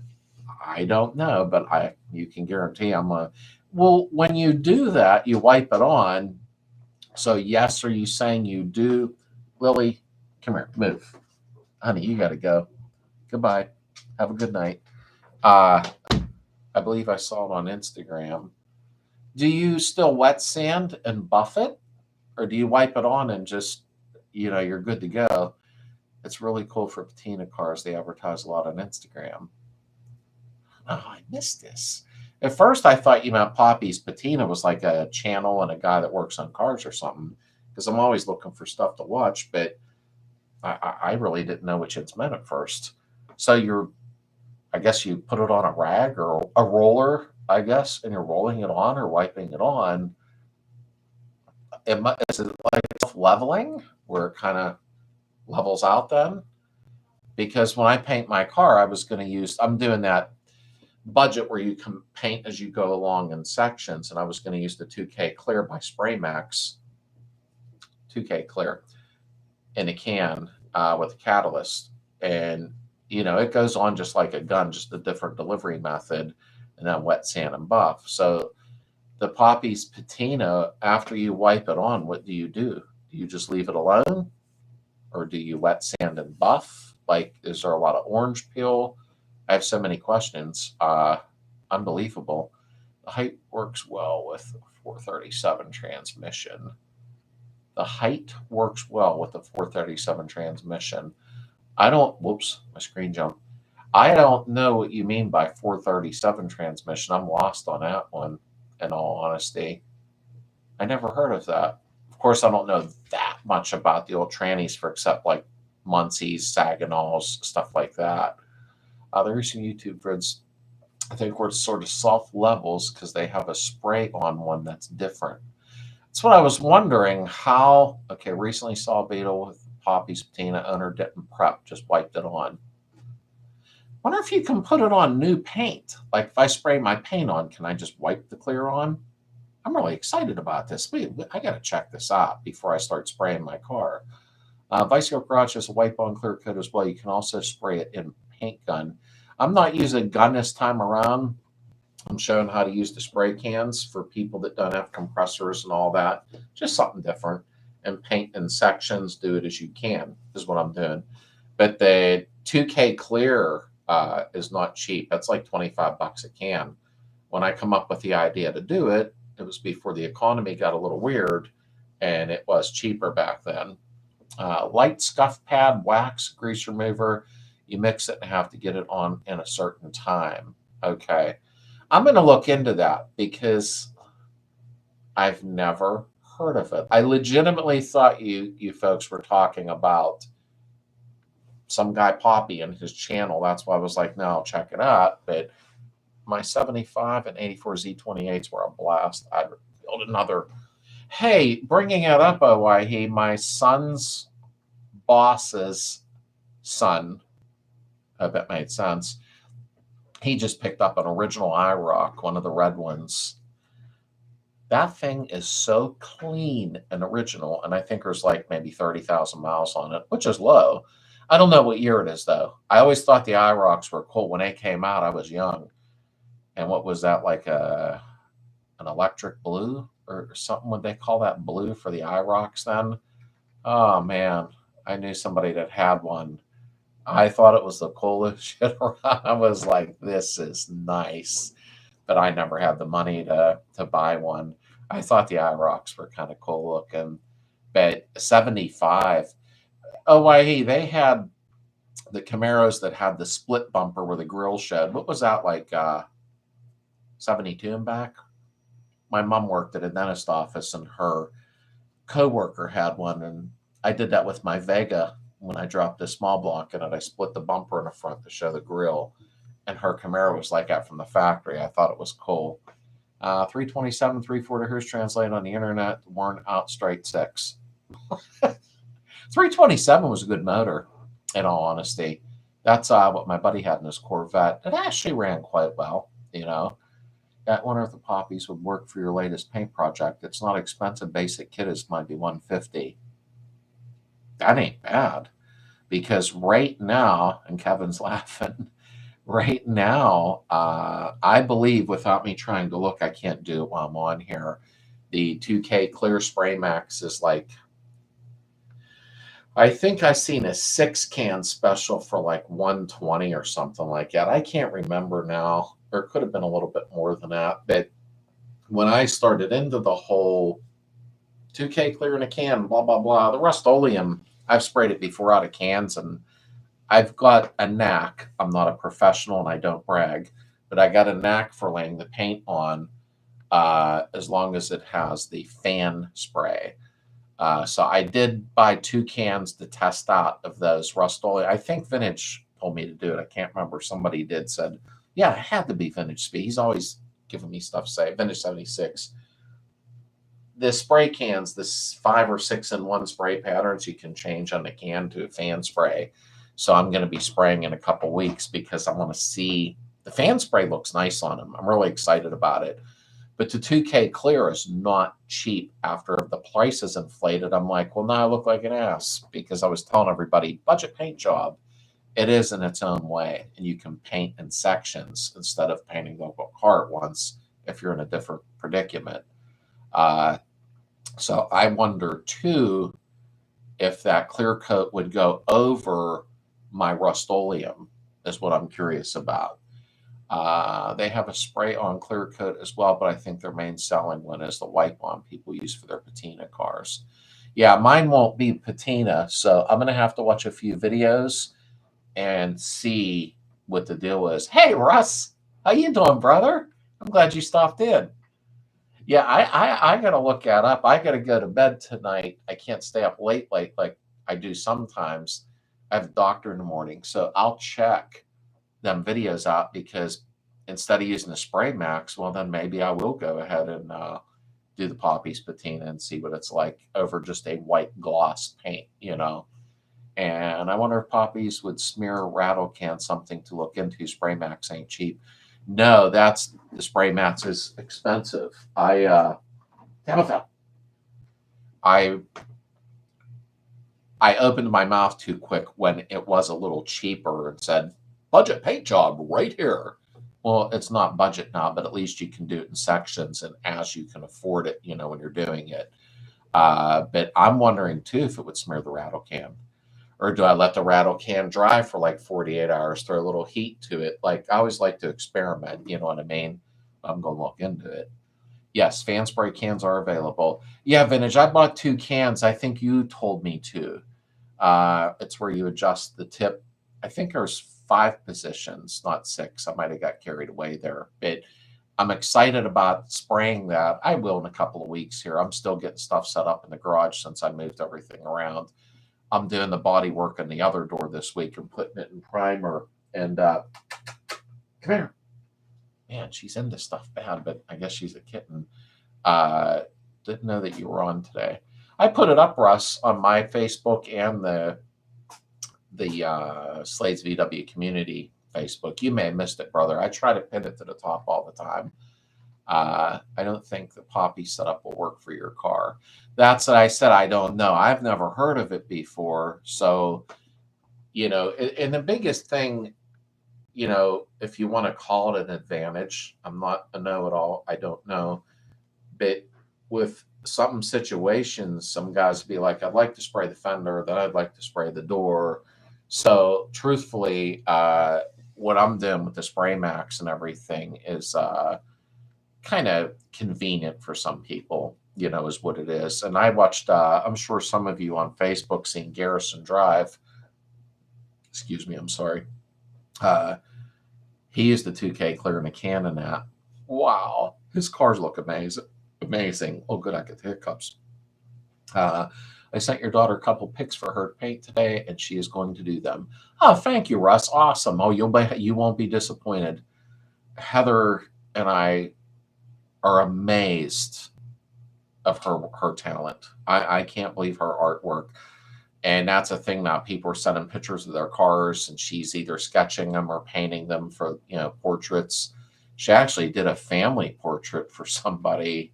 Speaker 1: I don't know, but you can guarantee well, when you do that, you wipe it on. So yes, are you saying you do? Lily, come here, move. Honey, you got to go. Goodbye. Have a good night. I believe I saw it on Instagram. Do you still wet sand and buff it? Or do you wipe it on and just, you're good to go? It's really cool for patina cars. They advertise a lot on Instagram. Oh, I missed this. At first, I thought you meant Poppy's Patina was like a channel and a guy that works on cars or something, because I'm always looking for stuff to watch, but I really didn't know which it's meant at first. So I guess you put it on a rag or a roller, I guess, and you're rolling it on or wiping it on. Is it like leveling where it kind of levels out then? Because when I paint my car, I'm doing that budget where you can paint as you go along in sections, and I was going to use the 2K Clear by Spray Max, 2K Clear, in a can with a catalyst. And, it goes on just like a gun, just a different delivery method, and then wet sand and buff. So the Poppy's Patina, after you wipe it on, what do you do? Do you just leave it alone? Or do you wet sand and buff? Like, is there a lot of orange peel? I have so many questions. Unbelievable. The height works well with 437 transmission. The height works well with the 437 transmission. Whoops, my screen jumped. I don't know what you mean by 437 transmission. I'm lost on that one, in all honesty. I never heard of that. Of course, I don't know that much about the old trannies except like Muncie's, Saginals, stuff like that. There are some YouTube vids, I think, where it's sort of soft levels because they have a spray on one that's different. That's what I was wondering how. Okay, recently saw a Beetle with Poppy's Patina. Owner didn't prep, just wiped it on. Wonder if you can put it on new paint. Like if I spray my paint on, can I just wipe the clear on? I'm really excited about this. I got to check this out before I start spraying my car. Bicycle Garage has a wipe on clear coat as well. You can also spray it in paint gun. I'm not using gun this time around. I'm showing how to use the spray cans for people that don't have compressors and all that. Just something different. And paint in sections, do it as you can, is what I'm doing. But the 2K clear is not cheap. That's like 25 bucks a can. When I come up with the idea to do it, it was before the economy got a little weird, and it was cheaper back then. Light scuff pad, wax, grease remover. You mix it and have to get it on in a certain time. Okay. I'm going to look into that because I've never heard of it. I legitimately thought you folks were talking about some guy Poppy and his channel. That's why I was like, no, I'll check it out. But my 75 and 84 Z28s were a blast. I'd build another. Hey, bringing it up, OYE, my son's boss's son, I hope that made sense. He just picked up an original IROC, one of the red ones. That thing is so clean and original, and I think there's like maybe 30,000 miles on it, which is low. I don't know what year it is, though. I always thought the IROCs were cool. When they came out, I was young. And what was that, like an electric blue or something? Would they call that blue for the IROCs then? Oh, man. I knew somebody that had one. I thought it was the coolest shit around. I was like, this is nice. But I never had the money to buy one. I thought the IROCs were kind of cool looking. But 75, OYE, they had the Camaros that had the split bumper where the grill showed. What was that, like 72 and back? My mom worked at a dentist office, and her coworker had one, and I did that with my Vega when I dropped a small block in it. I split the bumper in the front to show the grill, and her Camaro was like that from the factory. I thought it was cool. 327, 340 Hertz translated on the internet, worn out straight 6. 327 was a good motor, in all honesty. That's what my buddy had in his Corvette. It actually ran quite well, you know. I wonder if the poppies would work for your latest paint project. It's not expensive. Basic kit is might be $150. That ain't bad. Because right now, and Kevin's laughing, right now, I believe, without me trying to look, I can't do it while I'm on here, the 2K Clear Spray Max is like, I think I seen a 6-can special for like 120 or something like that. I can't remember now. There could have been a little bit more than that. But when I started into the whole 2K Clear in a can, blah, blah, blah, the Rust-Oleum, I've sprayed it before out of cans, and I've got a knack. I'm not a professional and I don't brag, but I got a knack for laying the paint on as long as it has the fan spray. So I did buy 2 cans to test out of those Rust-Oleum. I think Vintage told me to do it. I can't remember. Somebody did said, yeah, it had to be Vintage Speed. He's always giving me stuff to say. Vintage 76. The spray cans, this 5 or 6 in 1 spray patterns, you can change on the can to a fan spray. So I'm going to be spraying in a couple weeks because I want to see. The fan spray looks nice on them. I'm really excited about it. But the 2K Clear is not cheap. After the price is inflated, I'm like, well, now I look like an ass because I was telling everybody, budget paint job. It is in its own way. And you can paint in sections instead of painting the whole car at once if you're in a different predicament. So I wonder, too, if that clear coat would go over my Rust-Oleum is what I'm curious about. They have a spray-on clear coat as well, but I think their main selling one is the white one people use for their Patina cars. Yeah, mine won't be Patina, so I'm going to have to watch a few videos and see what the deal is. Hey, Russ, how you doing, brother? I'm glad you stopped in. Yeah, I got to look that up. I got to go to bed tonight. I can't stay up late like I do sometimes. I have a doctor in the morning, so I'll check them videos out because instead of using the Spray Max, well, then maybe I will go ahead and do the Poppies Patina and see what it's like over just a white gloss paint, you know. And I wonder if Poppies would smear a rattle can, something to look into. Spray Max ain't cheap. No, that's the Spray Max is expensive. I opened my mouth too quick when it was a little cheaper and said, budget paint job right here. Well, it's not budget now, but at least you can do it in sections and as you can afford it, you know, when you're doing it. But I'm wondering, too, if it would smear the rattle can. Or do I let the rattle can dry for like 48 hours, throw a little heat to it? Like, I always like to experiment, you know what I mean? I'm going to look into it. Yes, fan spray cans are available. Yeah, Vintage, I bought 2 cans. I think you told me to. It's where you adjust the tip. I think there's 5 positions, not 6. I might have got carried away there. But I'm excited about spraying that. I will in a couple of weeks here. I'm still getting stuff set up in the garage since I moved everything around. I'm doing the body work on the other door this week and putting it in primer. And come here. Man, she's into stuff bad, but I guess she's a kitten. Didn't know that you were on today. I put it up, Russ, on my Facebook and the Slades VW community Facebook. You may have missed it, brother. I try to pin it to the top all the time. I don't think the Poppy setup will work for your car. That's what I said. I don't know. I've never heard of it before. So, you know, and the biggest thing, you know, if you want to call it an advantage, I'm not a know-it-all. I don't know. But with some situations, some guys be like, I'd like to spray the fender, then I'd like to spray the door. So truthfully, what I'm doing with the Spray Max and everything is kind of convenient for some people, you know, is what it is. And I watched, I'm sure some of you on Facebook seen Garrison Drive. Excuse me, I'm sorry. He used the 2K clearing a Canon app. Wow, his cars look amazing. Amazing. Oh, good, I get the hiccups. I sent your daughter a couple pics for her to paint today, and she is going to do them. Oh, thank you, Russ. Awesome. Oh, you won't be disappointed. Heather and I are amazed of her talent. I can't believe her artwork. And that's a thing now. People are sending pictures of their cars, and she's either sketching them or painting them for, you know, portraits. She actually did a family portrait for somebody.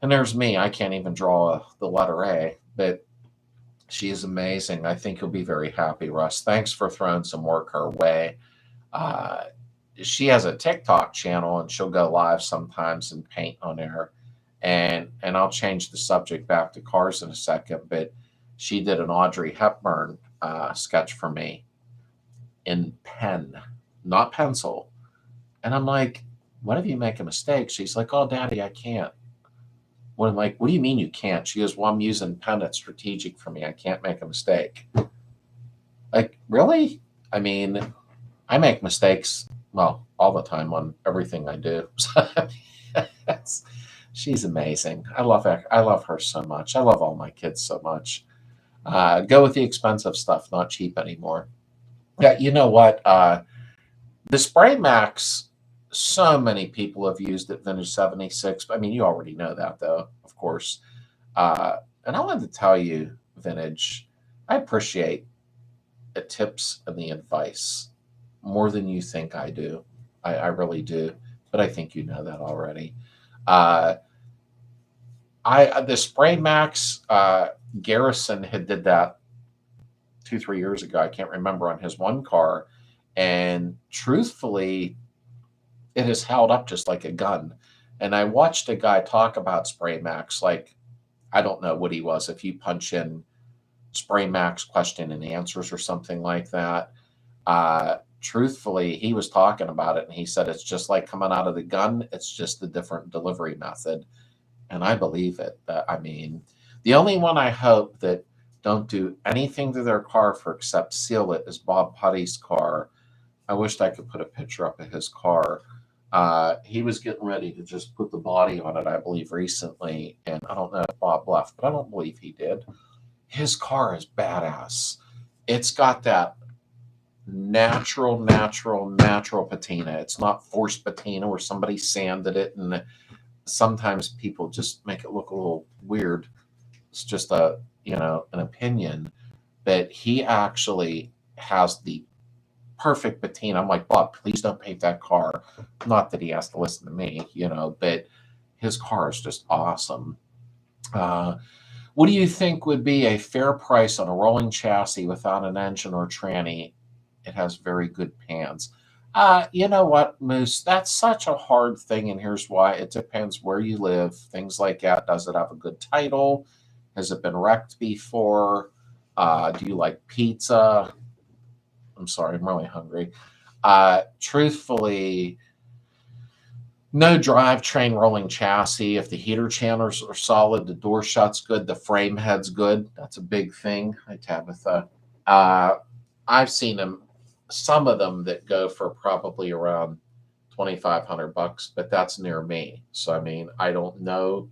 Speaker 1: And there's me. I can't even draw the letter A, but she is amazing. I think you'll be very happy, Russ. Thanks for throwing some work her way. She has a TikTok channel, and she'll go live sometimes and paint on there. And I'll change the subject back to cars in a second, but she did an Audrey Hepburn sketch for me in pen, not pencil. And I'm like, what if you make a mistake? She's like, oh, Daddy, I can't. What I'm like, what do you mean you can't? She goes, well, I'm using pen that's strategic for me. I can't make a mistake. Like, really? I mean, I make mistakes, well, all the time on everything I do. She's amazing. I love her. I love her so much. I love all my kids so much. Go with the expensive stuff, not cheap anymore. Yeah, you know what? The Spray Max, so many people have used it, Vintage 76. I mean, you already know that, though, of course. And I wanted to tell you, Vintage, I appreciate the tips and the advice more than you think I do. I really do, but I think you know that already. The Spray Max, Garrison had did that 2-3 years ago. I can't remember, on his one car. And truthfully, it has held up just like a gun. And I watched a guy talk about Spray Max, like, I don't know what he was. If you punch in Spray Max question and answers or something like that, truthfully, he was talking about it, and he said it's just like coming out of the gun. It's just a different delivery method. And I believe it. I mean, the only one I hope that don't do anything to their car for except seal it is Bob Putty's car. I wished I could put a picture up of his car. He was getting ready to just put the body on it, I believe, recently. And I don't know if Bob left, but I don't believe he did. His car is badass. It's got that natural patina. It's not forced patina where somebody sanded it, and sometimes people just make it look a little weird. It's just an opinion. But he actually has the perfect patina. I'm like, Bob, please don't paint that car. Not that he has to listen to me, but his car is just awesome. What do you think would be a fair price on a rolling chassis without an engine or tranny? It has very good pans. You know what, Moose? That's such a hard thing, and here's why. It depends where you live, things like that. Does it have a good title? Has it been wrecked before? Do you like pizza? I'm sorry, I'm really hungry. Truthfully, no drivetrain rolling chassis. If the heater channels are solid, the door shut's good, the frame head's good. That's a big thing. Hi, Tabitha. Uh, I've seen them, some of them that go for probably around 2,500 bucks, but that's near me. So I mean, I don't know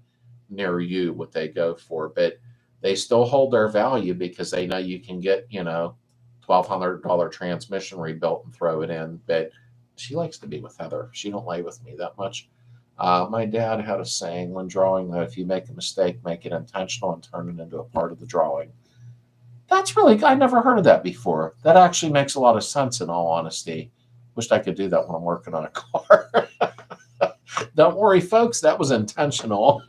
Speaker 1: near you what they go for, but they still hold their value because they know you can get, $1,200 transmission rebuilt and throw it in. But she likes to be with Heather. She don't lay with me that much. My dad had a saying when drawing that if you make a mistake, make it intentional and turn it into a part of the drawing. That's really, I never heard of that before. That actually makes a lot of sense in all honesty. Wished I could do that when I'm working on a car. Don't worry, folks, that was intentional.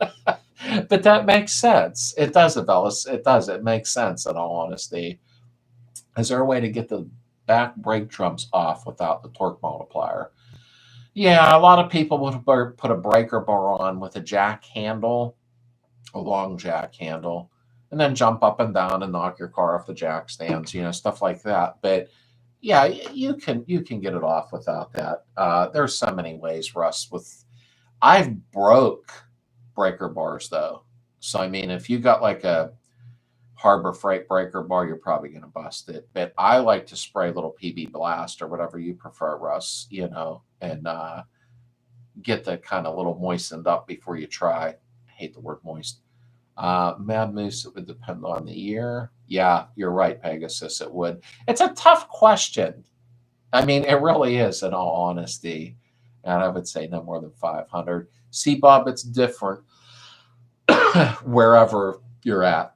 Speaker 1: But that makes sense. It does, Abellis. It does. It makes sense in all honesty. Is there a way to get the back brake drums off without the torque multiplier? Yeah, a lot of people would put a breaker bar on with a jack handle, a long jack handle, and then jump up and down and knock your car off the jack stands, stuff like that. But yeah, you can get it off without that. There's so many ways, Russ. I've broke breaker bars though. So I mean, if you got like a Harbor Freight breaker bar, you're probably going to bust it. But I like to spray a little PB Blast or whatever you prefer, Russ. And get the kind of little moistened up before you try. I hate the word moist. Mad Moose, it would depend on the year. Yeah, you're right, Pegasus. It would. It's a tough question. I mean, it really is, in all honesty. And I would say no more than 500. See, Bob, it's different wherever you're at.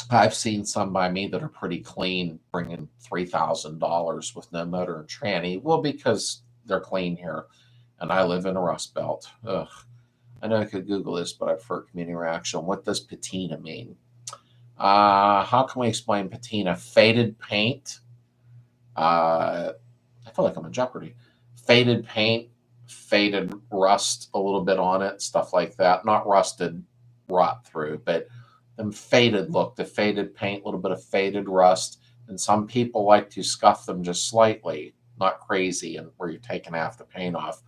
Speaker 1: I've seen some by me that are pretty clean, bringing $3,000 with no motor and tranny. Well, because they're clean here, and I live in a Rust Belt. Ugh. I know I could Google this, but I prefer community reaction. What does patina mean? How can we explain patina? Faded paint. I feel like I'm in Jeopardy. Faded paint, faded rust a little bit on it, stuff like that. Not rusted, rot through, but them faded look, the faded paint, a little bit of faded rust. And some people like to scuff them just slightly, not crazy, and where you're taking half the paint off,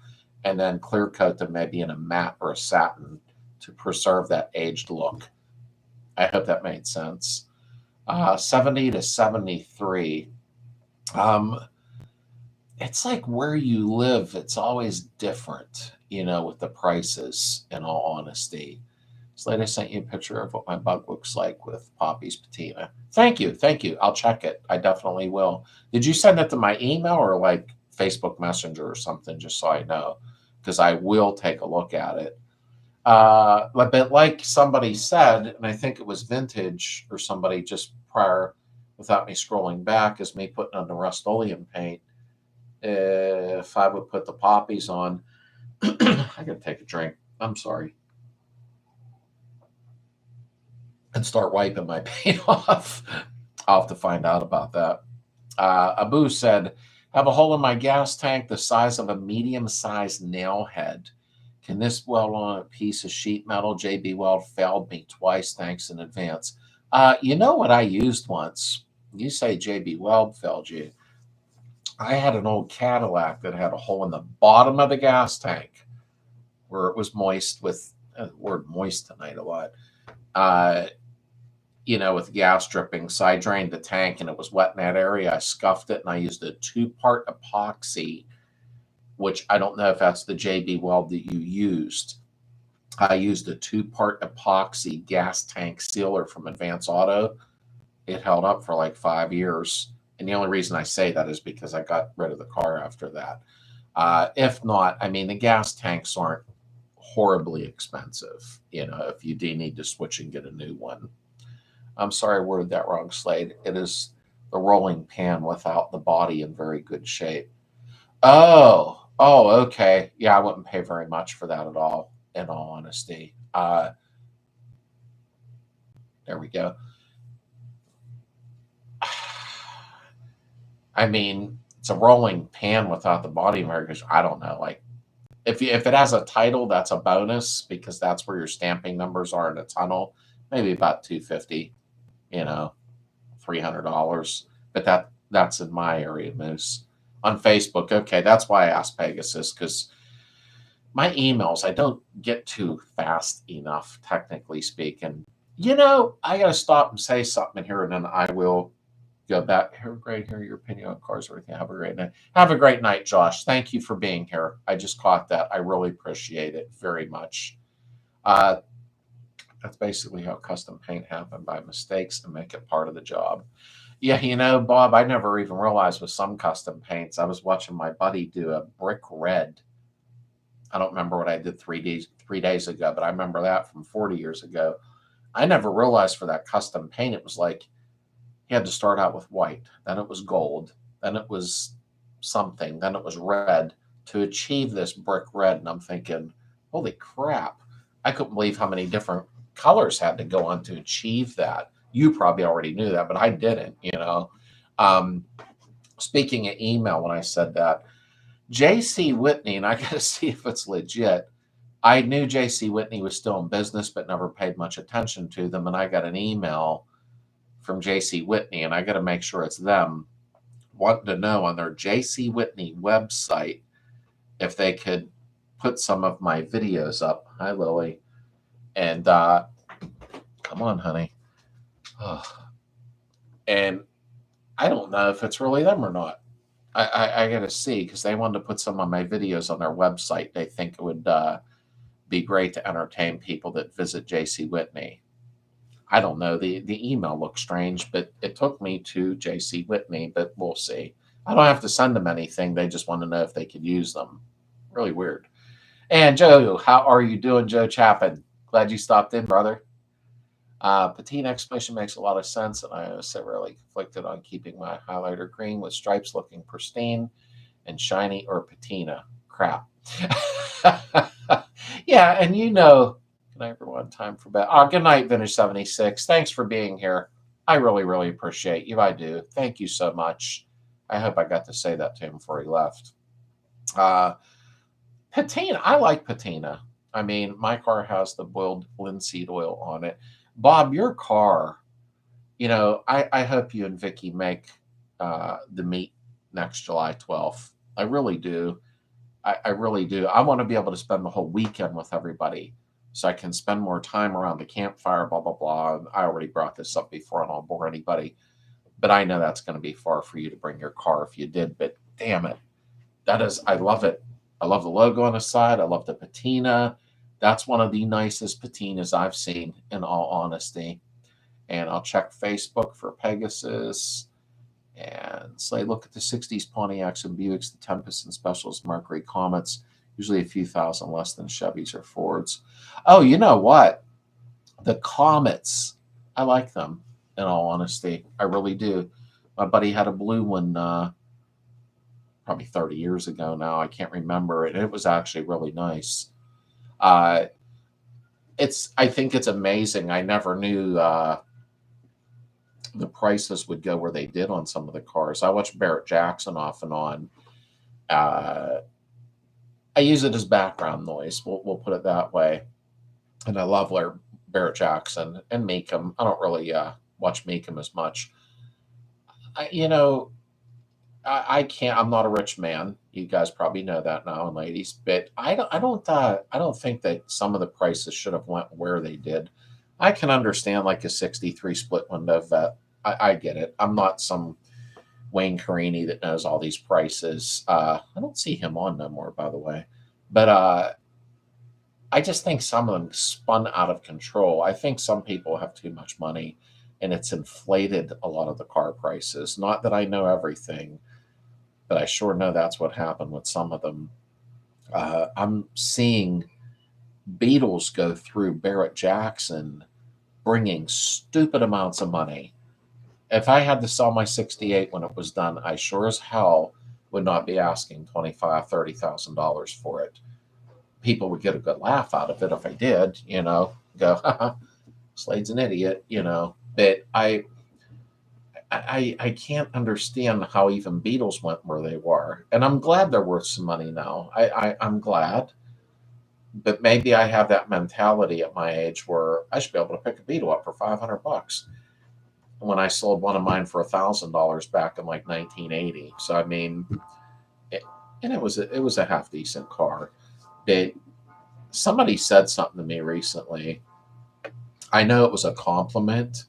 Speaker 1: and then clear coat them maybe in a matte or a satin to preserve that aged look. I hope that made sense. 70 to 73. It's like where you live, it's always different, with the prices, in all honesty. Slade, I sent you a picture of what my bug looks like with Poppy's patina. Thank you. Thank you. I'll check it. I definitely will. Did you send it to my email or like Facebook Messenger or something, just so I know? Because I will take a look at it. But like somebody said, and I think it was Vintage or somebody just prior, without me scrolling back, is me putting on the Rust-Oleum paint. If I would put the poppies on, I gotta take a drink. I'm sorry. And start wiping my paint off. I'll have to find out about that. Abu said, have a hole in my gas tank the size of a medium-sized nail head. Can this weld on a piece of sheet metal? JB Weld failed me twice. Thanks in advance. You know what I used once? You say JB Weld failed you. I had an old Cadillac that had a hole in the bottom of the gas tank where it was moist with, word moist tonight a lot, with gas dripping. So I drained the tank and it was wet in that area. I scuffed it and I used a 2-part epoxy, which I don't know if that's the JB Weld that you used. I used a 2-part epoxy gas tank sealer from Advance Auto. It held up for like 5 years. And the only reason I say that is because I got rid of the car after that. If not, I mean, the gas tanks aren't horribly expensive, if you do need to switch and get a new one. I'm sorry I worded that wrong, Slade. It is the rolling pan without the body in very good shape. Oh, okay. Yeah, I wouldn't pay very much for that at all, in all honesty. There we go. I mean, it's a rolling pan without the body in very good shape. I don't know. Like, if it has a title, that's a bonus because that's where your stamping numbers are in a tunnel. Maybe about $250, $300, but that's in my area, Moose. On Facebook, okay, that's why I asked Pegasus, because my emails I don't get to fast enough, technically speaking. I got to stop and say something here, and then I will go back. Here, great. Hear your opinion on cars. Everything. Have a great night. Have a great night, Josh. Thank you for being here. I just caught that. I really appreciate it very much. That's basically how custom paint happened, by mistakes, and make it part of the job. Yeah, Bob, I never even realized with some custom paints. I was watching my buddy do a brick red. I don't remember what I did 3 days ago, but I remember that from 40 years ago. I never realized for that custom paint, it was like he had to start out with white, then it was gold, then it was something, then it was red to achieve this brick red. And I'm thinking, holy crap, I couldn't believe how many different colors had to go on to achieve that. You probably already knew that, but I didn't. Speaking of email, when I said that, J.C. Whitney, and I got to see if it's legit. I knew J.C. Whitney was still in business, but never paid much attention to them. And I got an email from J.C. Whitney, and I got to make sure it's them, wanting to know on their J.C. Whitney website if they could put some of my videos up. Hi, Lily. And come on, honey. Oh. And I don't know if it's really them or not. I got to see, because they wanted to put some of my videos on their website. They think it would be great to entertain people that visit J.C. Whitney. I don't know. The email looks strange, but it took me to J.C. Whitney, but we'll see. I don't have to send them anything. They just want to know if they could use them. Really weird. And Joe, how are you doing, Joe Chapin? Glad you stopped in, brother. Patina explanation makes a lot of sense, and I was severely conflicted on keeping my highlighter green with stripes looking pristine and shiny, or patina. Crap. Yeah, and good night, everyone. Time for bed. Good night, Vintage 76. Thanks for being here. I really, really appreciate you. I do. Thank you so much. I hope I got to say that to him before he left. Patina. I like patina. I mean, my car has the boiled linseed oil on it. Bob, your car, I hope you and Vicky make the meet next July 12th. I really do. I really do. I want to be able to spend the whole weekend with everybody so I can spend more time around the campfire, blah, blah, blah. And I already brought this up before. I don't bore anybody. But I know that's going to be far for you to bring your car if you did. But damn it. I love it. I love the logo on the side. I love the patina. That's one of the nicest patinas I've seen, in all honesty. And I'll check Facebook for Pegasus. And say, look at the 60s Pontiacs and Buicks, the Tempest and Specials, Mercury Comets, usually a few thousand less than Chevys or Fords. Oh, you know what? The Comets, I like them, in all honesty. I really do. My buddy had a blue one probably 30 years ago now. I can't remember it. It was actually really nice. I think it's amazing. I never knew the prices would go where they did on some of the cars. I watch Barrett Jackson off and on. I use it as background noise. We'll put it that way. And I love Barrett Jackson and Meekum. I don't really watch Meekum as much. I can't. I'm not a rich man. You guys probably know that now, and ladies. But I don't think that some of the prices should have went where they did. I can understand like a 63 split window vet. I get it. I'm not some Wayne Carini that knows all these prices. I don't see him on no more, by the way. But I just think some of them spun out of control. I think some people have too much money, and it's inflated a lot of the car prices. Not that I know everything, but I sure know that's what happened with some of them. I'm seeing Beetles go through Barrett Jackson, bringing stupid amounts of money. If I had to sell my 68 when it was done, I sure as hell would not be asking $25,000, $30,000 for it. People would get a good laugh out of it if I did, go, haha, Slade's an idiot, But I can't understand how even Beetles went where they were. And I'm glad they're worth some money now. I'm glad. But maybe I have that mentality at my age where I should be able to pick a Beetle up for $500. when I sold one of mine for $1,000 back in like 1980. So I mean, and it was a half decent car. But somebody said something to me recently. I know it was a compliment,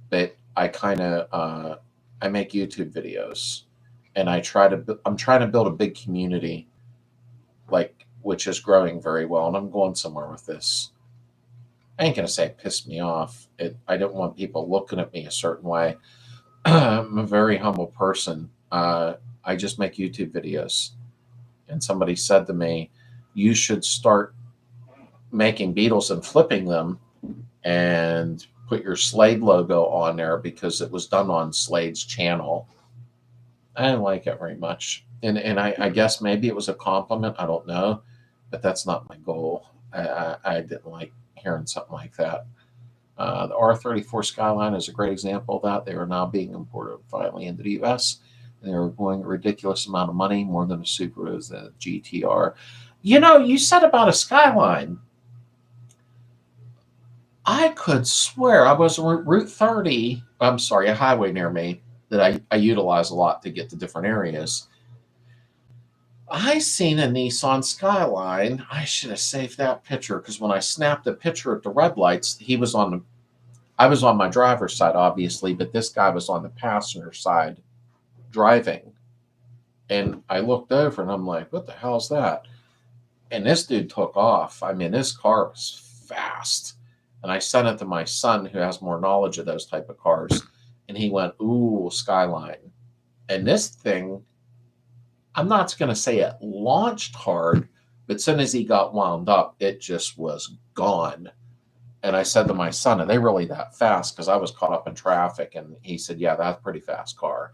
Speaker 1: but I kind of I make YouTube videos, and I'm trying to build a big community, like, which is growing very well, and I'm going somewhere with this. I ain't gonna say it pissed me off. I didn't want people looking at me a certain way. I'm a very humble person. I just make YouTube videos, and somebody said to me, "You should start making Beetles and flipping them, and put your Slade logo on there because it was done on Slade's channel." I didn't like it very much, and I guess maybe it was a compliment. I don't know, but that's not my goal. I didn't like hearing something like that. The R34 Skyline is a great example of that. They are now being imported finally into the U.S. And they're going a ridiculous amount of money, more than a Subaru is the GTR. You know, you said about a Skyline. I could swear I was on Route 30. I'm sorry, a highway near me that I utilize a lot to get to different areas. I seen a Nissan Skyline. I should have saved that picture because when I snapped the picture at the red lights, I was on my driver's side, obviously, but this guy was on the passenger side driving. And I looked over and I'm like, what the hell's that? And this dude took off. I mean, this car was fast. And I sent it to my son, who has more knowledge of those type of cars. And he went, ooh, Skyline. And this thing, I'm not going to say it launched hard, but as soon as he got wound up, it just was gone. And I said to my son, are they really that fast? Because I was caught up in traffic. And he said, yeah, that's a pretty fast car.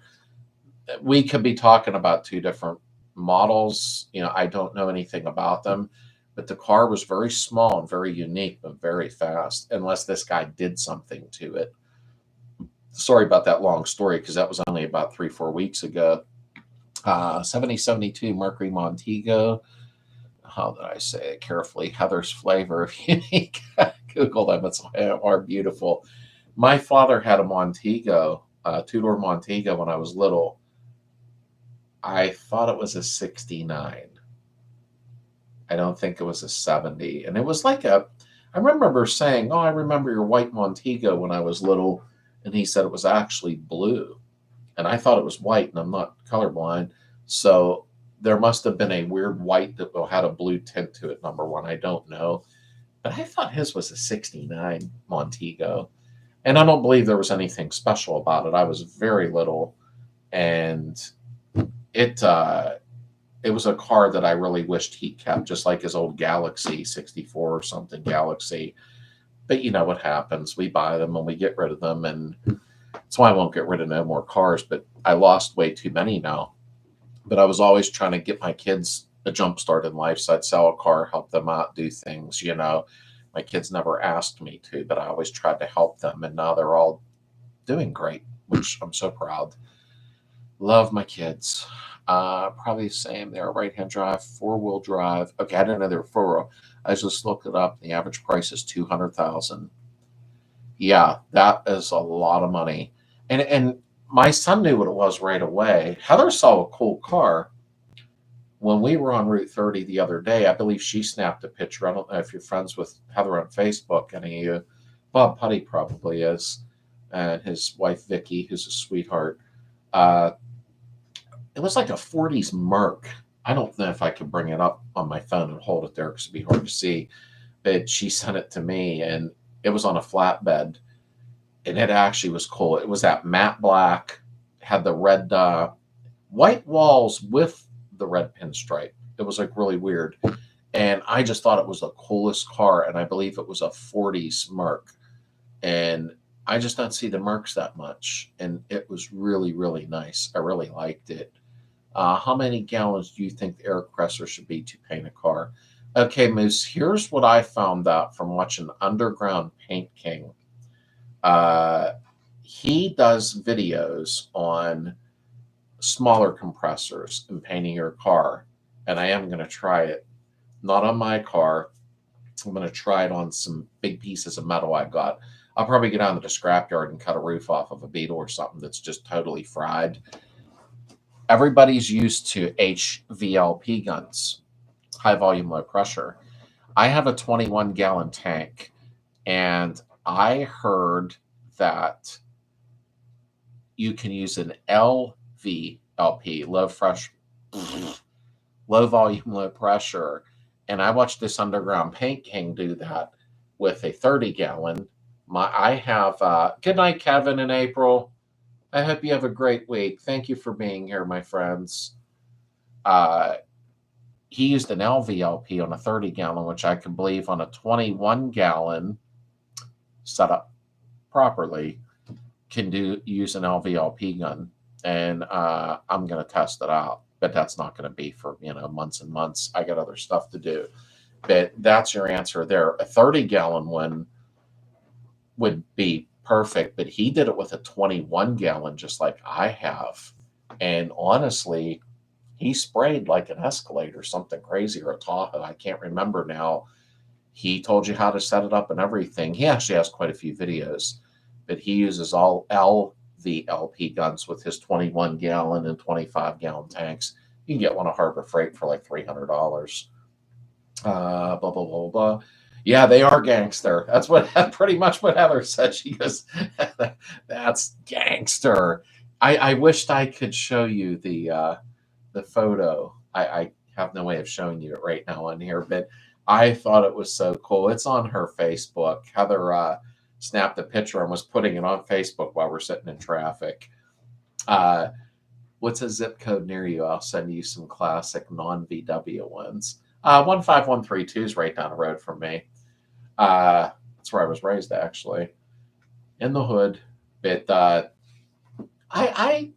Speaker 1: We could be talking about two different models. You know, I don't know anything about them, but the car was very small and very unique, but very fast, unless this guy did something to it. Sorry about that long story, because that was only about 3-4 weeks ago. 7072 Mercury Montego. How did I say it carefully? Heather's Flavor. If you Google them, are beautiful. My father had a Montego, a two-door Montego when I was little. I thought it was a 69. I don't think it was a 70. And it was like I remember saying, oh, I remember your white Montego when I was little. And he said it was actually blue. And I thought it was white, and I'm not colorblind. So there must have been a weird white that had a blue tint to it, number one. I don't know. But I thought his was a 69 Montego. And I don't believe there was anything special about it. I was very little. And it was a car that I really wished he kept, just like his old Galaxy 64 or something, Galaxy. But you know what happens. We buy them and we get rid of them. And that's why I won't get rid of no more cars. But I lost way too many now. But I was always trying to get my kids a jump start in life. So I'd sell a car, help them out, do things, you know. My kids never asked me to, but I always tried to help them. And now they're all doing great, which I'm so proud. Love my kids. Probably the same. They're right-hand drive, four-wheel drive. Okay, I didn't know they were four-wheel. I just looked it up. The average price is $200,000. Yeah, that is a lot of money. And my son knew what it was right away. Heather saw a cool car when we were on Route 30 the other day. I believe she snapped a picture. I don't know if you're friends with Heather on Facebook. Any of you? Bob Putty probably is, and his wife Vicky, who's a sweetheart. It was like a 40s Merc. I don't know if I could bring it up on my phone and hold it there because it'd be hard to see. But she sent it to me, and it was on a flatbed. And it actually was cool. It was that matte black, had the red white walls with the red pinstripe. It was like really weird. And I just thought it was the coolest car. And I believe it was a 40s Merc. And I just don't see the Mercs that much. And it was really, really nice. I really liked it. How many gallons do you think the air compressor should be to paint a car? Okay, Moose, here's what I found out from watching Underground Paint King. He does videos on smaller compressors and painting your car. And I am going to try it. Not on my car. I'm going to try it on some big pieces of metal I got. I'll probably get down to the scrapyard and cut a roof off of a Beetle or something that's just totally fried. Everybody's used to HVLP guns, high volume, low pressure. I have a 21-gallon tank, and I heard that you can use an LVLP, low volume, low pressure. And I watched this underground paint king do that with a 30-gallon. I have, good night, Kevin and April. I hope you have a great week. Thank you for being here, my friends. He used an LVLP on a 30-gallon, which I can believe on a 21-gallon set up properly can use an LVLP gun. And I'm going to test it out. But that's not going to be for, months and months. I got other stuff to do. But that's your answer there. A 30-gallon one would be perfect, but he did it with a 21-gallon just like I have. And honestly, he sprayed like an Escalade or something crazy, or a Tahoe. I can't remember now. He told you how to set it up and everything. He actually has quite a few videos, but he uses all LVLP guns with his 21-gallon and 25-gallon tanks. You can get one at Harbor Freight for like $300. Blah, blah, blah, blah. Yeah, they are gangster. That's pretty much what Heather said. She goes, that's gangster. I wished I could show you the photo. I have no way of showing you it right now on here, but I thought it was so cool. It's on her Facebook. Heather snapped a picture and was putting it on Facebook while we're sitting in traffic. What's a zip code near you? I'll send you some classic non-VW ones. 15132 is right down the road from me. That's where I was raised, actually, in the hood. But I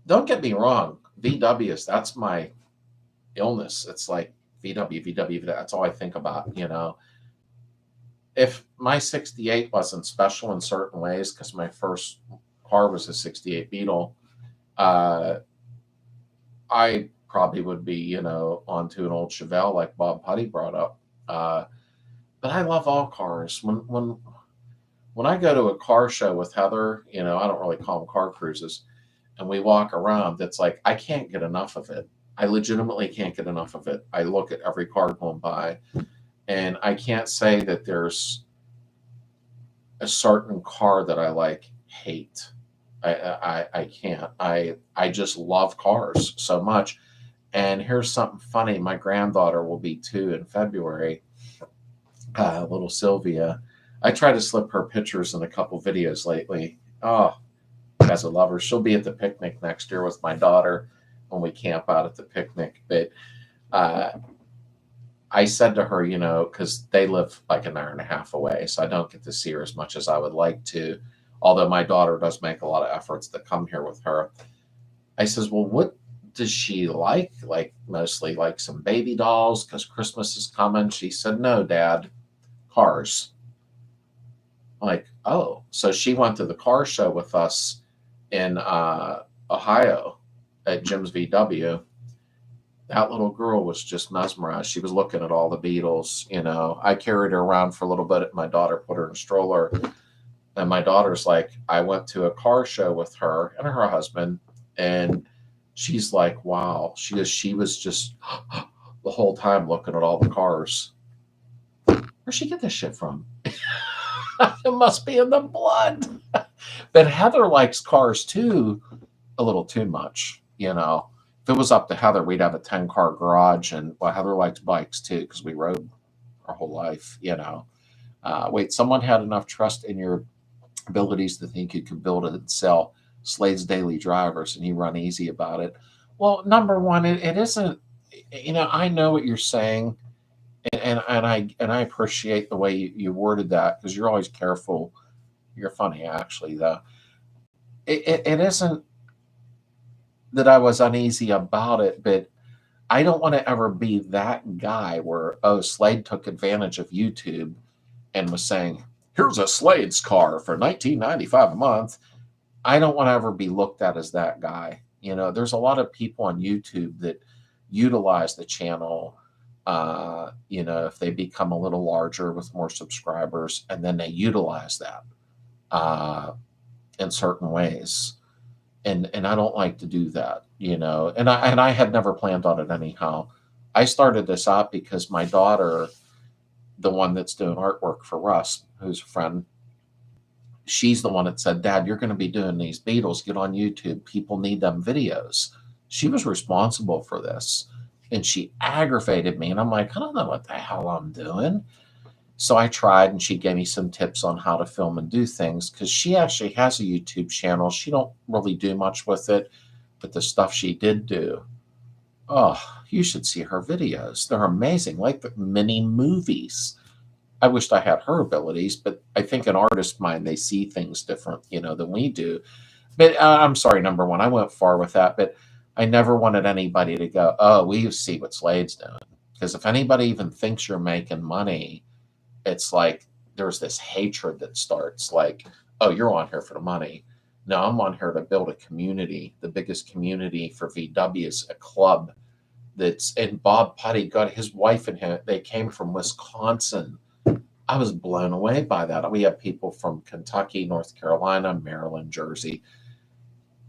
Speaker 1: don't get me wrong. VWs, that's my illness. It's like VW. That's all I think about, If my 68 wasn't special in certain ways, because my first car was a 68 Beetle, I probably would be, onto an old Chevelle like Bob Putty brought up. But I love all cars. When I go to a car show with Heather, I don't really call them car cruises, and we walk around, it's like I can't get enough of it. I legitimately can't get enough of it. I look at every car going by, and I can't say that there's a certain car that I hate. I can't. I just love cars so much. And here's something funny. My granddaughter will be 2 in February. Little Sylvia. I try to slip her pictures in a couple videos lately. Oh, as a lover. She'll be at the picnic next year with my daughter when we camp out at the picnic. But I said to her, because they live like an hour and a half away, so I don't get to see her as much as I would like to, although my daughter does make a lot of efforts to come here with her. I says, well, what does she like? Like mostly like some baby dolls because Christmas is coming. She said, no, Dad, cars. I'm like, oh. So she went to the car show with us in Ohio at Jim's VW. That little girl was just mesmerized. She was looking at all the Beetles. I carried her around for a little bit. My daughter put her in a stroller. And my daughter's like, I went to a car show with her and her husband. And she's like, wow. She was just the whole time looking at all the cars. Where'd she get this shit from? It must be in the blood. But Heather likes cars too, a little too much, If it was up to Heather, we'd have a 10-car garage. And Heather likes bikes too, because we rode our whole life, Wait, someone had enough trust in your abilities to think you could build and sell Slades daily drivers, and he run easy about it. Well, number one, it isn't. I know what you're saying, and I appreciate the way you worded that, because you're always careful. You're funny, actually. Though it isn't that I was uneasy about it, but I don't want to ever be that guy where Slade took advantage of YouTube and was saying, here's a Slades car for $19.95 a month. I don't want to ever be looked at as that guy. There's a lot of people on YouTube that utilize the channel if they become a little larger with more subscribers, and then they utilize that in certain ways. And I don't like to do that, and I had never planned on it anyhow. I started this out because my daughter, the one that's doing artwork for Russ, who's a friend, she's the one that said, Dad, you're going to be doing these Beatles. Get on YouTube. People need them videos. She was responsible for this. And she aggravated me. And I'm like, I don't know what the hell I'm doing. So I tried, and she gave me some tips on how to film and do things, because she actually has a YouTube channel. She don't really do much with it, but the stuff she did do, oh, you should see her videos. They're amazing, like the mini movies. I wished I had her abilities, but I think an artist mind, they see things different, than we do. But I'm sorry, number one, I went far with that, but I never wanted anybody to go, oh, we see what Slade's doing. Because if anybody even thinks you're making money, it's like there's this hatred that starts like, oh, you're on here for the money. No, I'm on here to build a community. The biggest community for VW is a club and Bob Putty got his wife and him, they came from Wisconsin. I was blown away by that. We have people from Kentucky, North Carolina, Maryland, Jersey,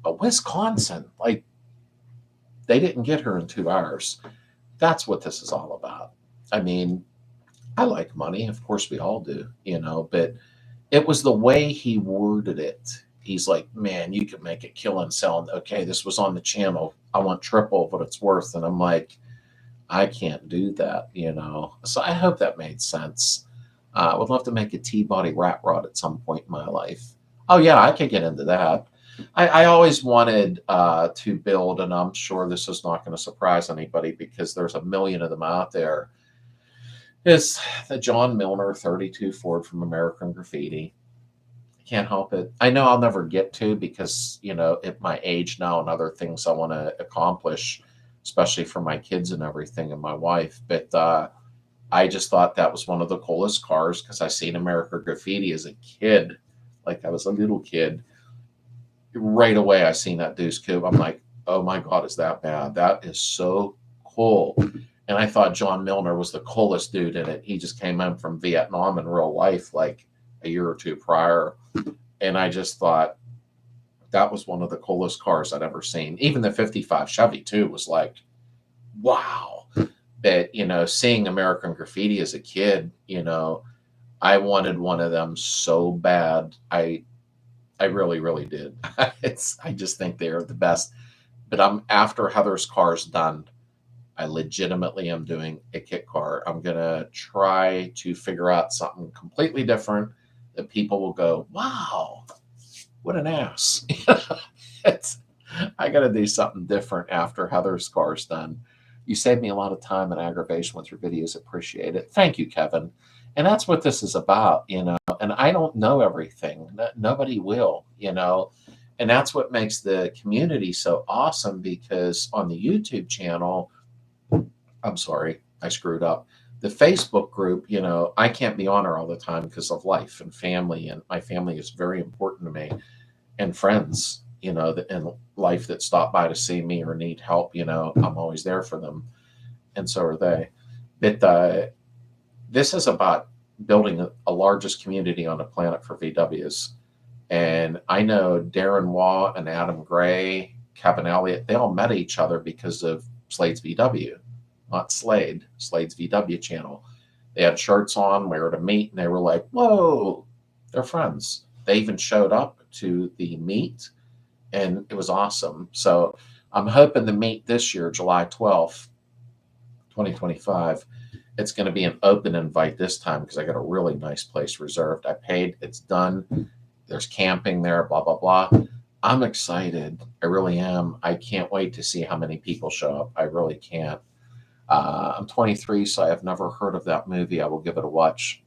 Speaker 1: but Wisconsin, like, they didn't get her in 2 hours. That's what this is all about. I mean, I like money. Of course, we all do, but it was the way he worded it. He's like, man, you could make a killing selling. Okay, this was on the channel. I want triple what it's worth. And I'm like, I can't do that, So I hope that made sense. I would love to make a T-body rat rod at some point in my life. Oh, yeah, I could get into that. I always wanted to build, and I'm sure this is not going to surprise anybody because there's a million of them out there, is the John Milner 32 Ford from American Graffiti. Can't help it. I know I'll never get to because, at my age now and other things I want to accomplish, especially for my kids and everything and my wife. But I just thought that was one of the coolest cars because I seen American Graffiti as a kid. Like I was a little kid. Right away, I seen that Deuce Coupe. I'm like, oh my God, is that bad? That is so cool. And I thought John Milner was the coolest dude in it. He just came in from Vietnam in real life like a year or two prior. And I just thought that was one of the coolest cars I'd ever seen. Even the 55 Chevy too was like, wow. But, seeing American Graffiti as a kid, I wanted one of them so bad. I really, really did. I just think they're the best. But I'm after Heather's car's done, I legitimately am doing a kit car. I'm going to try to figure out something completely different that people will go, wow, what an ass. I got to do something different after Heather's car's done. You saved me a lot of time and aggravation with your videos. Appreciate it. Thank you, Kevin. And that's what this is about, and I don't know everything. Nobody will, and that's what makes the community so awesome because on the YouTube channel, I'm sorry, I screwed up. The Facebook group, I can't be on her all the time because of life and family, and my family is very important to me, and friends, in life that stop by to see me or need help, I'm always there for them, and so are they. But this is about building a largest community on the planet for VWs. And I know Darren Waugh and Adam Gray, Kevin Elliott, they all met each other because of Slades VW, not Slade's VW channel. They had shirts on, we were to meet, and they were like, whoa, they're friends. They even showed up to the meet, and it was awesome. So I'm hoping to meet this year, July 12th, 2025. It's going to be an open invite this time because I got a really nice place reserved. I paid, it's done. There's camping there, blah, blah, blah. I'm excited. I really am. I can't wait to see how many people show up. I really can't. I'm 23, so I have never heard of that movie. I will give it a watch.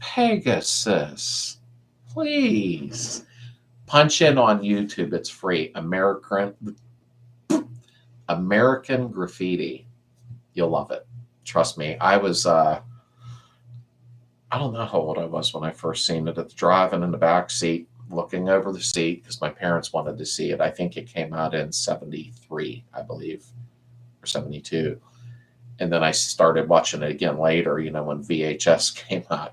Speaker 1: Pegasus, please. Punch in on YouTube. It's free. American Graffiti. You'll love it. Trust me. I was, I don't know how old I was when I first seen it. It's driving in the back seat, looking over the seat because my parents wanted to see it. I think it came out in 73, I believe, or 72. And then I started watching it again later, when VHS came out,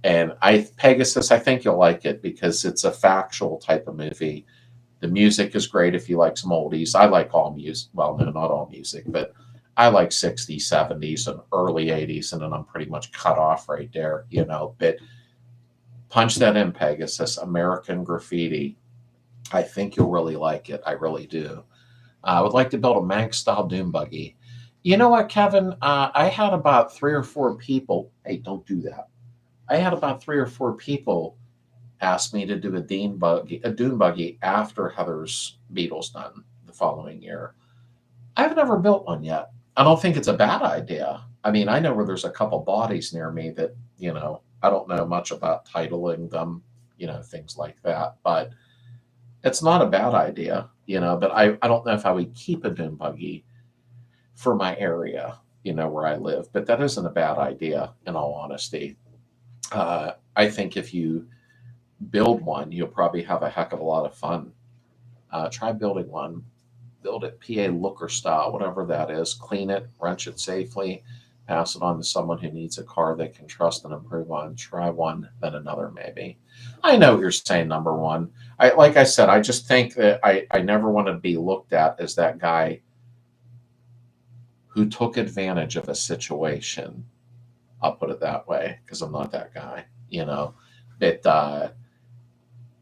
Speaker 1: And Pegasus, I think you'll like it because it's a factual type of movie. The music is great if you like some oldies. I like all music. Well, no, not all music, but I like 60s, 70s, and early 80s, and then I'm pretty much cut off right there, But punch that in, Pegasus, American Graffiti. I think you'll really like it. I really do. I would like to build a Manx-style dune buggy. You know what, Kevin? I had about 3 or 4 people. Hey, don't do that. I had about 3 or 4 people ask me to do a dune buggy after Heather's Beetle's done the following year. I've never built one yet. I don't think it's a bad idea. I mean, I know where there's a couple bodies near me that, I don't know much about titling them, things like that. But it's not a bad idea, but I don't know if I would keep a dune buggy for my area, where I live. But that isn't a bad idea, in all honesty. I think if you build one, you'll probably have a heck of a lot of fun. Try building one. Build it PA looker style, whatever that is. Clean it, wrench it safely, pass it on to someone who needs a car they can trust and improve on. Try one, then another, maybe. I know what you're saying, number one. Like I said, I just think that I never want to be looked at as that guy who took advantage of a situation. I'll put it that way because I'm not that guy, But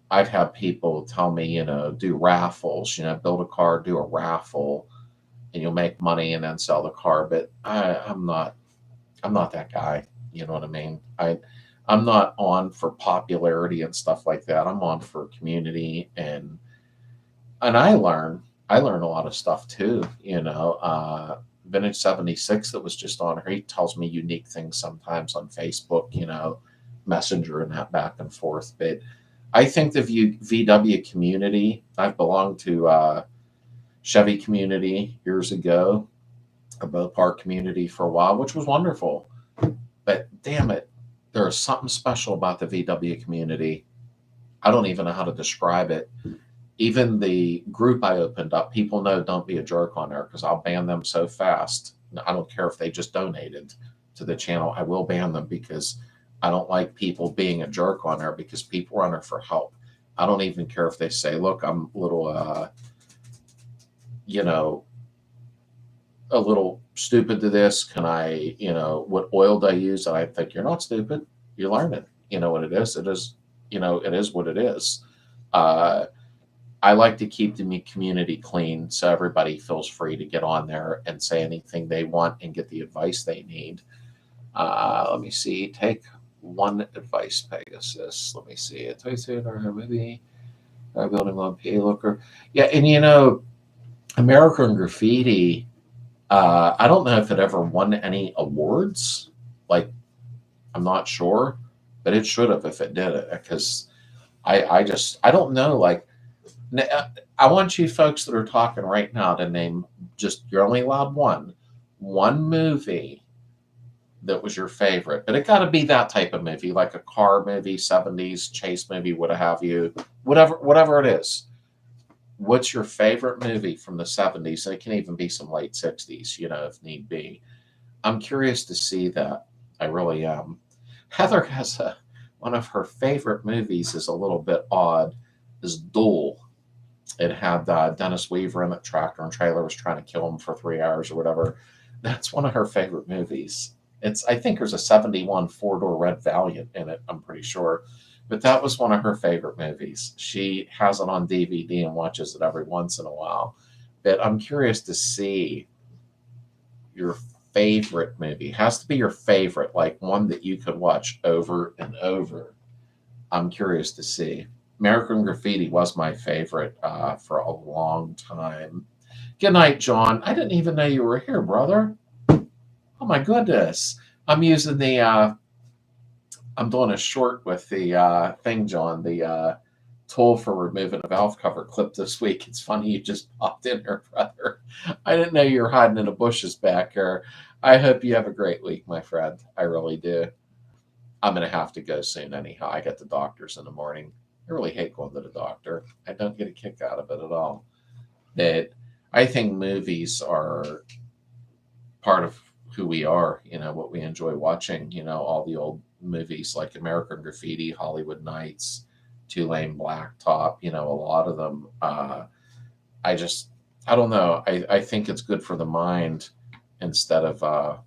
Speaker 1: I've had people tell me, do raffles, build a car, do a raffle, and you'll make money and then sell the car. But I'm not that guy. You know what I mean? I'm not on for popularity and stuff like that. I'm on for community and I learn a lot of stuff too. Vintage 76 that was just on her. He tells me unique things sometimes on Facebook, Messenger and that back and forth. But I think the VW community, I've belonged to Chevy community years ago, a Boat Park community for a while, which was wonderful. But damn it, there is something special about the VW community. I don't even know how to describe it. Even the group I opened up, people know don't be a jerk on there because I'll ban them so fast. I don't care if they just donated to the channel. I will ban them because I don't like people being a jerk on there because people are on there for help. I don't even care if they say, look, I'm a little, a little stupid to this. Can I, what oil do I use? And I think you're not stupid. You learn it. You know what it is. It is, it is what it is. I like to keep the community clean so everybody feels free to get on there and say anything they want and get the advice they need. Let me see. Take one advice, Pegasus. Let me see. It takes it or maybe building one PA looker. Yeah, and American Graffiti. I don't know if it ever won any awards. Like, I'm not sure, but it should have if it did it because I don't know. Like, I want you folks that are talking right now to name you're only allowed one movie that was your favorite, but it got to be that type of movie, like a car movie, 70s chase movie, what have you, whatever it is. What's your favorite movie from the 70s? And it can even be some late 60s, if need be. I'm curious to see that. I really am. Heather has one of her favorite movies is a little bit odd, is Duel. It had Dennis Weaver in it, tractor and trailer was trying to kill him for 3 hours or whatever. That's one of her favorite movies. I think there's a 71 four-door Red Valiant in it, I'm pretty sure. But that was one of her favorite movies. She has it on DVD and watches it every once in a while. But I'm curious to see your favorite movie. It has to be your favorite, like one that you could watch over and over. I'm curious to see. American Graffiti was my favorite for a long time. Good night, John. I didn't even know you were here, brother. Oh my goodness. I'm using I'm doing a short with the thing, John, the tool for removing a valve cover clip this week. It's funny you just popped in here, brother. I didn't know you were hiding in the bushes back here. I hope you have a great week, my friend. I really do. I'm going to have to go soon anyhow. I got the doctors in the morning. I really hate going to the doctor. I don't get a kick out of it at all. But I think movies are part of who we are, what we enjoy watching, all the old movies like American Graffiti, Hollywood Nights, Two Lane Blacktop, a lot of them. I just, I don't know. I think it's good for the mind instead of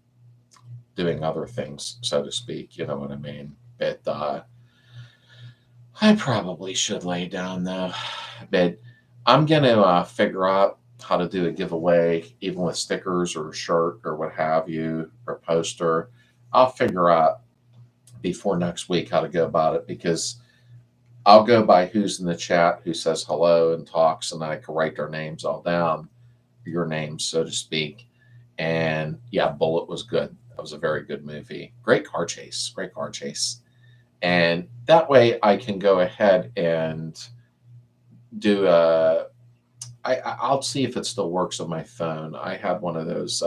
Speaker 1: doing other things, so to speak. You know what I mean? But I probably should lay down though. But I'm going to figure out how to do a giveaway, even with stickers or a shirt or what have you, or poster. I'll figure out before next week how to go about it, because I'll go by who's in the chat, who says hello and talks, and then I can write their names all down, your names, so to speak. And yeah, Bullet was good. That was a very good movie. Great car chase. Great car chase. And that way I can go ahead and do I'll see if it still works on my phone. I had one of those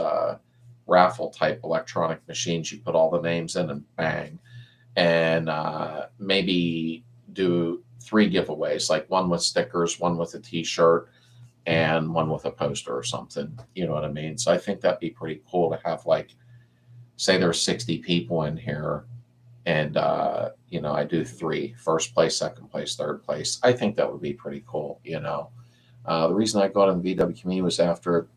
Speaker 1: raffle type electronic machines. You put all the names in and bang. And maybe do 3 giveaways, like one with stickers, one with a t-shirt, and one with a poster or something. You know what I mean? So I think that'd be pretty cool to have, like, say there's 60 people in here, and I do 3: first place, second place, third place. I think that would be pretty cool. The reason I got in the VW community was after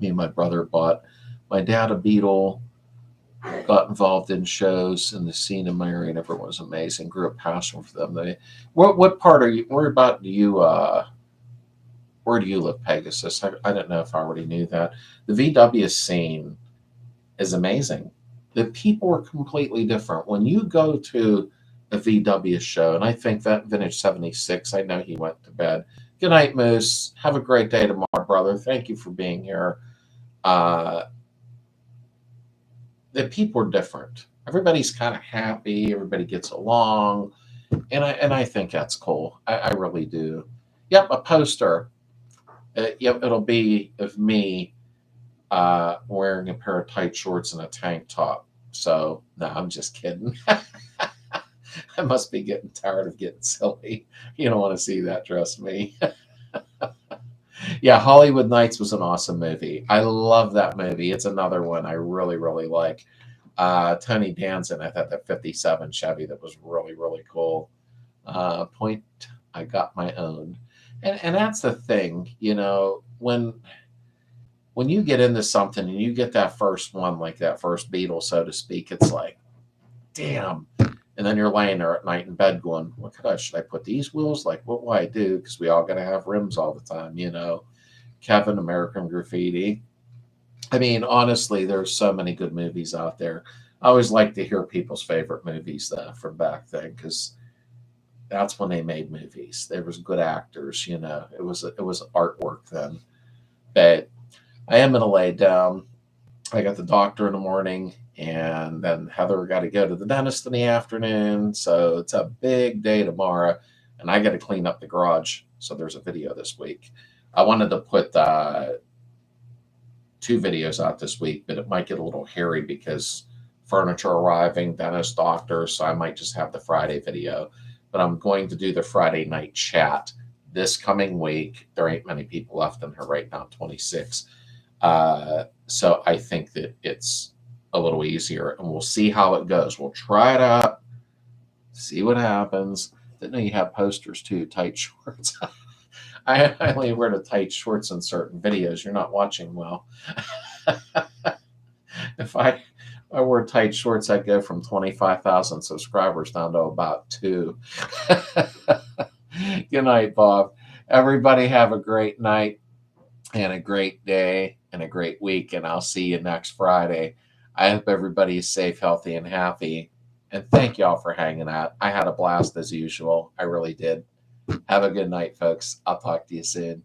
Speaker 1: me and my brother bought my dad a Beetle, got involved in shows in the scene in my area, and everyone was amazing. Grew a passion for them. What part are you? Where do you live, Pegasus? I don't know if I already knew that. The VW scene is amazing. The people are completely different. When you go to a VW show, and I think that Vintage 76, I know he went to bed. Good night, Moose. Have a great day tomorrow, brother. Thank you for being here. The people are different. Everybody's kind of happy. Everybody gets along. And I think that's cool. I really do. Yep, a poster. Yep, it'll be of me wearing a pair of tight shorts and a tank top. So, no, I'm just kidding. I must be getting tired of getting silly. You don't want to see that, trust me. Yeah, Hollywood Nights was an awesome movie. I love that movie. It's another one I really, really like. Tony Danza, I thought that 57 Chevy that was really, really cool. Point, I got my own. And that's the thing, when you get into something and you get that first one, like that first Beetle, so to speak, it's like, damn. And then you're laying there at night in bed going, what should I put these wheels? Like, what will I do? Because we all got to have rims all the time, Kevin, American Graffiti. I mean, honestly, there's so many good movies out there. I always like to hear people's favorite movies from back then, because that's when they made movies. There was good actors, it was artwork then. But I am going to lay down. I got the doctor in the morning, and then Heather got to go to the dentist in the afternoon. So it's a big day tomorrow, and I got to clean up the garage. So there's a video this week. I wanted to put 2 videos out this week, but it might get a little hairy because furniture arriving, dentist, doctor. So I might just have the Friday video. But I'm going to do the Friday night chat this coming week. There ain't many people left in here right now, 26. So I think that it's a little easier, and we'll see how it goes. We'll try it out, see what happens. Didn't know you have posters too, tight shorts. I only wear the tight shorts in certain videos. You're not watching well. If I wore tight shorts, I'd go from 25,000 subscribers down to about 2. Good night, Bob. Everybody have a great night and a great day and a great week, and I'll see you next Friday. I hope everybody is safe, healthy, and happy. And thank y'all for hanging out. I had a blast as usual. I really did. Have a good night, folks. I'll talk to you soon.